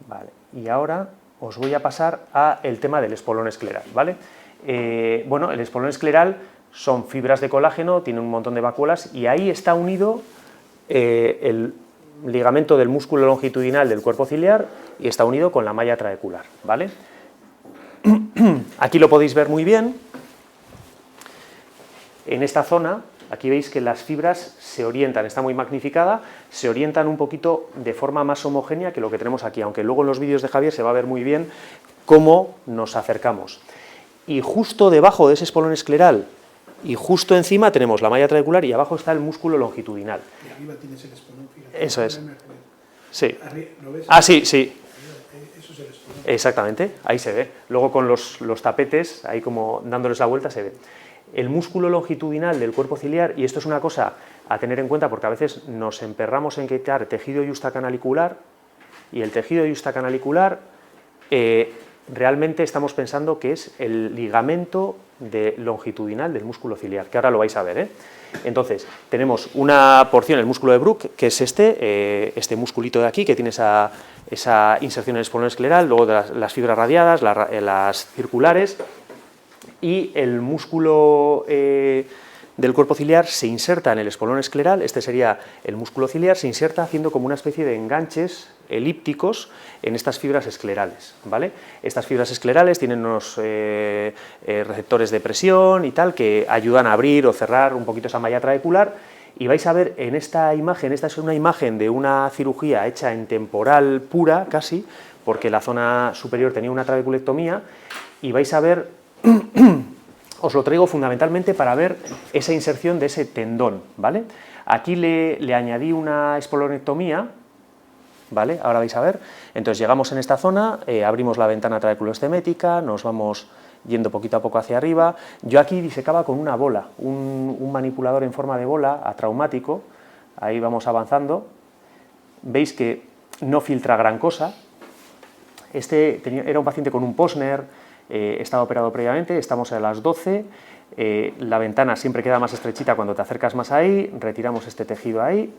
Vale, y ahora os voy a pasar al tema del espolón escleral, ¿vale? Bueno, el espolón escleral son fibras de colágeno, tiene un montón de vacuolas y ahí está unido el ligamento del músculo longitudinal del cuerpo ciliar y está unido con la malla trabecular, ¿vale? Aquí lo podéis ver muy bien. En esta zona, aquí veis que las fibras se orientan, está muy magnificada, se orientan un poquito de forma más homogénea que lo que tenemos aquí, aunque luego en los vídeos de Javier se va a ver muy bien cómo nos acercamos. Y justo debajo de ese espolón escleral y justo encima tenemos la malla trabecular y abajo está el músculo longitudinal. Y arriba tienes el espolón, fíjate. Eso es. Sí. ¿Lo ves? Ah, sí, sí. Eso es el espolón. Exactamente, ahí se ve. Luego con los tapetes, ahí como dándoles la vuelta se ve. El músculo longitudinal del cuerpo ciliar, y esto es una cosa a tener en cuenta porque a veces nos emperramos en quitar tejido yustacanalicular y el tejido yustacanalicular realmente estamos pensando que es el ligamento longitudinal del músculo ciliar, que ahora lo vais a ver. Entonces, tenemos una porción, el músculo de Bruch, que es este musculito de aquí, que tiene esa inserción en el espolón escleral, luego de las fibras radiadas, las circulares, y el músculo de del cuerpo ciliar se inserta en el espolón escleral, este sería el músculo ciliar, se inserta haciendo como una especie de enganches elípticos en estas fibras esclerales, ¿vale? Estas fibras esclerales tienen unos receptores de presión y tal que ayudan a abrir o cerrar un poquito esa malla trabecular, y vais a ver en esta imagen, esta es una imagen de una cirugía hecha en temporal pura casi, porque la zona superior tenía una trabeculectomía, y vais a ver, os lo traigo fundamentalmente para ver esa inserción de ese tendón, ¿vale? Aquí le añadí una espolonectomía, ¿vale? Ahora vais a ver. Entonces llegamos en esta zona, abrimos la ventana trabeculoestemética, nos vamos yendo poquito a poco hacia arriba. Yo aquí disecaba con una bola, un manipulador en forma de bola atraumático, ahí vamos avanzando. Veis que no filtra gran cosa. Era un paciente con un Posner, estaba operado previamente, estamos a las 12, la ventana siempre queda más estrechita cuando te acercas más ahí, retiramos este tejido ahí.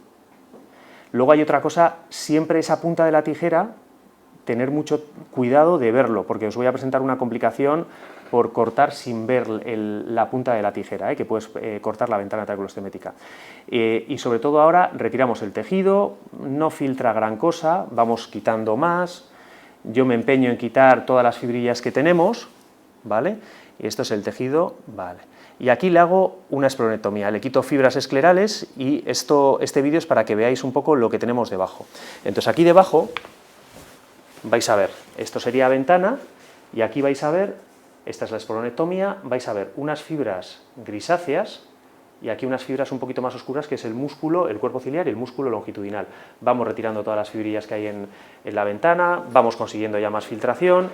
Luego hay otra cosa, siempre esa punta de la tijera, tener mucho cuidado de verlo, porque os voy a presentar una complicación por cortar sin ver la punta de la tijera, que puedes cortar la ventana trabeculoestemética. Y sobre todo ahora retiramos el tejido, no filtra gran cosa, vamos quitando más. Yo me empeño en quitar todas las fibrillas que tenemos, ¿vale? Y esto es el tejido, ¿vale? Y aquí le hago una esplenectomía, le quito fibras esclerales, y este vídeo es para que veáis un poco lo que tenemos debajo. Entonces aquí debajo vais a ver, esto sería ventana, y aquí vais a ver, esta es la esplenectomía, vais a ver unas fibras grisáceas, y aquí unas fibras un poquito más oscuras, que es el músculo, el cuerpo ciliar y el músculo longitudinal. Vamos retirando todas las fibrillas que hay en la ventana, vamos consiguiendo ya más filtración,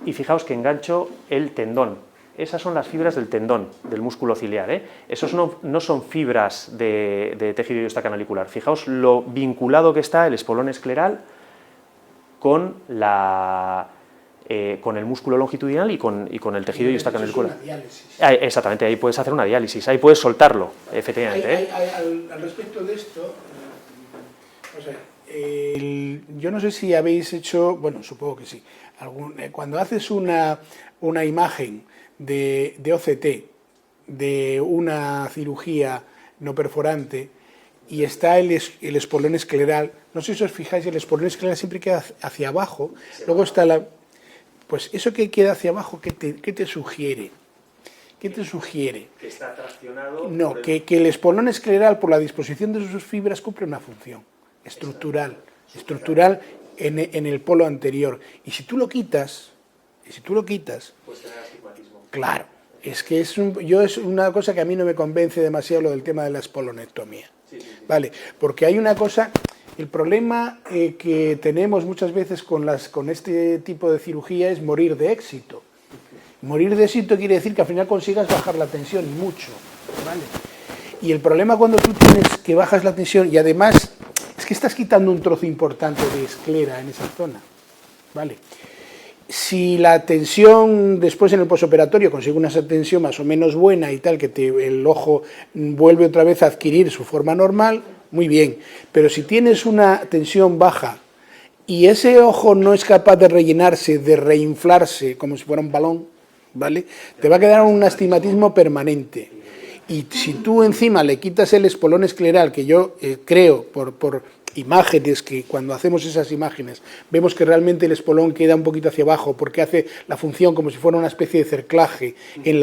y fijaos que engancho el tendón. Esas son las fibras del tendón, del músculo ciliar, ¿eh? Esos no son fibras de tejido iostacanalicular. Fijaos lo vinculado que está el espolón escleral con el músculo longitudinal y con el tejido iostacanalicular. Exactamente, ahí puedes hacer una diálisis, ahí puedes soltarlo, efectivamente. Al respecto de esto, o sea, yo no sé si habéis hecho, bueno, supongo que sí, cuando haces una imagen de OCT de una cirugía no perforante y está el espolón escleral, no sé si os fijáis, el espolón escleral siempre queda hacia abajo, luego está la... Pues eso que queda hacia abajo, ¿qué te sugiere? ¿Qué te sugiere? Que está traccionado... No, que el espolón escleral, por la disposición de sus fibras, cumple una función estructural en el polo anterior. Y si tú lo quitas... Pues tener astigmatismo. Claro, es que es una cosa que a mí no me convence demasiado, lo del tema de la espolonectomía. Sí. Vale, porque hay una cosa... El problema que tenemos muchas veces con este tipo de cirugía es morir de éxito. Morir de éxito quiere decir que al final consigas bajar la tensión y mucho, ¿vale? Y el problema cuando tú tienes que bajas la tensión y además es que estás quitando un trozo importante de esclera en esa zona, ¿vale? Si la tensión después en el posoperatorio consigue una tensión más o menos buena y tal, que el ojo vuelve otra vez a adquirir su forma normal, muy bien, pero si tienes una tensión baja y ese ojo no es capaz de rellenarse, de reinflarse como si fuera un balón, ¿vale? Te va a quedar un astigmatismo permanente. Y si tú encima le quitas el espolón escleral, que yo creo por imágenes, que cuando hacemos esas imágenes vemos que realmente el espolón queda un poquito hacia abajo porque hace la función como si fuera una especie de cerclaje en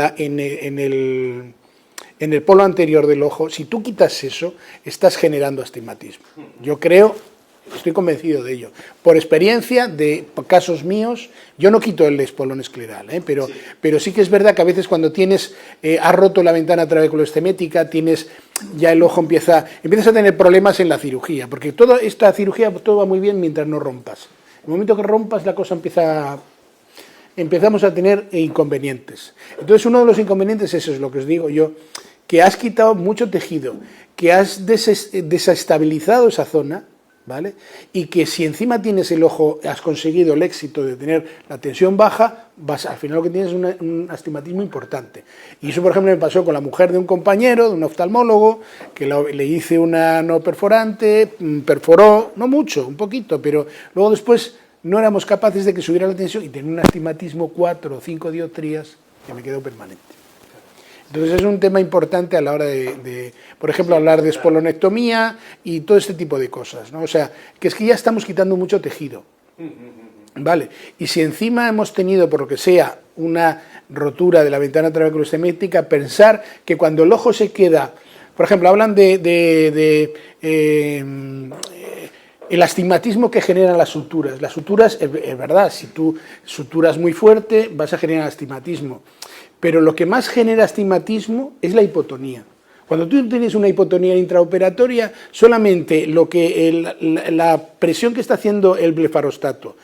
el polo anterior del ojo. Si tú quitas eso, estás generando astigmatismo. Yo creo, estoy convencido de ello. Por experiencia de casos míos, yo no quito el espolón escleral, pero sí que es verdad que a veces cuando has roto la ventana trabeculoestemética, ya el ojo empiezas a tener problemas en la cirugía, porque toda esta cirugía todo va muy bien mientras no rompas. En el momento que rompas, la cosa empezamos a tener inconvenientes. Entonces, uno de los inconvenientes, eso es lo que os digo yo, que has quitado mucho tejido, que has desestabilizado esa zona, ¿vale? Y que si encima tienes el ojo, has conseguido el éxito de tener la tensión baja, al final lo que tienes es un astigmatismo importante. Y eso, por ejemplo, me pasó con la mujer de un compañero, de un oftalmólogo, que le hice una no perforante, perforó, no mucho, un poquito, pero luego después no éramos capaces de que subiera la tensión y tenía un astigmatismo 4 o 5 dioptrías que me quedó permanente. Entonces es un tema importante a la hora por ejemplo, hablar de espolonectomía y todo este tipo de cosas, ¿no? O sea, que es que ya estamos quitando mucho tejido, ¿vale? Y si encima hemos tenido, por lo que sea, una rotura de la ventana trabeculostemética, pensar que cuando el ojo se queda, por ejemplo, hablan el astigmatismo que generan las suturas. Las suturas, es verdad, si tú suturas muy fuerte, vas a generar astigmatismo. Pero lo que más genera astigmatismo es la hipotonía. Cuando tú tienes una hipotonía intraoperatoria, solamente la presión que está haciendo el blefarostato,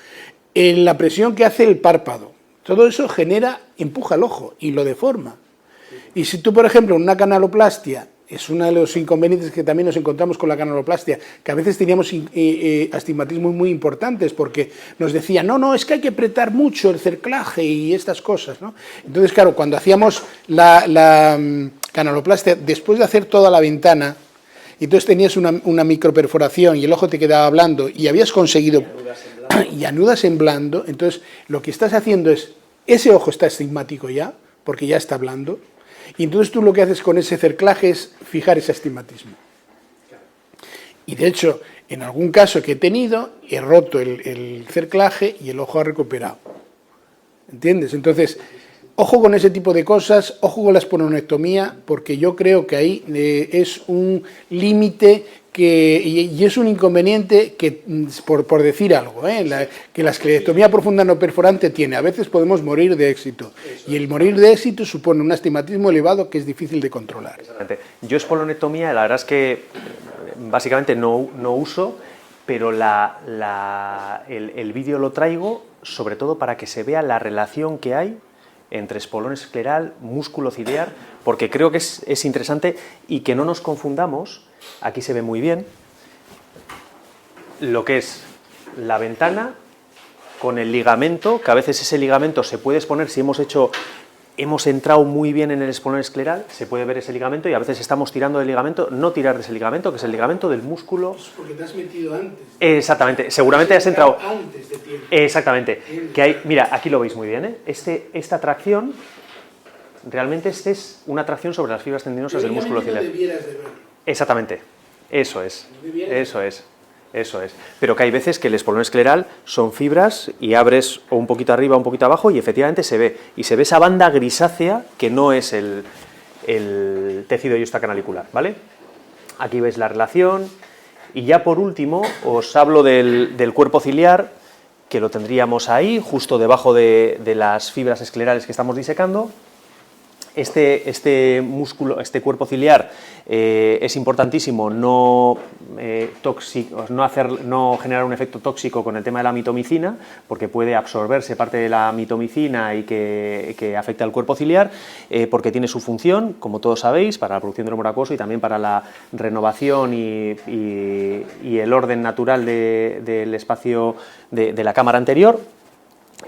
la presión que hace el párpado, todo eso empuja el ojo y lo deforma. Y si tú, por ejemplo, en una canaloplastia, es uno de los inconvenientes que también nos encontramos con la canaloplastia, que a veces teníamos astigmatismos muy importantes porque nos decían, no, es que hay que apretar mucho el cerclaje y estas cosas, ¿no? Entonces, claro, cuando hacíamos la canaloplastia, después de hacer toda la ventana, entonces tenías una microperforación y el ojo te quedaba blando y habías conseguido y anudas en blando, entonces lo que estás haciendo es, ese ojo está astigmático ya, porque ya está blando, y entonces tú lo que haces con ese cerclaje es fijar ese astigmatismo. Y de hecho, en algún caso que he tenido, he roto el cerclaje y el ojo ha recuperado. ¿Entiendes? Entonces, ojo con ese tipo de cosas, ojo con la espolonectomía, porque yo creo que ahí es un límite y es un inconveniente que, por decir algo, que la esclerectomía profunda no perforante tiene. A veces podemos morir de éxito. Y el morir de éxito supone un astigmatismo elevado que es difícil de controlar. Yo espolonectomía, la verdad es que básicamente no uso, pero el vídeo lo traigo sobre todo para que se vea la relación que hay entre espolón escleral, músculo ciliar, porque creo que es interesante y que no nos confundamos. Aquí se ve muy bien lo que es la ventana con el ligamento, que a veces ese ligamento se puede exponer si hemos entrado muy bien en el espolón escleral, se puede ver ese ligamento y a veces estamos tirando del ligamento, no tirar de ese ligamento, que es el ligamento del músculo. Es porque te has metido antes. Exactamente, seguramente has entrado antes de tiempo. Exactamente, que hay, mira, aquí lo veis muy bien, ¿eh? Esta tracción, realmente es una tracción sobre las fibras tendinosas del músculo ciliar. Debieras de verlo. Exactamente, eso es. Pero que hay veces que el espolón escleral son fibras y abres o un poquito arriba o un poquito abajo y efectivamente se ve. Y se ve esa banda grisácea que no es el tejido iostacanalicular, ¿vale? Aquí veis la relación. Y ya por último os hablo del cuerpo ciliar, que lo tendríamos ahí, justo debajo de las fibras esclerales que estamos disecando. Este músculo, este cuerpo ciliar es importantísimo no generar un efecto tóxico con el tema de la mitomicina, porque puede absorberse parte de la mitomicina y que afecta al cuerpo ciliar, porque tiene su función, como todos sabéis, para la producción del humor acuoso y también para la renovación y el orden natural del espacio de la cámara anterior.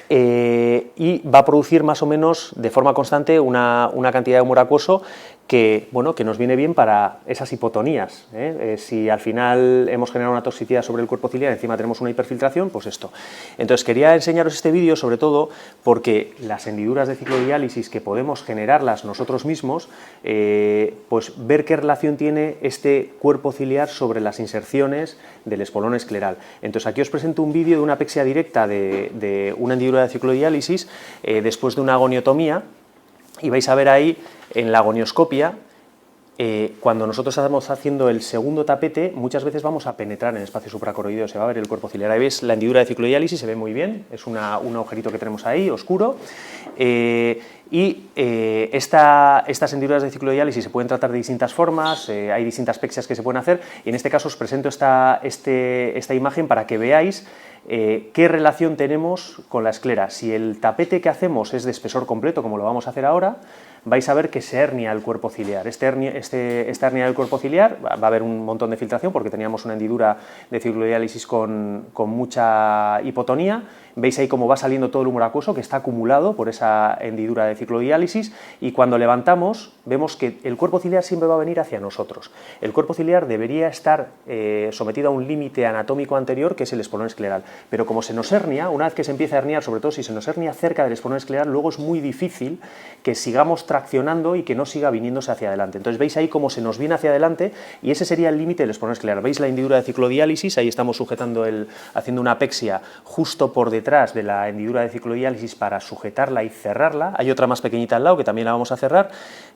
Y va a producir más o menos de forma constante una cantidad de humor acuoso que nos viene bien para esas hipotonías. Si al final hemos generado una toxicidad sobre el cuerpo ciliar, encima tenemos una hiperfiltración, pues esto. Entonces quería enseñaros este vídeo sobre todo porque las hendiduras de ciclodiálisis que podemos generarlas nosotros mismos, pues ver qué relación tiene este cuerpo ciliar sobre las inserciones del espolón escleral. Entonces aquí os presento un vídeo de una apexia directa de una hendidura de ciclodiálisis después de una agoniotomía, y vais a ver ahí en la agonioscopia, cuando nosotros estamos haciendo el segundo tapete, muchas veces vamos a penetrar en el espacio supracoroideo, se va a ver el cuerpo ciliar. Ahí veis la hendidura de ciclodiálisis, se ve muy bien, es un agujerito que tenemos ahí, oscuro. Estas hendiduras de ciclodiálisis se pueden tratar de distintas formas, hay distintas pexias que se pueden hacer, y en este caso os presento esta imagen para que veáis qué relación tenemos con la esclera. Si el tapete que hacemos es de espesor completo, como lo vamos a hacer ahora, vais a ver que se hernia el cuerpo ciliar. Esta hernia del cuerpo ciliar va a haber un montón de filtración porque teníamos una hendidura de ciclodiálisis con mucha hipotonía. Veis ahí cómo va saliendo todo el humor acuoso que está acumulado por esa hendidura de ciclodiálisis, y cuando levantamos vemos que el cuerpo ciliar siempre va a venir hacia nosotros. El cuerpo ciliar debería estar sometido a un límite anatómico anterior, que es el espolón escleral, pero como se nos hernia, una vez que se empieza a herniar, sobre todo si se nos hernia cerca del espolón escleral, luego es muy difícil que sigamos traccionando y que no siga viniéndose hacia adelante. Entonces veis ahí cómo se nos viene hacia adelante y ese sería el límite del espolón escleral. ¿Veis la hendidura de ciclodiálisis? Ahí estamos sujetando haciendo una apexia justo por detrás de la hendidura de ciclodiálisis para sujetarla y cerrarla. Hay otra más pequeñita al lado que también la vamos a cerrar,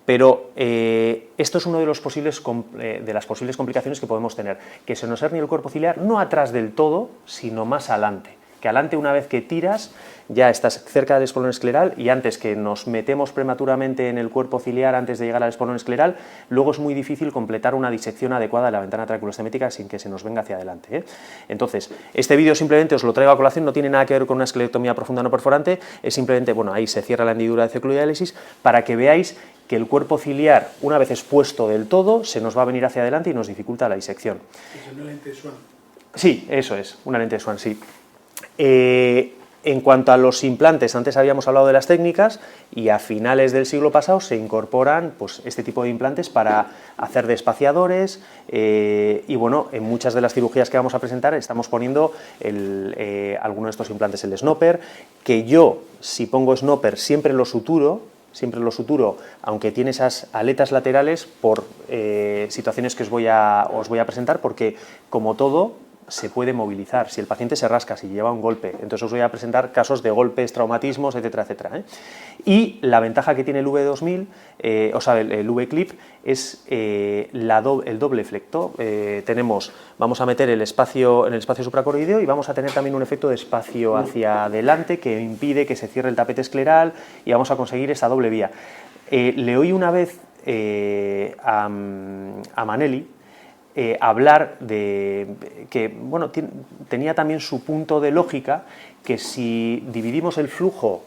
pero esto es uno de las posibles complicaciones que podemos tener, que se nos hernie el cuerpo ciliar no atrás del todo, sino más adelante. Que adelante, una vez que tiras, ya estás cerca del espolón escleral y antes que nos metemos prematuramente en el cuerpo ciliar antes de llegar al espolón escleral, luego es muy difícil completar una disección adecuada de la ventana traqueoestemética sin que se nos venga hacia adelante, ¿eh? Entonces, este vídeo simplemente os lo traigo a colación, no tiene nada que ver con una esclerectomía profunda no perforante, es simplemente, bueno, ahí se cierra la hendidura de ciclodiálisis para que veáis que el cuerpo ciliar, una vez expuesto del todo, se nos va a venir hacia adelante y nos dificulta la disección. Es una lente Swan. Sí, eso es, una lente Swan, sí. En cuanto a los implantes, antes habíamos hablado de las técnicas y a finales del siglo pasado se incorporan pues, este tipo de implantes para hacer despaciadores y bueno, en muchas de las cirugías que vamos a presentar estamos poniendo alguno de estos implantes, el snopper, que yo, si pongo snopper, siempre lo suturo, aunque tiene esas aletas laterales por situaciones que os voy a presentar, porque como todo se puede movilizar, si el paciente se rasca, si lleva un golpe, entonces os voy a presentar casos de golpes, traumatismos, etcétera, etcétera, ¿eh? Y la ventaja que tiene el V2000, el V-Clip, es el doble flecto. Vamos a meter el espacio en el espacio supracoroideo y vamos a tener también un efecto de espacio hacia adelante que impide que se cierre el tapete escleral y vamos a conseguir esa doble vía. Le oí una vez a Manelli hablar de que, bueno, tenía también su punto de lógica, que si dividimos el flujo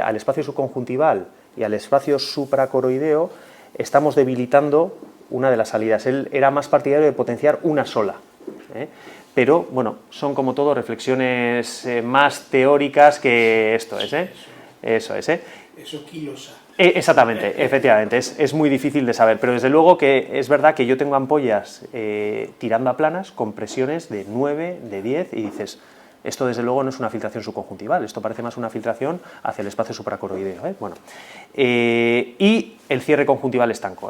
al espacio subconjuntival y al espacio supracoroideo, estamos debilitando una de las salidas. Él era más partidario de potenciar una sola, pero bueno, son como todo reflexiones más teóricas que esto es, Eso es, Eso kilosa. Exactamente, efectivamente, es muy difícil de saber, pero desde luego que es verdad que yo tengo ampollas tirando a planas con presiones de 9, de 10 y dices, esto desde luego no es una filtración subconjuntival, esto parece más una filtración hacia el espacio supracoroideo, Bueno, y el cierre conjuntival estanco,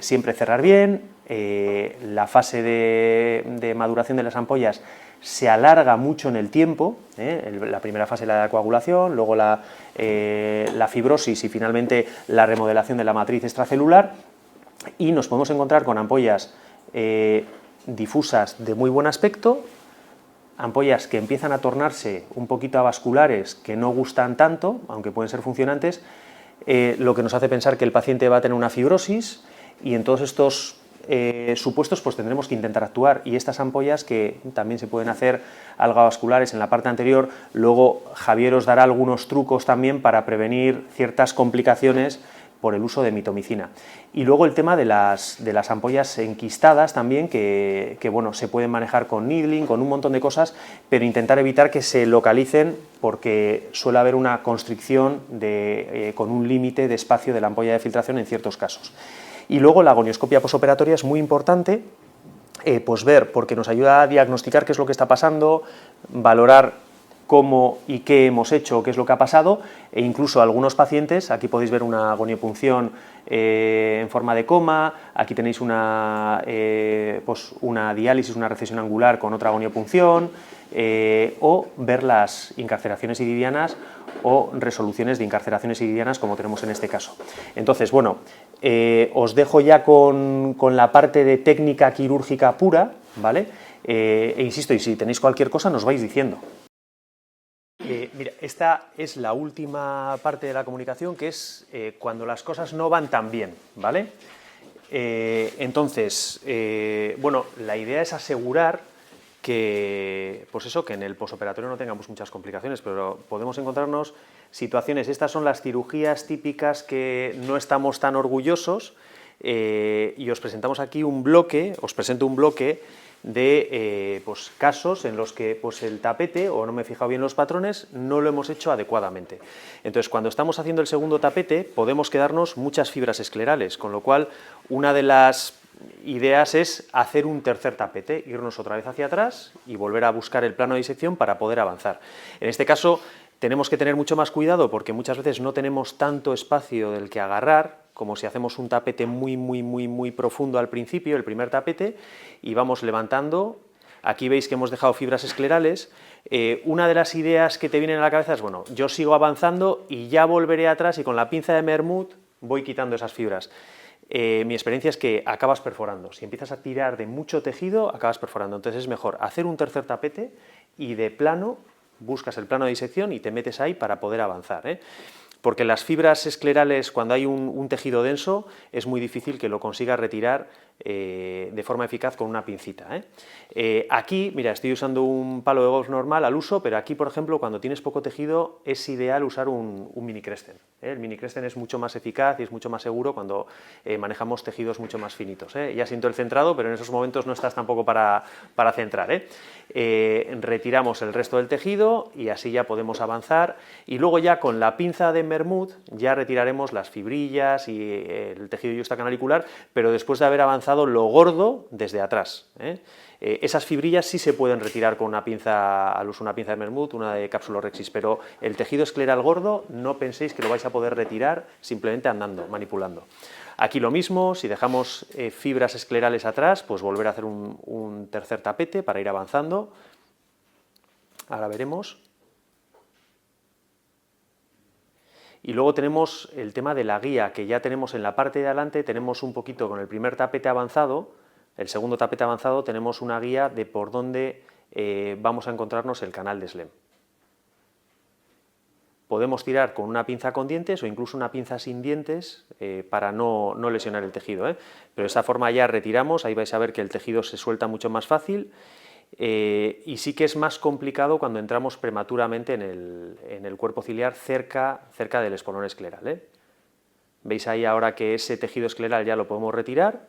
siempre cerrar bien, la fase de maduración de las ampollas se alarga mucho en el tiempo, la primera fase la de la coagulación, luego la fibrosis y finalmente la remodelación de la matriz extracelular, y nos podemos encontrar con ampollas difusas de muy buen aspecto, ampollas que empiezan a tornarse un poquito avasculares, que no gustan tanto, aunque pueden ser funcionantes, lo que nos hace pensar que el paciente va a tener una fibrosis, y en todos estos supuestos pues tendremos que intentar actuar, y estas ampollas que también se pueden hacer algovasculares en la parte anterior, luego Javier os dará algunos trucos también para prevenir ciertas complicaciones por el uso de mitomicina. Y luego el tema de las ampollas enquistadas también, que bueno, se pueden manejar con needling, con un montón de cosas, pero intentar evitar que se localicen porque suele haber una constricción con un límite de espacio de la ampolla de filtración en ciertos casos. Y luego la agonioscopia posoperatoria es muy importante, pues ver, porque nos ayuda a diagnosticar qué es lo que está pasando, valorar cómo y qué hemos hecho, qué es lo que ha pasado, e incluso algunos pacientes, aquí podéis ver una agoniopunción en forma de coma, aquí tenéis una diálisis, una recesión angular con otra agoniopunción, o ver las incarceraciones iridianas o resoluciones de incarceraciones iridianas como tenemos en este caso. Entonces, bueno, os dejo ya con la parte de técnica quirúrgica pura, ¿vale? E insisto, y si tenéis cualquier cosa nos vais diciendo. Mira, esta es la última parte de la comunicación, que es cuando las cosas no van tan bien, ¿vale? Entonces, bueno, la idea es asegurar que, pues eso, que en el posoperatorio no tengamos muchas complicaciones, pero podemos encontrarnos situaciones, estas son las cirugías típicas que no estamos tan orgullosos, y os presentamos aquí un bloque, os presento un bloque de pues, casos en los que pues, el tapete, o no me he fijado bien los patrones, no lo hemos hecho adecuadamente. Entonces, cuando estamos haciendo el segundo tapete, podemos quedarnos muchas fibras esclerales, con lo cual una de las ideas es hacer un tercer tapete, irnos otra vez hacia atrás y volver a buscar el plano de disección para poder avanzar. En este caso, Tenemos que tener mucho más cuidado porque muchas veces no tenemos tanto espacio del que agarrar, como si hacemos un tapete muy profundo al principio, el primer tapete, y vamos levantando. Aquí veis que hemos dejado fibras esclerales. Una de las ideas que te vienen a la cabeza es, bueno, yo sigo avanzando y ya volveré atrás y con la pinza de Mermut voy quitando esas fibras. Mi experiencia es que acabas perforando. Si empiezas a tirar de mucho tejido, acabas perforando. Entonces es mejor hacer un tercer tapete y de plano buscas el plano de disección y te metes ahí para poder avanzar, ¿eh? Porque las fibras esclerales, cuando hay un tejido denso, es muy difícil que lo consigas retirar de forma eficaz con una pincita, ¿eh? Aquí, mira, estoy usando un palo de golf normal al uso, pero aquí, por ejemplo, cuando tienes poco tejido, es ideal usar un mini Kresten, ¿eh? El mini Kresten es mucho más eficaz y es mucho más seguro cuando manejamos tejidos mucho más finitos, ¿eh? Ya siento el centrado, pero en esos momentos no estás tampoco para centrar, ¿eh? Retiramos el resto del tejido y así ya podemos avanzar, y luego ya con la pinza de Mermut ya retiraremos las fibrillas y el tejido yuxtacanalicular, pero después de haber avanzado lo gordo desde atrás, ¿eh? Esas fibrillas sí se pueden retirar con una pinza, al uso una pinza de Mermut, una de Capsulorhexis, pero el tejido escleral gordo no penséis que lo vais a poder retirar simplemente andando, manipulando. Aquí lo mismo, si dejamos fibras esclerales atrás, pues volver a hacer un tercer tapete para ir avanzando. Ahora veremos. Y luego tenemos el tema de la guía, que ya tenemos en la parte de adelante, tenemos un poquito con el primer tapete avanzado, el segundo tapete avanzado tenemos una guía de por dónde vamos a encontrarnos el canal de SLEM. Podemos tirar con una pinza con dientes o incluso una pinza sin dientes para no lesionar el tejido, ¿eh? Pero de esta forma ya retiramos, ahí vais a ver que el tejido se suelta mucho más fácil. Y sí que es más complicado cuando entramos prematuramente en el cuerpo ciliar cerca del espolón escleral, ¿eh? Veis ahí ahora que ese tejido escleral ya lo podemos retirar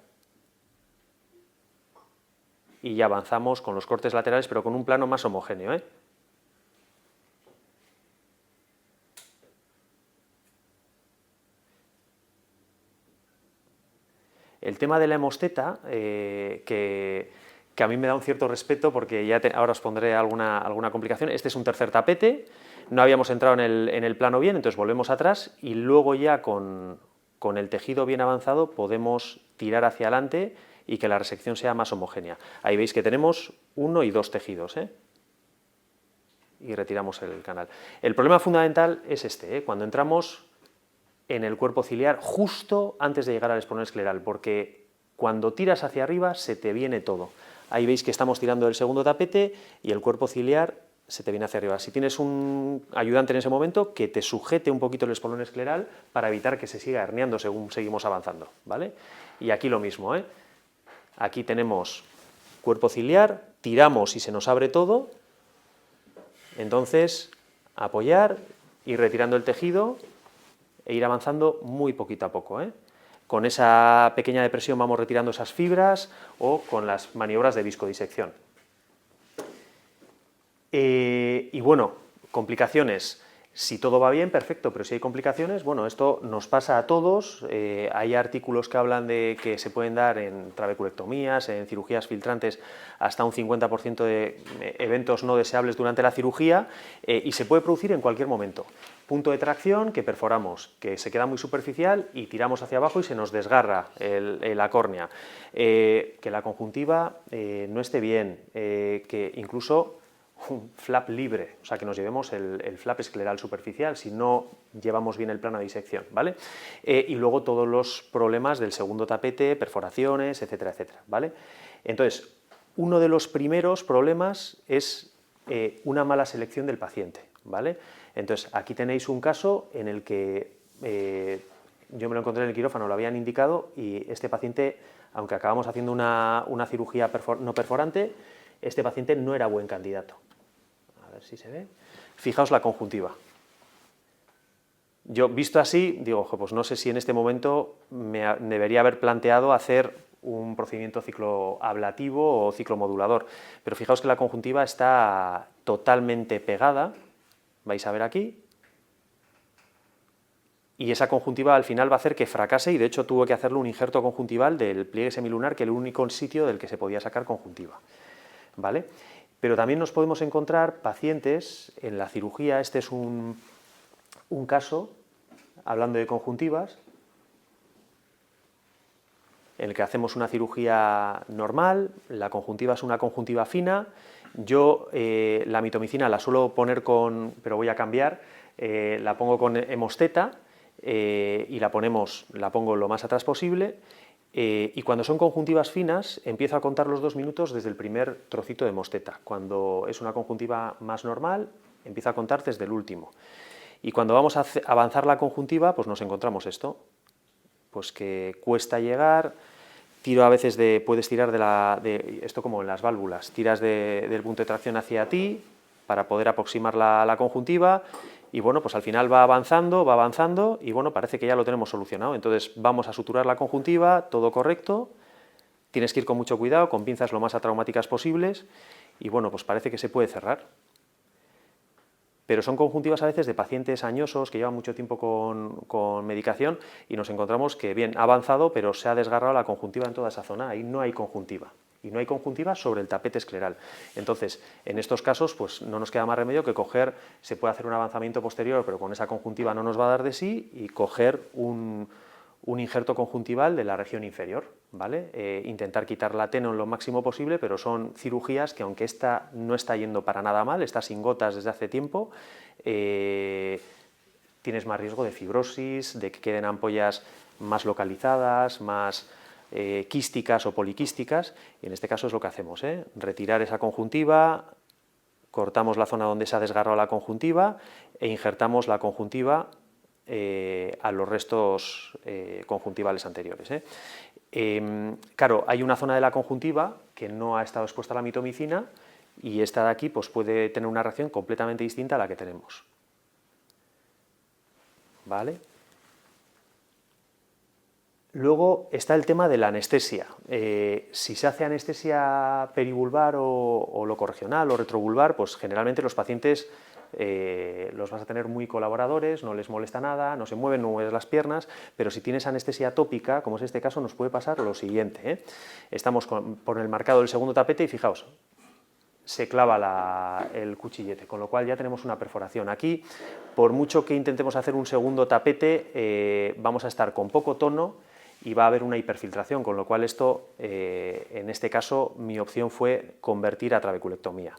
y ya avanzamos con los cortes laterales, pero con un plano más homogéneo, ¿eh? El tema de la hemosteta, que a mí me da un cierto respeto porque ya ahora os pondré alguna complicación. Este es un tercer tapete, no habíamos entrado en el plano bien, entonces volvemos atrás y luego ya con el tejido bien avanzado podemos tirar hacia adelante y que la resección sea más homogénea. Ahí veis que tenemos 1 y 2 tejidos, ¿eh? Y retiramos el canal. El problema fundamental es este, ¿eh? Cuando entramos en el cuerpo ciliar justo antes de llegar al espolón escleral, porque cuando tiras hacia arriba se te viene todo. Ahí veis que estamos tirando del segundo tapete y el cuerpo ciliar se te viene hacia arriba. Si tienes un ayudante en ese momento, que te sujete un poquito el espolón escleral para evitar que se siga herniando según seguimos avanzando, ¿vale? Y aquí lo mismo, ¿eh? Aquí tenemos cuerpo ciliar, tiramos y se nos abre todo, entonces apoyar, ir retirando el tejido e ir avanzando muy poquito a poco, ¿eh? Con esa pequeña depresión vamos retirando esas fibras o con las maniobras de viscodisección. Y bueno, complicaciones. Si todo va bien, perfecto, pero si hay complicaciones, bueno, esto nos pasa a todos. Hay artículos que hablan de que se pueden dar en trabeculectomías, en cirugías filtrantes, hasta un 50% de eventos no deseables durante la cirugía, y se puede producir en cualquier momento. Punto de tracción, que perforamos, que se queda muy superficial y tiramos hacia abajo y se nos desgarra la córnea. Que la conjuntiva no esté bien, que incluso un flap libre, o sea, que nos llevemos el flap escleral superficial si no llevamos bien el plano de disección, ¿vale? Y luego todos los problemas del segundo tapete, perforaciones, etcétera, etcétera, ¿vale? Entonces, uno de los primeros problemas es una mala selección del paciente, ¿vale? Entonces, aquí tenéis un caso en el que yo me lo encontré en el quirófano, lo habían indicado, y este paciente, aunque acabamos haciendo una cirugía no perforante, este paciente no era buen candidato. A ver si se ve. Fijaos la conjuntiva. Yo, visto así, digo, pues no sé si en este momento me debería haber planteado hacer un procedimiento cicloablativo o ciclomodulador, pero fijaos que la conjuntiva está totalmente pegada, vais a ver aquí, y esa conjuntiva al final va a hacer que fracase, y de hecho tuve que hacerle un injerto conjuntival del pliegue semilunar, que era el único sitio del que se podía sacar conjuntiva, ¿vale? Pero también nos podemos encontrar pacientes en la cirugía, este es un caso, hablando de conjuntivas, en el que hacemos una cirugía normal, la conjuntiva es una conjuntiva fina, yo la mitomicina la suelo poner con, pero voy a cambiar, la pongo con hemosteta y la pongo lo más atrás posible, y cuando son conjuntivas finas empiezo a contar los 2 minutos desde el primer trocito de hemosteta. Cuando es una conjuntiva más normal empiezo a contar desde el último. Y cuando vamos a avanzar la conjuntiva, pues nos encontramos esto, pues que cuesta llegar, tiro a veces puedes tirar esto como en las válvulas, tiras del punto de tracción hacia ti para poder aproximar la conjuntiva y bueno, pues al final va avanzando y bueno, parece que ya lo tenemos solucionado. Entonces vamos a suturar la conjuntiva, todo correcto, tienes que ir con mucho cuidado, con pinzas lo más atraumáticas posibles y bueno, pues parece que se puede cerrar. Pero son conjuntivas a veces de pacientes añosos que llevan mucho tiempo con medicación y nos encontramos que, bien, ha avanzado, pero se ha desgarrado la conjuntiva en toda esa zona, ahí no hay conjuntiva. Y no hay conjuntiva sobre el tapete escleral. Entonces, en estos casos, pues no nos queda más remedio que coger, se puede hacer un avanzamiento posterior, pero con esa conjuntiva no nos va a dar de sí, y coger un injerto conjuntival de la región inferior, ¿vale? Intentar quitar la tenon lo máximo posible, pero son cirugías que, aunque esta no está yendo para nada mal, está sin gotas desde hace tiempo, tienes más riesgo de fibrosis, de que queden ampollas más localizadas, más quísticas o poliquísticas, y en este caso es lo que hacemos, retirar esa conjuntiva, cortamos la zona donde se ha desgarrado la conjuntiva e injertamos la conjuntiva a los restos conjuntivales anteriores. Claro, hay una zona de la conjuntiva que no ha estado expuesta a la mitomicina y esta de aquí pues, puede tener una reacción completamente distinta a la que tenemos. ¿Vale? Luego está el tema de la anestesia. Si se hace anestesia perivulvar o locorregional o retrovulvar, pues generalmente los pacientes los vas a tener muy colaboradores, no les molesta nada, no se mueven, no mueves las piernas, pero si tienes anestesia tópica, como es este caso, nos puede pasar lo siguiente. Estamos por el marcado del segundo tapete y fijaos, se clava el cuchillete, con lo cual ya tenemos una perforación. Aquí, por mucho que intentemos hacer un segundo tapete, vamos a estar con poco tono y va a haber una hiperfiltración, con lo cual esto, en este caso, mi opción fue convertir a trabeculectomía.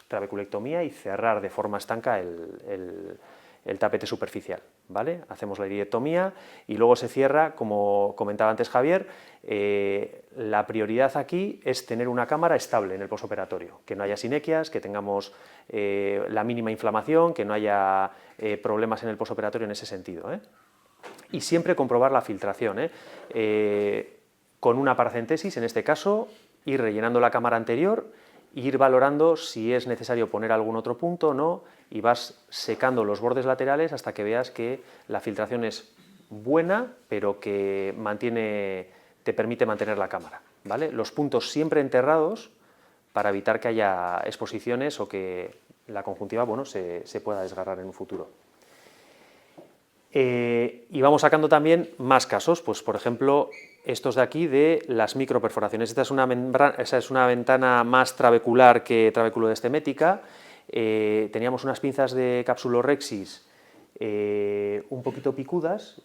Trabeculectomía y cerrar de forma estanca el tapete superficial, ¿vale? Hacemos la iridectomía y luego se cierra, como comentaba antes Javier, la prioridad aquí es tener una cámara estable en el posoperatorio, que no haya sinequias, que tengamos la mínima inflamación, que no haya problemas en el posoperatorio en ese sentido, Y siempre comprobar la filtración, con una paracentesis, en este caso, ir rellenando la cámara anterior, ir valorando si es necesario poner algún otro punto o no, y vas secando los bordes laterales hasta que veas que la filtración es buena, pero que te permite mantener la cámara, ¿vale? Los puntos siempre enterrados para evitar que haya exposiciones o que la conjuntiva, bueno, se pueda desgarrar en un futuro. Y vamos sacando también más casos, pues por ejemplo estos de aquí de las microperforaciones. Esta es una ventana más trabecular que trabeculoestemética. Teníamos unas pinzas de capsulorhexis un poquito picudas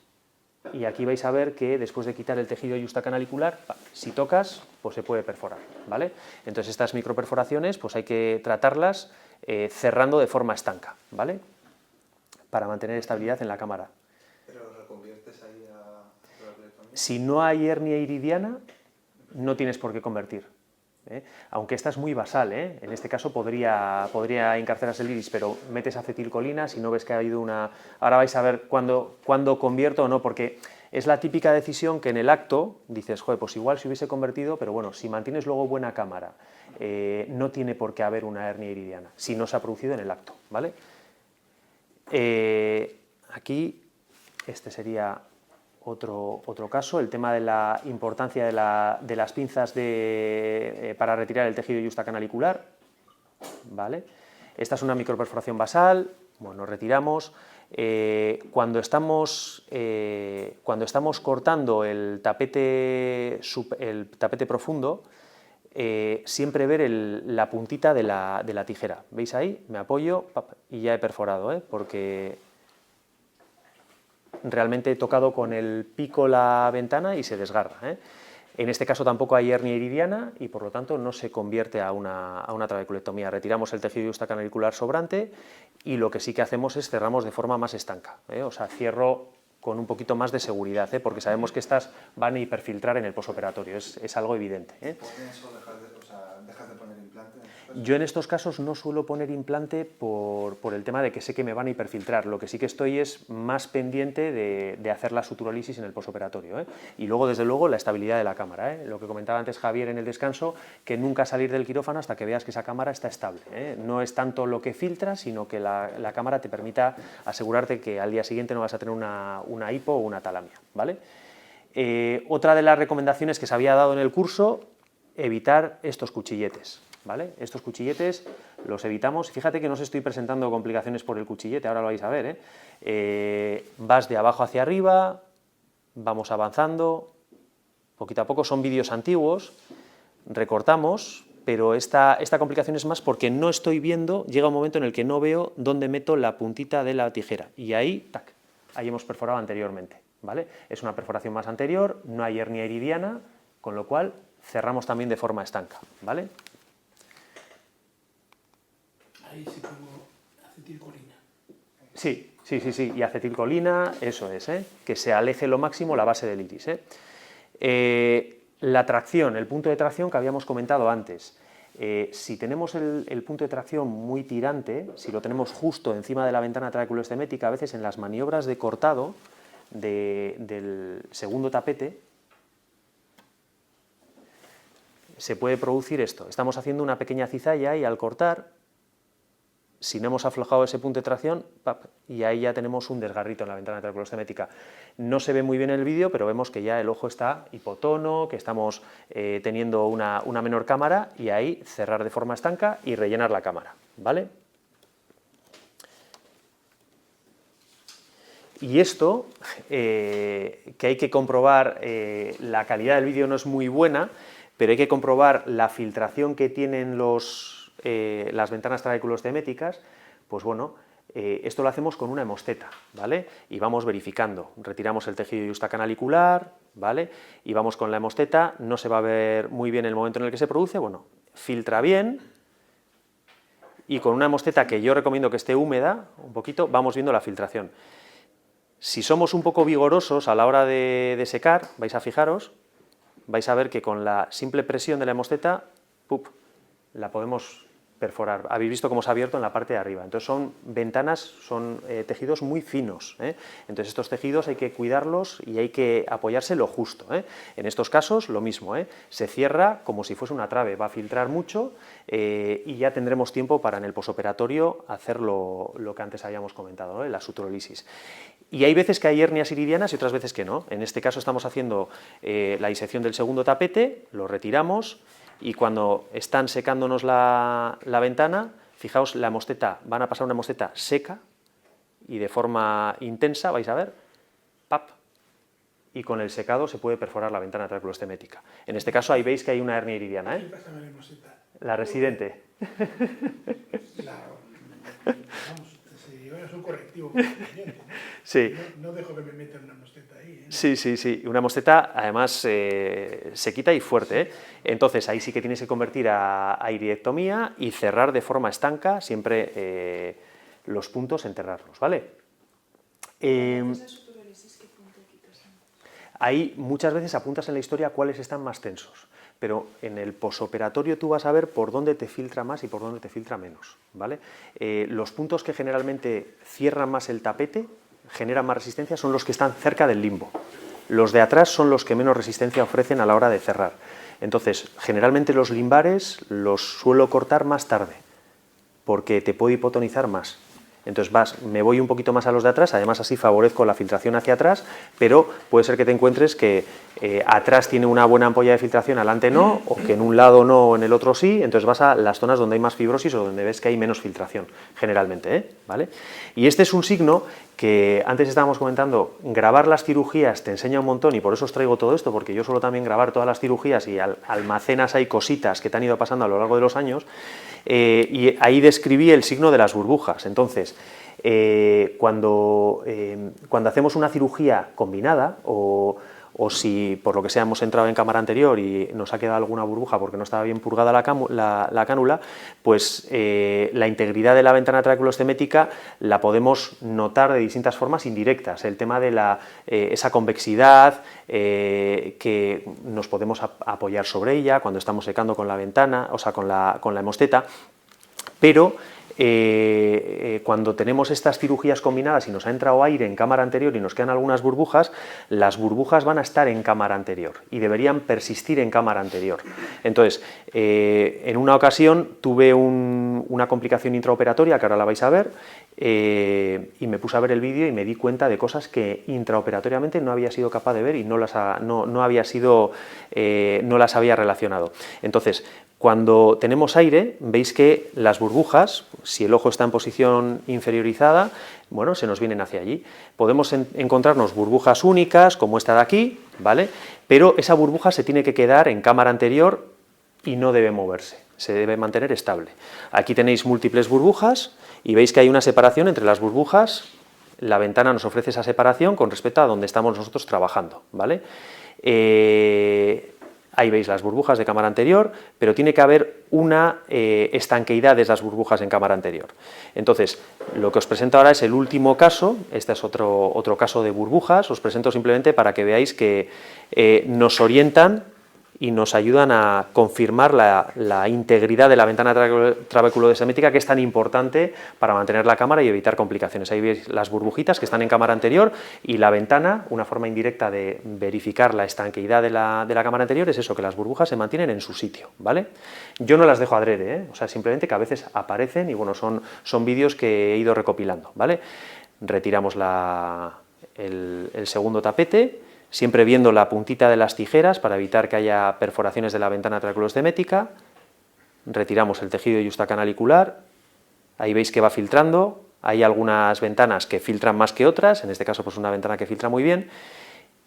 y aquí vais a ver que después de quitar el tejido yustacanalicular, si tocas, pues se puede perforar, ¿vale? Entonces estas microperforaciones pues hay que tratarlas cerrando de forma estanca, ¿vale? Para mantener estabilidad en la cámara. ¿Pero reconviertes ahí a trabeculectomía? Si no hay hernia iridiana, no tienes por qué convertir. Aunque esta es muy basal, en este caso podría encarcelarse el iris, pero metes acetilcolina si no ves que ha habido una... Ahora vais a ver cuándo convierto o no, porque es la típica decisión que en el acto dices, joder, pues igual si hubiese convertido, pero bueno, si mantienes luego buena cámara, no tiene por qué haber una hernia iridiana, si no se ha producido en el acto, ¿vale? Aquí, este sería otro caso, el tema de la importancia de las pinzas para retirar el tejido yustacanalicular, ¿vale? Esta es una microperforación basal, bueno, retiramos. Cuando estamos cortando el tapete profundo, siempre ver la puntita de la tijera. ¿Veis ahí? Me apoyo y ya he perforado, porque realmente he tocado con el pico la ventana y se desgarra. En este caso tampoco hay hernia iridiana y por lo tanto no se convierte a una trabeculectomía. Retiramos el tejido justacanalicular sobrante y lo que sí que hacemos es cerramos de forma más estanca, o sea, cierro con un poquito más de seguridad, porque sabemos que estas van a hiperfiltrar en el posoperatorio, es algo evidente. ¿Por qué eso dejas de poner implante? Yo en estos casos no suelo poner implante por el tema de que sé que me van a hiperfiltrar. Lo que sí que estoy es más pendiente de hacer la suturolisis en el posoperatorio. Y luego, desde luego, la estabilidad de la cámara. Lo que comentaba antes Javier en el descanso, que nunca salir del quirófano hasta que veas que esa cámara está estable. No es tanto lo que filtra, sino que la cámara te permita asegurarte que al día siguiente no vas a tener una hipo o una talamia, ¿vale? Otra de las recomendaciones que se había dado en el curso, evitar estos cuchilletes, ¿vale? Estos cuchilletes los evitamos. Fíjate que no os estoy presentando complicaciones por el cuchillete, ahora lo vais a ver, vas de abajo hacia arriba, vamos avanzando, poquito a poco, son vídeos antiguos, recortamos, pero esta complicación es más porque no estoy viendo, llega un momento en el que no veo dónde meto la puntita de la tijera, y ahí, tac, ahí hemos perforado anteriormente, ¿vale? Es una perforación más anterior, no hay hernia iridiana, con lo cual cerramos también de forma estanca, ¿vale? Ahí sí pongo acetilcolina. Sí, y acetilcolina, eso es, que se aleje lo máximo la base del iris. La tracción, el punto de tracción que habíamos comentado antes. Si tenemos el punto de tracción muy tirante, si lo tenemos justo encima de la ventana trabeculoestemética, a veces en las maniobras de cortado del segundo tapete, se puede producir esto. Estamos haciendo una pequeña cizalla y al cortar, si no hemos aflojado ese punto de tracción, y ahí ya tenemos un desgarrito en la ventana trabeculoestemética. No se ve muy bien en el vídeo, pero vemos que ya el ojo está hipotono, que estamos teniendo una menor cámara, y ahí cerrar de forma estanca y rellenar la cámara, ¿vale? Y esto, que hay que comprobar, la calidad del vídeo no es muy buena, pero hay que comprobar la filtración que tienen las ventanas trabeculoesteméticas. Pues bueno, esto lo hacemos con una hemosteta, ¿vale? Y vamos verificando, retiramos el tejido justacanalicular, ¿vale? Y vamos con la hemosteta, no se va a ver muy bien el momento en el que se produce, bueno, filtra bien, y con una hemosteta que yo recomiendo que esté húmeda, un poquito, vamos viendo la filtración. Si somos un poco vigorosos a la hora de secar, vais a fijaros, vais a ver que con la simple presión de la hemosteta, la podemos perforar. Habéis visto cómo se ha abierto en la parte de arriba. Entonces son ventanas, son tejidos muy finos. Entonces estos tejidos hay que cuidarlos y hay que apoyarse lo justo. En estos casos lo mismo, se cierra como si fuese una trave, va a filtrar mucho y ya tendremos tiempo para en el posoperatorio hacer lo que antes habíamos comentado, la suturolisis. Y hay veces que hay hernias iridianas y otras veces que no. En este caso estamos haciendo la disección del segundo tapete, lo retiramos, y cuando están secándonos la ventana, fijaos, la hemosteta, van a pasar una hemosteta seca y de forma intensa, vais a ver, y con el secado se puede perforar la ventana trabeculoestemética. En este caso ahí veis que hay una hernia iridiana, ¿Qué pasa con la hemosteta? La residente. Vamos, es un correctivo muy conveniente, ¿no? Sí. No dejo que me metan una hemosteta ahí. Sí. Una hemosteta, además, se quita y fuerte. Entonces, ahí sí que tienes que convertir a iridectomía y cerrar de forma estanca, siempre los puntos, enterrarlos, ¿vale? Ahí muchas veces apuntas en la historia cuáles están más tensos, pero en el posoperatorio tú vas a ver por dónde te filtra más y por dónde te filtra menos, ¿vale? Los puntos que generalmente cierran más el tapete, generan más resistencia, son los que están cerca del limbo. Los de atrás son los que menos resistencia ofrecen a la hora de cerrar. Entonces, generalmente los limbares los suelo cortar más tarde, porque te puedo hipotonizar más. Entonces me voy un poquito más a los de atrás, además así favorezco la filtración hacia atrás, pero puede ser que te encuentres que atrás tiene una buena ampolla de filtración, adelante no, o que en un lado no, o en el otro sí, entonces vas a las zonas donde hay más fibrosis o donde ves que hay menos filtración, generalmente, ¿vale? Y este es un signo que antes estábamos comentando, grabar las cirugías te enseña un montón y por eso os traigo todo esto, porque yo suelo también grabar todas las cirugías y almacenas ahí cositas que te han ido pasando a lo largo de los años, y ahí describí el signo de las burbujas. Entonces, cuando hacemos una cirugía combinada o si por lo que sea hemos entrado en cámara anterior y nos ha quedado alguna burbuja porque no estaba bien purgada la cánula, pues la integridad de la ventana trabeculoestemética la podemos notar de distintas formas indirectas. El tema de esa convexidad, que nos podemos apoyar sobre ella cuando estamos secando con la ventana, o sea, con la hemosteta, pero cuando tenemos estas cirugías combinadas y nos ha entrado aire en cámara anterior y nos quedan algunas burbujas, las burbujas van a estar en cámara anterior y deberían persistir en cámara anterior. Entonces, en una ocasión tuve una complicación intraoperatoria, que ahora la vais a ver, y me puse a ver el vídeo y me di cuenta de cosas que intraoperatoriamente no había sido capaz de ver y no las había relacionado. Entonces, cuando tenemos aire, veis que las burbujas, si el ojo está en posición inferiorizada, bueno, se nos vienen hacia allí. Podemos encontrarnos burbujas únicas, como esta de aquí, ¿vale? Pero esa burbuja se tiene que quedar en cámara anterior y no debe moverse, se debe mantener estable. Aquí tenéis múltiples burbujas y veis que hay una separación entre las burbujas. La ventana nos ofrece esa separación con respecto a donde estamos nosotros trabajando, ¿vale? Ahí veis las burbujas de cámara anterior, pero tiene que haber una estanqueidad de esas burbujas en cámara anterior. Entonces, lo que os presento ahora es el último caso. Este es otro caso de burbujas. Os presento simplemente para que veáis que nos orientan y nos ayudan a confirmar la integridad de la ventana trabeculoestemética, que es tan importante para mantener la cámara y evitar complicaciones. Ahí veis las burbujitas que están en cámara anterior y la ventana, una forma indirecta de verificar la estanqueidad de la cámara anterior es eso, que las burbujas se mantienen en su sitio, ¿vale? Yo no las dejo adrede, o sea, simplemente que a veces aparecen y bueno, son vídeos que he ido recopilando, ¿vale? Retiramos el segundo tapete, siempre viendo la puntita de las tijeras para evitar que haya perforaciones de la ventana trabeculoestemética. Retiramos el tejido yustacanalicular, ahí veis que va filtrando, hay algunas ventanas que filtran más que otras, en este caso pues una ventana que filtra muy bien,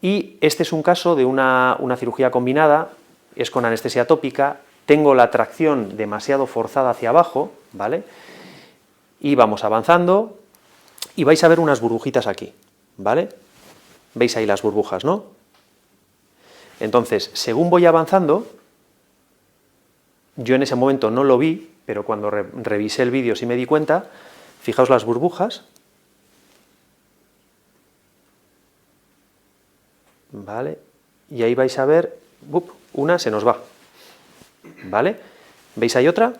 y este es un caso de una cirugía combinada, es con anestesia tópica, tengo la tracción demasiado forzada hacia abajo, ¿vale? Y vamos avanzando y vais a ver unas burbujitas aquí, ¿vale? Veis ahí las burbujas, ¿no? Entonces, según voy avanzando, yo en ese momento no lo vi, pero cuando revisé el vídeo sí me di cuenta, fijaos las burbujas, ¿vale? Y ahí vais a ver, una se nos va, ¿vale? ¿Veis ahí otra?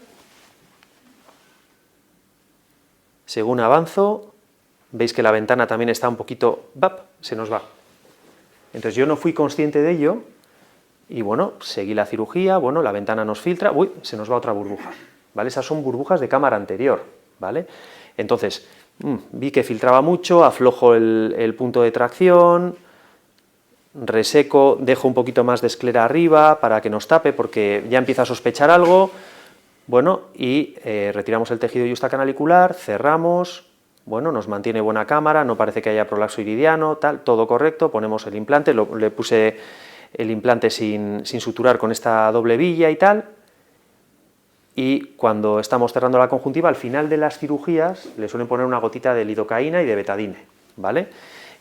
Según avanzo, veis que la ventana también está un poquito, se nos va. Entonces yo no fui consciente de ello y bueno, seguí la cirugía, bueno, la ventana nos filtra, se nos va otra burbuja, ¿vale? Esas son burbujas de cámara anterior, ¿vale? Entonces, vi que filtraba mucho, aflojo el punto de tracción, reseco, dejo un poquito más de esclera arriba para que nos tape porque ya empieza a sospechar algo, bueno, y retiramos el tejido yustacanalicular, cerramos. Bueno, nos mantiene buena cámara, no parece que haya prolapso iridiano, tal, todo correcto, ponemos el implante, le puse el implante sin suturar con esta doble villa y tal, y cuando estamos cerrando la conjuntiva, al final de las cirugías le suelen poner una gotita de lidocaína y de betadine, ¿vale?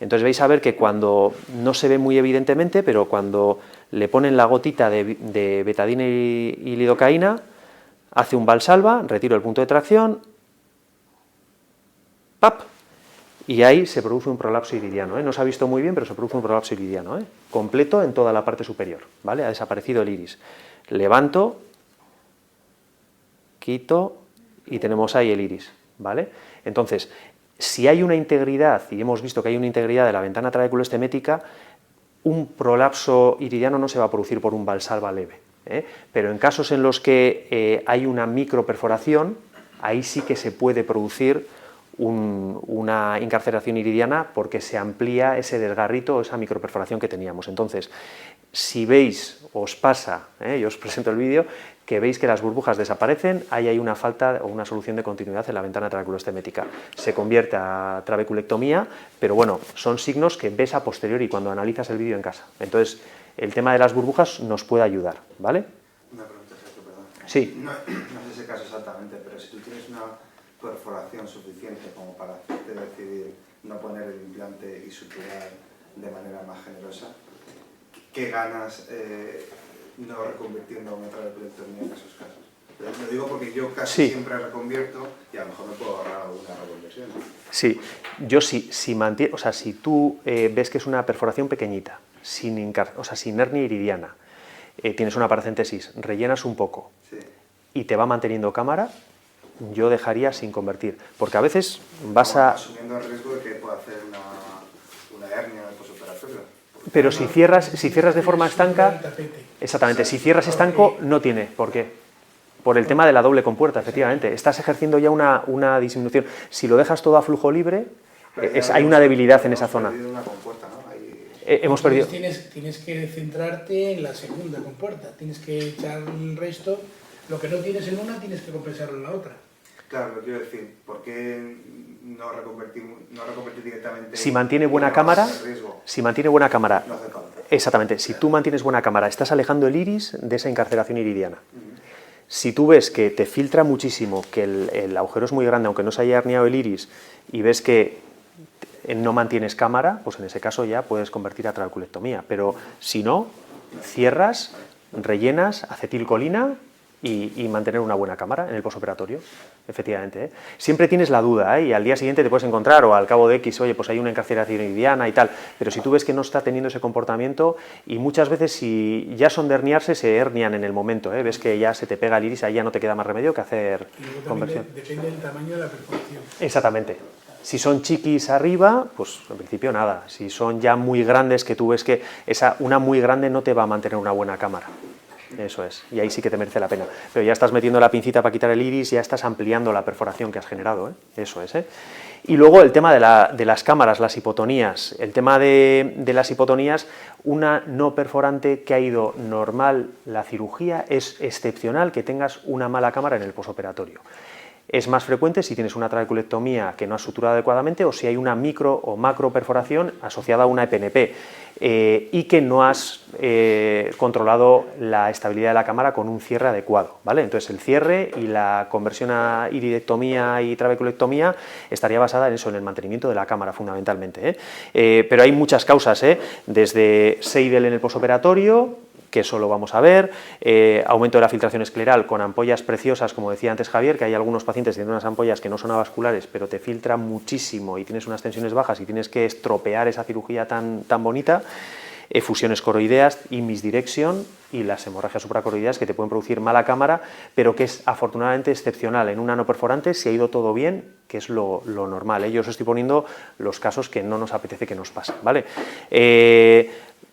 Entonces vais a ver que cuando, no se ve muy evidentemente, pero cuando le ponen la gotita de betadine y lidocaína, hace un valsalva, retiro el punto de tracción, ¡pap! Y ahí se produce un prolapso iridiano, no se ha visto muy bien, pero se produce un prolapso iridiano, completo en toda la parte superior, ¿vale? Ha desaparecido el iris. Levanto, quito y tenemos ahí el iris, ¿vale? Entonces, si hay una integridad, y hemos visto que hay una integridad de la ventana trabeculoestemética, un prolapso iridiano no se va a producir por un valsalva leve, pero en casos en los que hay una microperforación, ahí sí que se puede producir una incarceración iridiana porque se amplía ese desgarrito, esa microperforación que teníamos. Entonces, si veis, os pasa, yo os presento el vídeo, que veis que las burbujas desaparecen, ahí hay una falta o una solución de continuidad en la ventana trabeculoestemética. Se convierte a trabeculectomía, pero bueno, son signos que ves a posteriori cuando analizas el vídeo en casa. Entonces, el tema de las burbujas nos puede ayudar, ¿vale? Una pregunta, Sergio, perdón. Sí. No sé ese caso exactamente, pero si tú tienes una perforación suficiente como para hacerte decidir no poner el implante y suturar de manera más generosa, ¿qué ganas no reconvirtiendo a una trabeculectomía en esos casos? Lo digo porque yo casi siempre reconvierto y a lo mejor me puedo ahorrar alguna reconversión. Sí, yo sí, si tú ves que es una perforación pequeñita, sin hernia iridiana, tienes una paracentesis, rellenas un poco y te va manteniendo cámara, yo dejaría sin convertir, porque a veces vas asumiendo el riesgo de que pueda hacer una hernia posoperatoria. Pero si cierras de forma estanca, exactamente, si cierras estanco no tiene, ¿por qué? Por el tema de la doble compuerta, efectivamente, estás ejerciendo ya una disminución. Si lo dejas todo a flujo libre, hay una debilidad en esa zona. Una compuerta, ¿no? Hemos perdido. Tienes que centrarte en la segunda compuerta, tienes que echar el resto, lo que no tienes en una tienes que compensarlo en la otra. Claro, lo quiero decir, ¿por qué no reconvertir directamente? Si mantiene buena cámara, no hace falta. Exactamente, si tú mantienes buena cámara, estás alejando el iris de esa incarceración iridiana. Si tú ves que te filtra muchísimo, que el agujero es muy grande, aunque no se haya herniado el iris, y ves que no mantienes cámara, pues en ese caso ya puedes convertir a trabeculectomía. Pero si no, cierras, rellenas, acetilcolina y mantener una buena cámara en el posoperatorio, efectivamente. Siempre tienes la duda, y al día siguiente te puedes encontrar, o al cabo de X, oye, pues hay una incarceración iridiana y tal, pero si tú ves que no está teniendo ese comportamiento, y muchas veces si ya son de herniarse, se hernian en el momento, ves que ya se te pega el iris, ahí ya no te queda más remedio que hacer conversión. Depende del tamaño de la perforación. Exactamente. Si son chiquis arriba, pues en principio nada. Si son ya muy grandes, que tú ves que una muy grande no te va a mantener una buena cámara. Eso es, y ahí sí que te merece la pena. Pero ya estás metiendo la pincita para quitar el iris, ya estás ampliando la perforación que has generado, eso es. Y luego el tema de las cámaras, las hipotonías. El tema de las hipotonías, una no perforante que ha ido normal la cirugía, es excepcional que tengas una mala cámara en el posoperatorio. Es más frecuente si tienes una trabeculectomía que no has suturado adecuadamente o si hay una micro o macro perforación asociada a una EPNP y que no has controlado la estabilidad de la cámara con un cierre adecuado, ¿vale? Entonces el cierre y la conversión a iridectomía y trabeculectomía estaría basada en eso, en el mantenimiento de la cámara fundamentalmente, pero hay muchas causas, desde Seidel en el posoperatorio, que eso lo vamos a ver, aumento de la filtración escleral con ampollas preciosas, como decía antes Javier, que hay algunos pacientes que tienen unas ampollas que no son avasculares, pero te filtran muchísimo y tienes unas tensiones bajas y tienes que estropear esa cirugía tan bonita, efusiones coroideas y misdirection y las hemorragias supracoroideas que te pueden producir mala cámara, pero que es afortunadamente excepcional en una no perforante si ha ido todo bien, que es lo normal. Yo os estoy poniendo los casos que no nos apetece que nos pasen, ¿vale?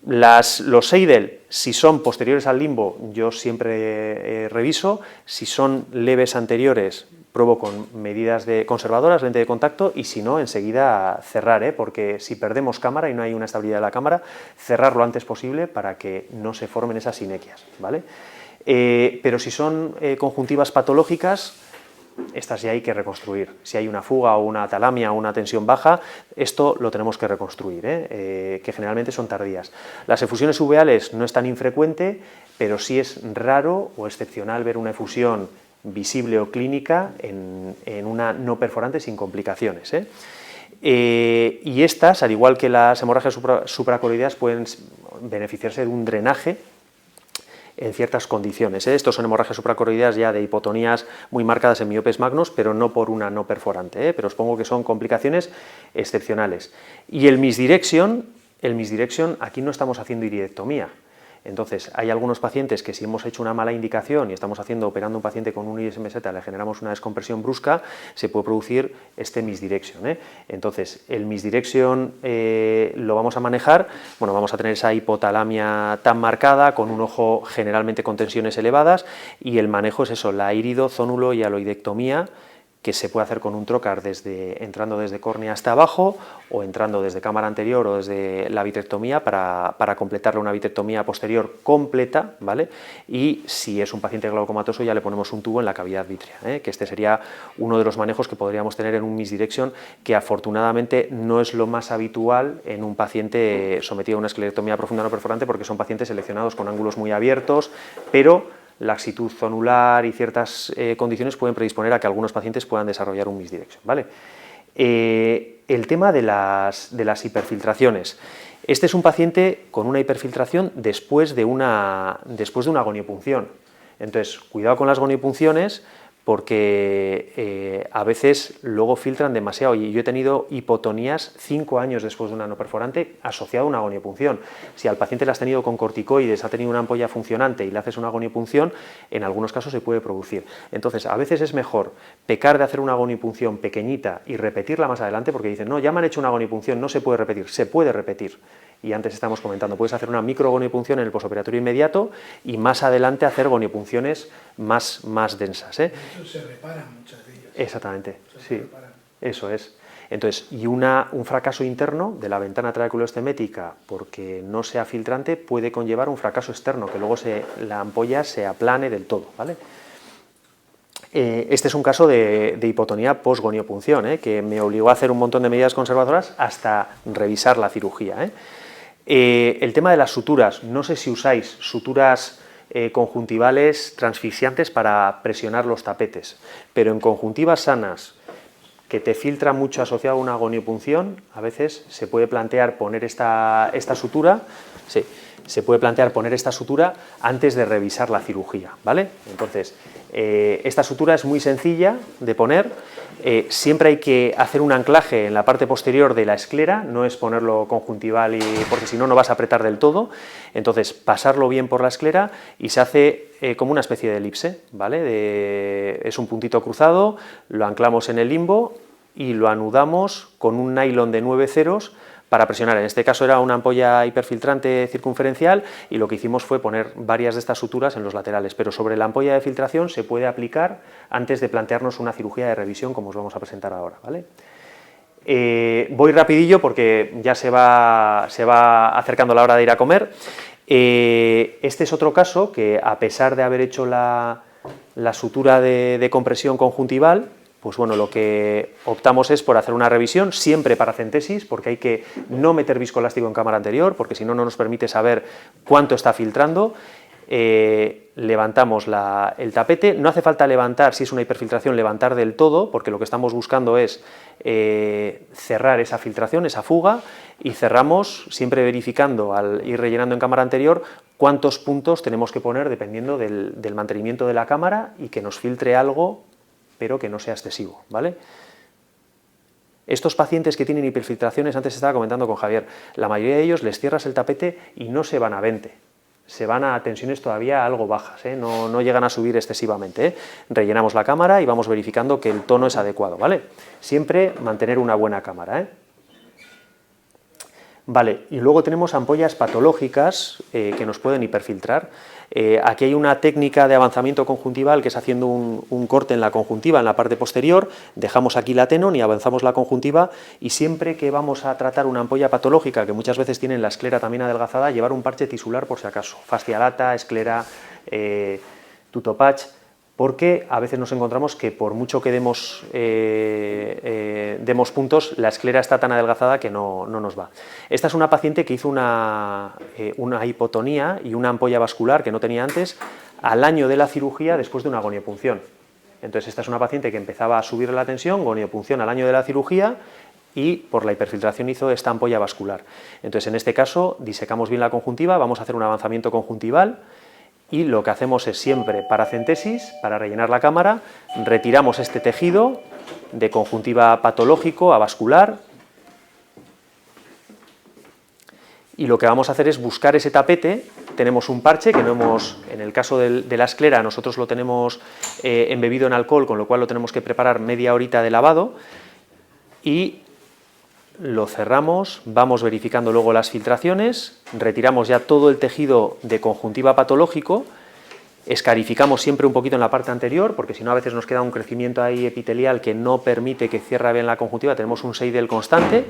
Los Seidel, si son posteriores al limbo, yo siempre reviso. Si son leves anteriores, pruebo con medidas conservadoras, lente de contacto, y si no, enseguida cerrar, porque si perdemos cámara y no hay una estabilidad de la cámara, cerrar lo antes posible para que no se formen esas sinequias, ¿vale? Pero si son conjuntivas patológicas, estas ya hay que reconstruir. Si hay una fuga o una atalamia o una tensión baja, esto lo tenemos que reconstruir, que generalmente son tardías. Las efusiones uveales no es tan infrecuente, pero sí es raro o excepcional ver una efusión visible o clínica en una no perforante sin complicaciones. Y estas, al igual que las hemorragias supracoroideas, pueden beneficiarse de un drenaje en ciertas condiciones. Estos son hemorragias supracoroideas ya de hipotonías muy marcadas en miopes magnos, pero no por una no perforante, pero os pongo que son complicaciones excepcionales. Y el misdirection, aquí no estamos haciendo iridectomía. Entonces, hay algunos pacientes que si hemos hecho una mala indicación y estamos operando a un paciente con un iris meseta, le generamos una descompresión brusca, se puede producir este misdirection. Entonces, el misdirection lo vamos a manejar, vamos a tener esa hipotalamia tan marcada, con un ojo generalmente con tensiones elevadas, y el manejo es eso, la irido, zónulo y aloidectomía, que se puede hacer con un trocar entrando desde córnea hasta abajo o entrando desde cámara anterior o desde la vitrectomía para completarle una vitrectomía posterior completa, ¿vale? Y si es un paciente glaucomatoso ya le ponemos un tubo en la cavidad vítrea, que este sería uno de los manejos que podríamos tener en un misdirection, que afortunadamente no es lo más habitual en un paciente sometido a una esclerectomía profunda no perforante, porque son pacientes seleccionados con ángulos muy abiertos, pero laxitud zonular y ciertas condiciones pueden predisponer a que algunos pacientes puedan desarrollar un misdirection, ¿vale? El tema de las hiperfiltraciones. Este es un paciente con una hiperfiltración después de una agoniopunción. Entonces, cuidado con las agoniopunciones, porque a veces luego filtran demasiado, y yo he tenido hipotonías 5 años después de una no perforante asociada a una agoniopunción. Si al paciente le has tenido con corticoides, ha tenido una ampolla funcionante y le haces una agoniopunción, en algunos casos se puede producir. Entonces, a veces es mejor pecar de hacer una agoniopunción pequeñita y repetirla más adelante, porque dicen, no, ya me han hecho una agoniopunción, no se puede repetir. Se puede repetir. Y antes estamos comentando, puedes hacer una microgoniopunción en el posoperatorio inmediato y más adelante hacer goniopunciones más densas. Eso se reparan muchas de ellas. Exactamente, sí, eso es. Entonces, y un fracaso interno de la ventana trabeculoestemética porque no sea filtrante puede conllevar un fracaso externo, que luego la ampolla se aplane del todo, ¿vale? Este es un caso de hipotonía post-goniopunción, que me obligó a hacer un montón de medidas conservadoras hasta revisar la cirugía. El tema de las suturas, no sé si usáis suturas conjuntivales transfixiantes para presionar los tapetes, pero en conjuntivas sanas que te filtra mucho asociado a una agoniopunción, a veces se puede plantear poner esta sutura, sí, se puede plantear poner esta sutura antes de revisar la cirugía, ¿vale? Entonces, esta sutura es muy sencilla de poner, siempre hay que hacer un anclaje en la parte posterior de la esclera, no es ponerlo conjuntival porque si no, no vas a apretar del todo. Entonces, pasarlo bien por la esclera y se hace como una especie de elipse, ¿vale? Es un puntito cruzado, lo anclamos en el limbo y lo anudamos con un nylon de 9 ceros para presionar. En este caso era una ampolla hiperfiltrante circunferencial y lo que hicimos fue poner varias de estas suturas en los laterales, pero sobre la ampolla de filtración se puede aplicar antes de plantearnos una cirugía de revisión, como os vamos a presentar ahora, ¿vale? Voy rapidillo porque ya se va acercando la hora de ir a comer. Este es otro caso que, a pesar de haber hecho la sutura de compresión conjuntival, pues bueno, lo que optamos es por hacer una revisión, siempre paracentesis, porque hay que no meter viscoelástico en cámara anterior, porque si no, no nos permite saber cuánto está filtrando. Levantamos el tapete, no hace falta levantar, si es una hiperfiltración, levantar del todo, porque lo que estamos buscando es cerrar esa filtración, esa fuga, y cerramos siempre verificando al ir rellenando en cámara anterior cuántos puntos tenemos que poner dependiendo del mantenimiento de la cámara y que nos filtre algo, pero que no sea excesivo, ¿vale? Estos pacientes que tienen hiperfiltraciones, antes estaba comentando con Javier, la mayoría de ellos les cierras el tapete y no se van a 20, se van a tensiones todavía algo bajas, no llegan a subir excesivamente. Rellenamos la cámara y vamos verificando que el tono es adecuado, ¿vale? Siempre mantener una buena cámara, Vale, y luego tenemos ampollas patológicas que nos pueden hiperfiltrar. Aquí hay una técnica de avanzamiento conjuntival que es haciendo un corte en la conjuntiva, en la parte posterior, dejamos aquí la tenon y avanzamos la conjuntiva, y siempre que vamos a tratar una ampolla patológica, que muchas veces tienen la esclera también adelgazada, llevar un parche tisular por si acaso, fascia lata, esclera, tutopatch, porque a veces nos encontramos que por mucho que demos puntos, la esclera está tan adelgazada que no nos va. Esta es una paciente que hizo una hipotonía y una ampolla vascular que no tenía antes al año de la cirugía después de una goniopunción. Entonces esta es una paciente que empezaba a subir la tensión, goniopunción al año de la cirugía, y por la hiperfiltración hizo esta ampolla vascular. Entonces en este caso disecamos bien la conjuntiva, vamos a hacer un avanzamiento conjuntival, y lo que hacemos es siempre paracentesis para rellenar la cámara, retiramos este tejido de conjuntiva patológico a vascular, y lo que vamos a hacer es buscar ese tapete. Tenemos un parche que no hemos, en el caso de la esclera, nosotros lo tenemos embebido en alcohol, con lo cual lo tenemos que preparar media horita de lavado, y lo cerramos, vamos verificando luego las filtraciones, retiramos ya todo el tejido de conjuntiva patológico Escarificamos siempre un poquito en la parte anterior, porque si no a veces nos queda un crecimiento ahí epitelial que no permite que cierre bien la conjuntiva, tenemos un Seidel constante.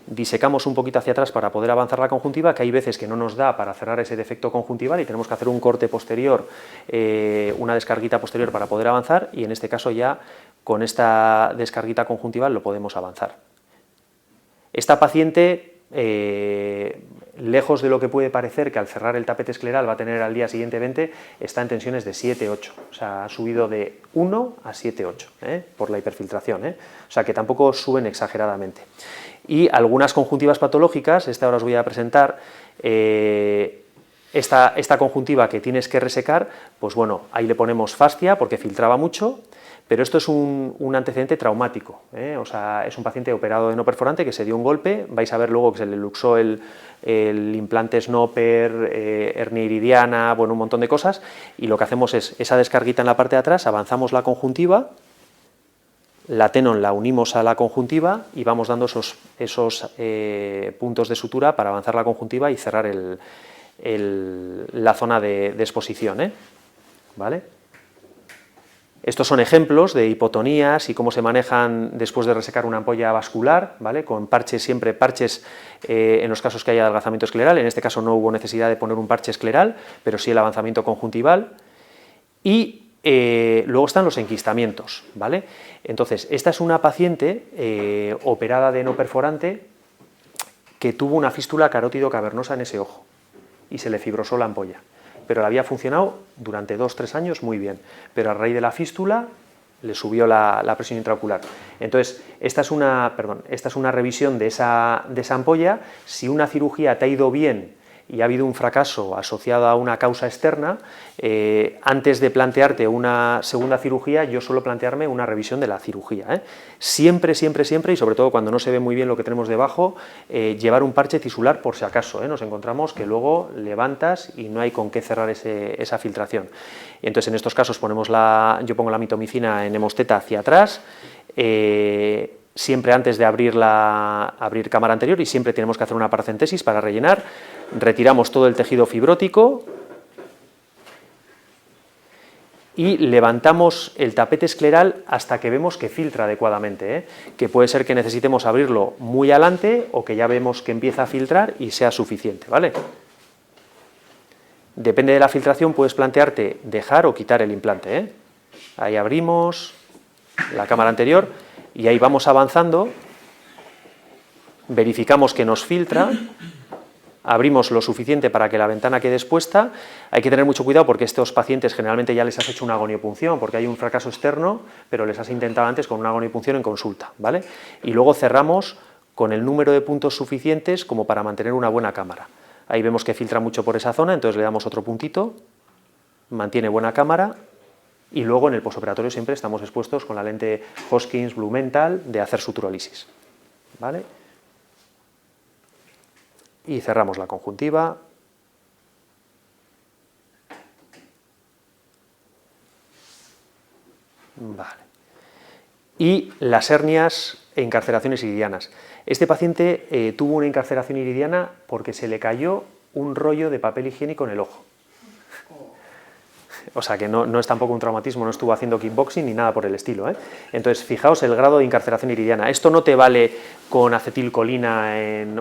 Disecamos un poquito hacia atrás para poder avanzar la conjuntiva, que hay veces que no nos da para cerrar ese defecto conjuntival y tenemos que hacer un corte posterior, una descarguita posterior para poder avanzar, y en este caso ya con esta descarguita conjuntival lo podemos avanzar. Esta paciente, lejos de lo que puede parecer que al cerrar el tapete escleral va a tener al día siguiente 20, está en tensiones de 7-8, o sea, ha subido de 1 a 7-8 por la hiperfiltración, o sea que tampoco suben exageradamente. Y algunas conjuntivas patológicas, esta ahora os voy a presentar, esta conjuntiva que tienes que resecar, pues bueno, ahí le ponemos fascia porque filtraba mucho, pero esto es un antecedente traumático, o sea, es un paciente operado de no perforante que se dio un golpe, vais a ver luego que se le luxó el implante Snopper, hernia iridiana, bueno, un montón de cosas, y lo que hacemos es esa descarguita en la parte de atrás, avanzamos la conjuntiva, la tenon la unimos a la conjuntiva y vamos dando esos puntos de sutura para avanzar la conjuntiva y cerrar la zona de exposición, ¿vale? Estos son ejemplos de hipotonías y cómo se manejan después de resecar una ampolla vascular, ¿vale? Con parches, siempre parches en los casos que haya adelgazamiento escleral. En este caso no hubo necesidad de poner un parche escleral, pero sí el avanzamiento conjuntival. Y luego están los enquistamientos, ¿vale? Entonces, esta es una paciente operada de no perforante que tuvo una fístula carótido cavernosa en ese ojo y se le fibrosó la ampolla, pero le había funcionado durante 2-3 años muy bien, pero a raíz de la fístula le subió la presión intraocular. Entonces, esta es una revisión de esa ampolla. Si una cirugía te ha ido bien y ha habido un fracaso asociado a una causa externa, antes de plantearte una segunda cirugía, yo suelo plantearme una revisión de la cirugía. Siempre, siempre, siempre, y sobre todo cuando no se ve muy bien lo que tenemos debajo, llevar un parche tisular por si acaso. Nos encontramos que luego levantas y no hay con qué cerrar esa filtración. Y entonces, en estos casos, yo pongo la mitomicina en hemosteta hacia atrás, siempre antes de abrir cámara anterior, y siempre tenemos que hacer una paracentesis para rellenar. Retiramos todo el tejido fibrótico y levantamos el tapete escleral hasta que vemos que filtra adecuadamente, que puede ser que necesitemos abrirlo muy adelante o que ya vemos que empieza a filtrar y sea suficiente, ¿vale? Depende de la filtración, puedes plantearte dejar o quitar el implante, Ahí abrimos la cámara anterior y ahí vamos avanzando, verificamos que nos filtra, abrimos lo suficiente para que la ventana quede expuesta. Hay que tener mucho cuidado porque estos pacientes generalmente ya les has hecho una agoniopunción porque hay un fracaso externo, pero les has intentado antes con una agoniopunción en consulta, ¿vale? Y luego cerramos con el número de puntos suficientes como para mantener una buena cámara. Ahí vemos que filtra mucho por esa zona, entonces le damos otro puntito, mantiene buena cámara, y luego en el posoperatorio siempre estamos expuestos con la lente Hoskins Blumenthal de hacer suturólisis, ¿vale? Y cerramos la conjuntiva. Vale. Y las hernias e encarceraciones iridianas. Este paciente tuvo una encarceración iridiana porque se le cayó un rollo de papel higiénico en el ojo. O sea que no es tampoco un traumatismo, no estuvo haciendo kickboxing ni nada por el estilo, Entonces, fijaos el grado de encarceración iridiana. Esto no te vale con acetilcolina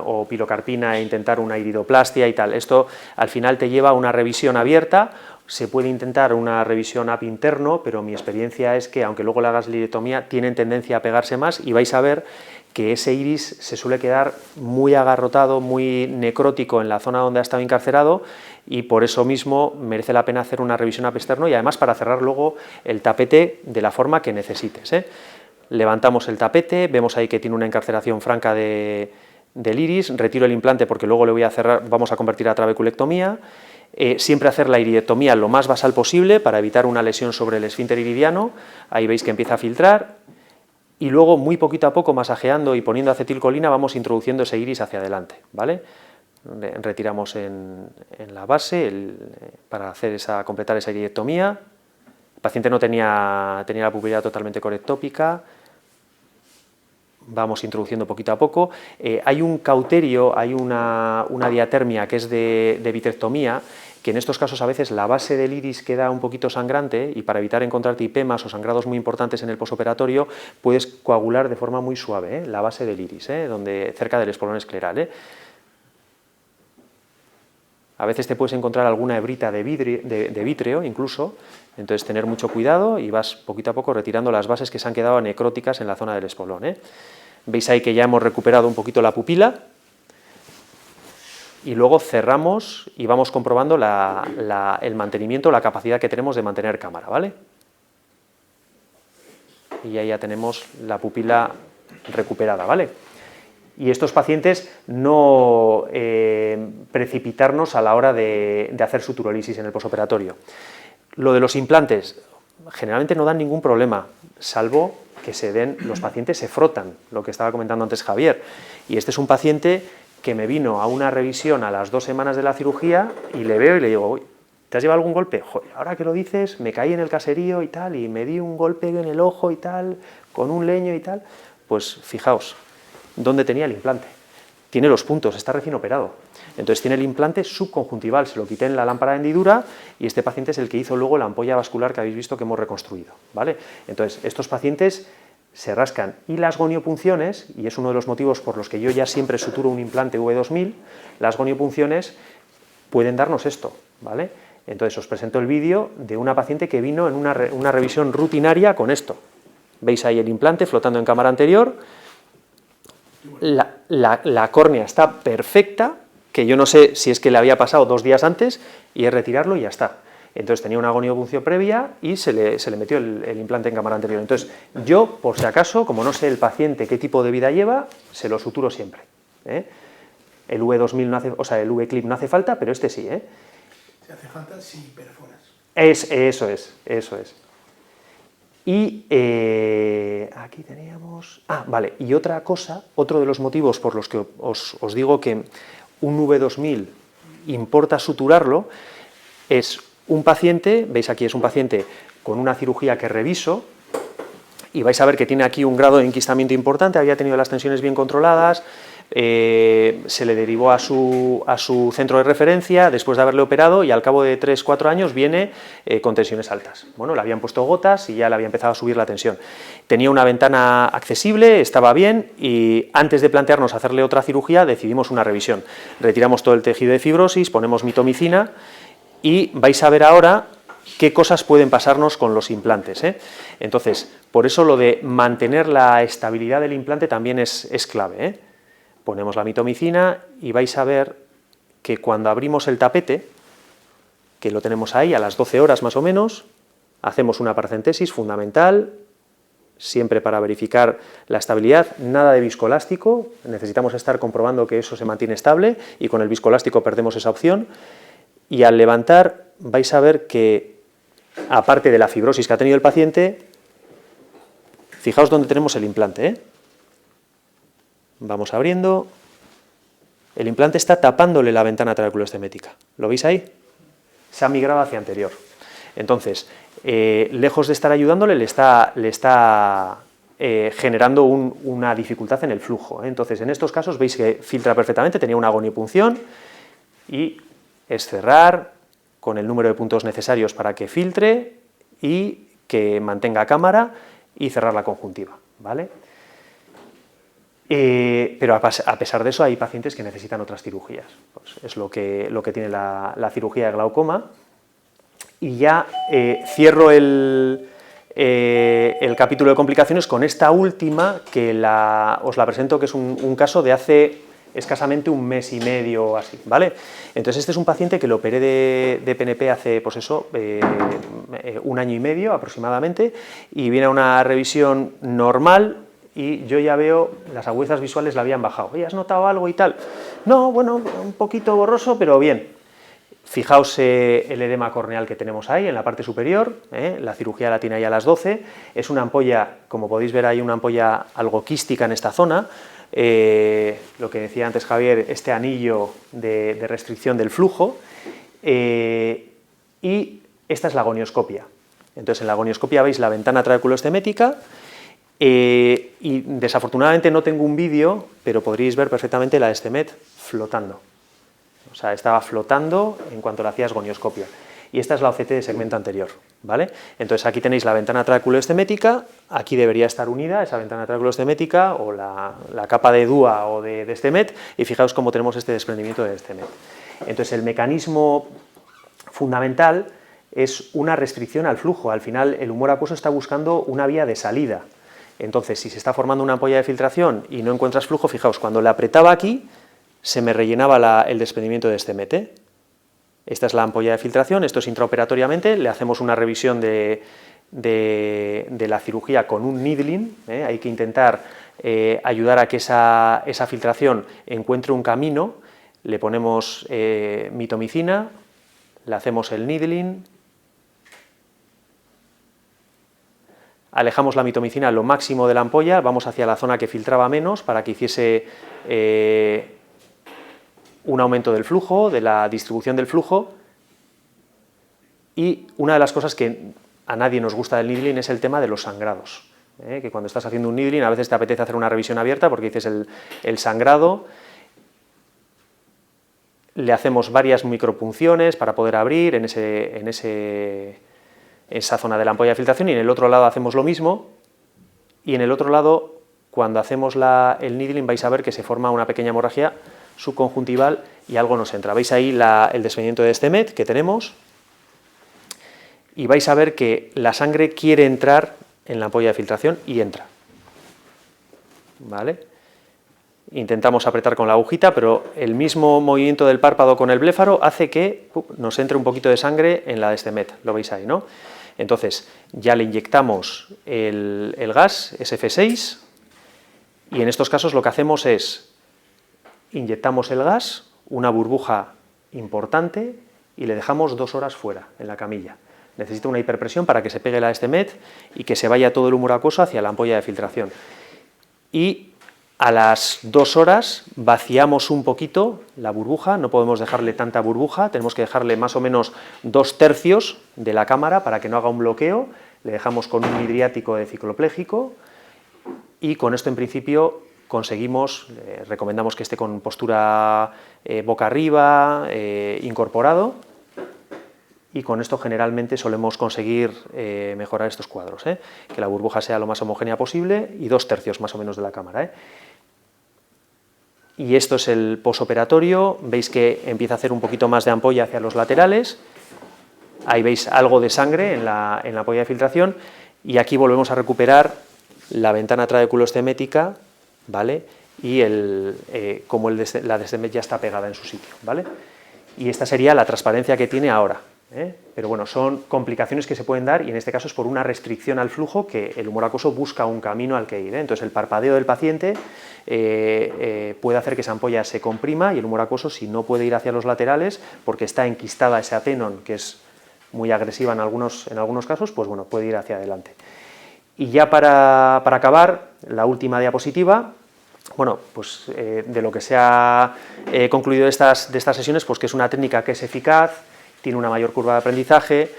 o pilocarpina e intentar una iridoplastia y tal. Esto al final te lleva a una revisión abierta. Se puede intentar una revisión AP interno, pero mi experiencia es que, aunque luego le hagas la iridotomía, tienen tendencia a pegarse más y vais a ver que ese iris se suele quedar muy agarrotado, muy necrótico en la zona donde ha estado encarcerado, y por eso mismo merece la pena hacer una revisión AP externo y además para cerrar luego el tapete de la forma que necesites. Levantamos el tapete, vemos ahí que tiene una encarceración franca del iris, retiro el implante porque luego le voy a cerrar, vamos a convertir a trabeculectomía. Siempre hacer la iridectomía lo más basal posible para evitar una lesión sobre el esfínter iridiano. Ahí veis que empieza a filtrar. Y luego, muy poquito a poco, masajeando y poniendo acetilcolina, vamos introduciendo ese iris hacia adelante, ¿vale? Retiramos en la base para completar esa iridectomía. El paciente no tenía la pupila totalmente corectópica. Vamos introduciendo poquito a poco. Hay un cauterio, hay una diatermia que es de vitrectomía, que en estos casos a veces la base del iris queda un poquito sangrante y para evitar encontrarte hipemas o sangrados muy importantes en el posoperatorio puedes coagular de forma muy suave la base del iris, cerca del espolón escleral. A veces te puedes encontrar alguna hebrita de vítreo incluso, entonces tener mucho cuidado y vas poquito a poco retirando las bases que se han quedado necróticas en la zona del espolón. Veis ahí que ya hemos recuperado un poquito la pupila y luego cerramos y vamos comprobando el mantenimiento, la capacidad que tenemos de mantener cámara, ¿vale? Y ahí ya tenemos la pupila recuperada, ¿vale? Y estos pacientes no precipitarnos a la hora de hacer suturólisis en el posoperatorio. Lo de los implantes, generalmente no dan ningún problema, salvo que los pacientes se frotan, lo que estaba comentando antes Javier. Y este es un paciente que me vino a una revisión a las 2 semanas de la cirugía y le veo y le digo, uy, ¿te has llevado algún golpe? Joder, ahora que lo dices, me caí en el caserío y tal, y me di un golpe en el ojo y tal, con un leño y tal. Pues fijaos, ¿dónde tenía el implante? Tiene los puntos, está recién operado. Entonces tiene el implante subconjuntival, se lo quité en la lámpara de hendidura y este paciente es el que hizo luego la ampolla vascular que habéis visto que hemos reconstruido, ¿vale? Entonces estos pacientes se rascan y las goniopunciones, y es uno de los motivos por los que yo ya siempre suturo un implante V2000, las goniopunciones pueden darnos esto, ¿vale? Entonces os presento el vídeo de una paciente que vino en una revisión rutinaria con esto. Veis ahí el implante flotando en cámara anterior, la córnea está perfecta, que yo no sé si es que le había pasado 2 días antes, y es retirarlo y ya está. Entonces tenía una goniopunción previa y se le metió el implante en cámara anterior. Entonces yo, por si acaso, como no sé el paciente qué tipo de vida lleva, se lo suturo siempre. El V2000 no hace, o sea, el V-clip no hace falta, pero este sí. Si hace falta, si perforas. Eso es. Y aquí teníamos... Ah, vale, y otra cosa, otro de los motivos por los que os digo que un V2000 importa suturarlo, es un paciente, veis aquí es un paciente con una cirugía que reviso, y vais a ver que tiene aquí un grado de enquistamiento importante, había tenido las tensiones bien controladas, se le derivó a su centro de referencia después de haberle operado y al cabo de 3-4 años viene con tensiones altas. Bueno, le habían puesto gotas y ya le había empezado a subir la tensión. Tenía una ventana accesible, estaba bien y antes de plantearnos hacerle otra cirugía decidimos una revisión. Retiramos todo el tejido de fibrosis, ponemos mitomicina y vais a ver ahora qué cosas pueden pasarnos con los implantes. Entonces, por eso lo de mantener la estabilidad del implante también es clave. Ponemos la mitomicina y vais a ver que cuando abrimos el tapete, que lo tenemos ahí a las 12 horas más o menos, hacemos una paracentesis fundamental, siempre para verificar la estabilidad, nada de viscoelástico, necesitamos estar comprobando que eso se mantiene estable y con el viscoelástico perdemos esa opción, y al levantar vais a ver que, aparte de la fibrosis que ha tenido el paciente, fijaos dónde tenemos el implante, Vamos abriendo, el implante está tapándole la ventana trabeculoestemética, ¿lo veis ahí? Se ha migrado hacia anterior. Entonces, lejos de estar ayudándole, le está generando una dificultad en el flujo. Entonces, en estos casos veis que filtra perfectamente, tenía una goniopunción y es cerrar con el número de puntos necesarios para que filtre y que mantenga cámara y cerrar la conjuntiva, ¿vale? Pero a pesar de eso hay pacientes que necesitan otras cirugías. Pues es lo que tiene la cirugía de glaucoma. Y ya cierro el capítulo de complicaciones con esta última, que os la presento, que es un caso de hace escasamente 1 mes y medio o así, ¿vale? Entonces este es un paciente que lo operé de PNP hace, pues eso, 1 año y medio aproximadamente, y viene a una revisión normal, y yo ya veo, las agudezas visuales la habían bajado. ¿Has notado algo y tal? No, bueno, un poquito borroso, pero bien. Fijaos el edema corneal que tenemos ahí, en la parte superior, la cirugía la tiene ahí a las 12, es una ampolla, como podéis ver ahí, una ampolla algo quística en esta zona, lo que decía antes Javier, este anillo de restricción del flujo, y esta es la gonioscopia. Entonces en la gonioscopia veis la ventana trabeculoestemética, y desafortunadamente no tengo un vídeo, pero podríais ver perfectamente la Estemet flotando. o sea, estaba flotando en cuanto le hacías gonioscopia. Y esta es la OCT de segmento anterior, ¿vale? Entonces aquí tenéis la ventana trabeculoestemética, aquí debería estar unida esa ventana trabeculoestemética o la capa de DUA o de Descemet, y fijaos cómo tenemos este desprendimiento de Descemet. Entonces el mecanismo fundamental es una restricción al flujo. Al final el humor acuoso está buscando una vía de salida. Entonces, si se está formando una ampolla de filtración y no encuentras flujo, fijaos, cuando le apretaba aquí, se me rellenaba el desprendimiento de Descemet. Esta es la ampolla de filtración, esto es intraoperatoriamente, le hacemos una revisión de la cirugía con un needling, hay que intentar ayudar a que esa filtración encuentre un camino, le ponemos mitomicina, le hacemos el needling, alejamos la mitomicina lo máximo de la ampolla, vamos hacia la zona que filtraba menos para que hiciese un aumento del flujo, de la distribución del flujo, y una de las cosas que a nadie nos gusta del needling es el tema de los sangrados, que cuando estás haciendo un needling a veces te apetece hacer una revisión abierta porque dices el sangrado, le hacemos varias micropunciones para poder abrir en esa zona de la ampolla de filtración, y en el otro lado hacemos lo mismo, y en el otro lado, cuando hacemos el needling, vais a ver que se forma una pequeña hemorragia subconjuntival y algo nos entra. Veis ahí el desprendimiento de Descemet que tenemos, y vais a ver que la sangre quiere entrar en la ampolla de filtración y entra. ¿Vale? Intentamos apretar con la agujita, pero el mismo movimiento del párpado con el bléfaro hace que nos entre un poquito de sangre en la Descemet. Lo veis ahí, ¿no? Entonces, ya le inyectamos el gas SF6, y en estos casos lo que hacemos es inyectamos el gas, una burbuja importante, y le dejamos 2 horas fuera, en la camilla. Necesita una hiperpresión para que se pegue la Descemet y que se vaya todo el humor acuoso hacia la ampolla de filtración. Y a las 2 horas vaciamos un poquito la burbuja, no podemos dejarle tanta burbuja, tenemos que dejarle más o menos 2/3 de la cámara para que no haga un bloqueo, le dejamos con un midriático de ciclopléjico, y con esto en principio conseguimos, recomendamos que esté con postura boca arriba, incorporado, y con esto generalmente solemos conseguir mejorar estos cuadros, que la burbuja sea lo más homogénea posible y 2/3 más o menos de la cámara. Y esto es el posoperatorio, veis que empieza a hacer un poquito más de ampolla hacia los laterales, ahí veis algo de sangre en la ampolla de filtración, y aquí volvemos a recuperar la ventana trabeculoestemética, ¿vale? Y como la Descemet ya está pegada en su sitio, ¿vale? Y esta sería la transparencia que tiene ahora, pero bueno, son complicaciones que se pueden dar, y en este caso es por una restricción al flujo, que el humor acuoso busca un camino al que ir, Entonces el parpadeo del paciente puede hacer que esa ampolla se comprima, y el humor acuoso, si no puede ir hacia los laterales porque está enquistada ese atenon, que es muy agresiva en algunos casos, pues bueno, puede ir hacia adelante. Y ya para acabar, la última diapositiva. Bueno, pues de lo que se ha concluido de estas sesiones, pues que es una técnica que es eficaz, tiene una mayor curva de aprendizaje,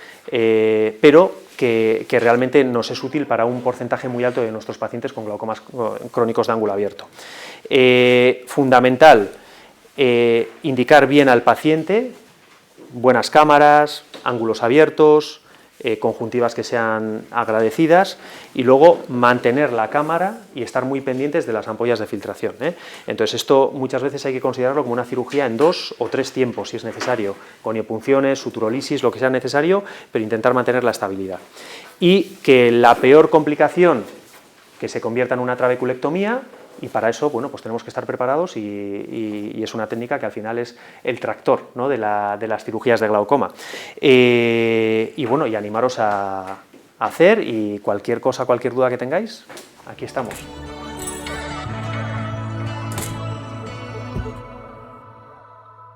pero que realmente nos es útil para un porcentaje muy alto de nuestros pacientes con glaucomas crónicos de ángulo abierto. Fundamental, indicar bien al paciente, buenas cámaras, ángulos abiertos, conjuntivas que sean agradecidas, y luego mantener la cámara y estar muy pendientes de las ampollas de filtración. Entonces esto muchas veces hay que considerarlo como una cirugía en 2 o 3 tiempos si es necesario, goniopunciones, suturolisis, lo que sea necesario, pero intentar mantener la estabilidad. Y que la peor complicación que se convierta en una trabeculectomía, y para eso, bueno, pues tenemos que estar preparados, y es una técnica que al final es el tractor, ¿no?, de las cirugías de glaucoma. Y bueno, y animaros a hacer, y cualquier cosa, cualquier duda que tengáis, aquí estamos.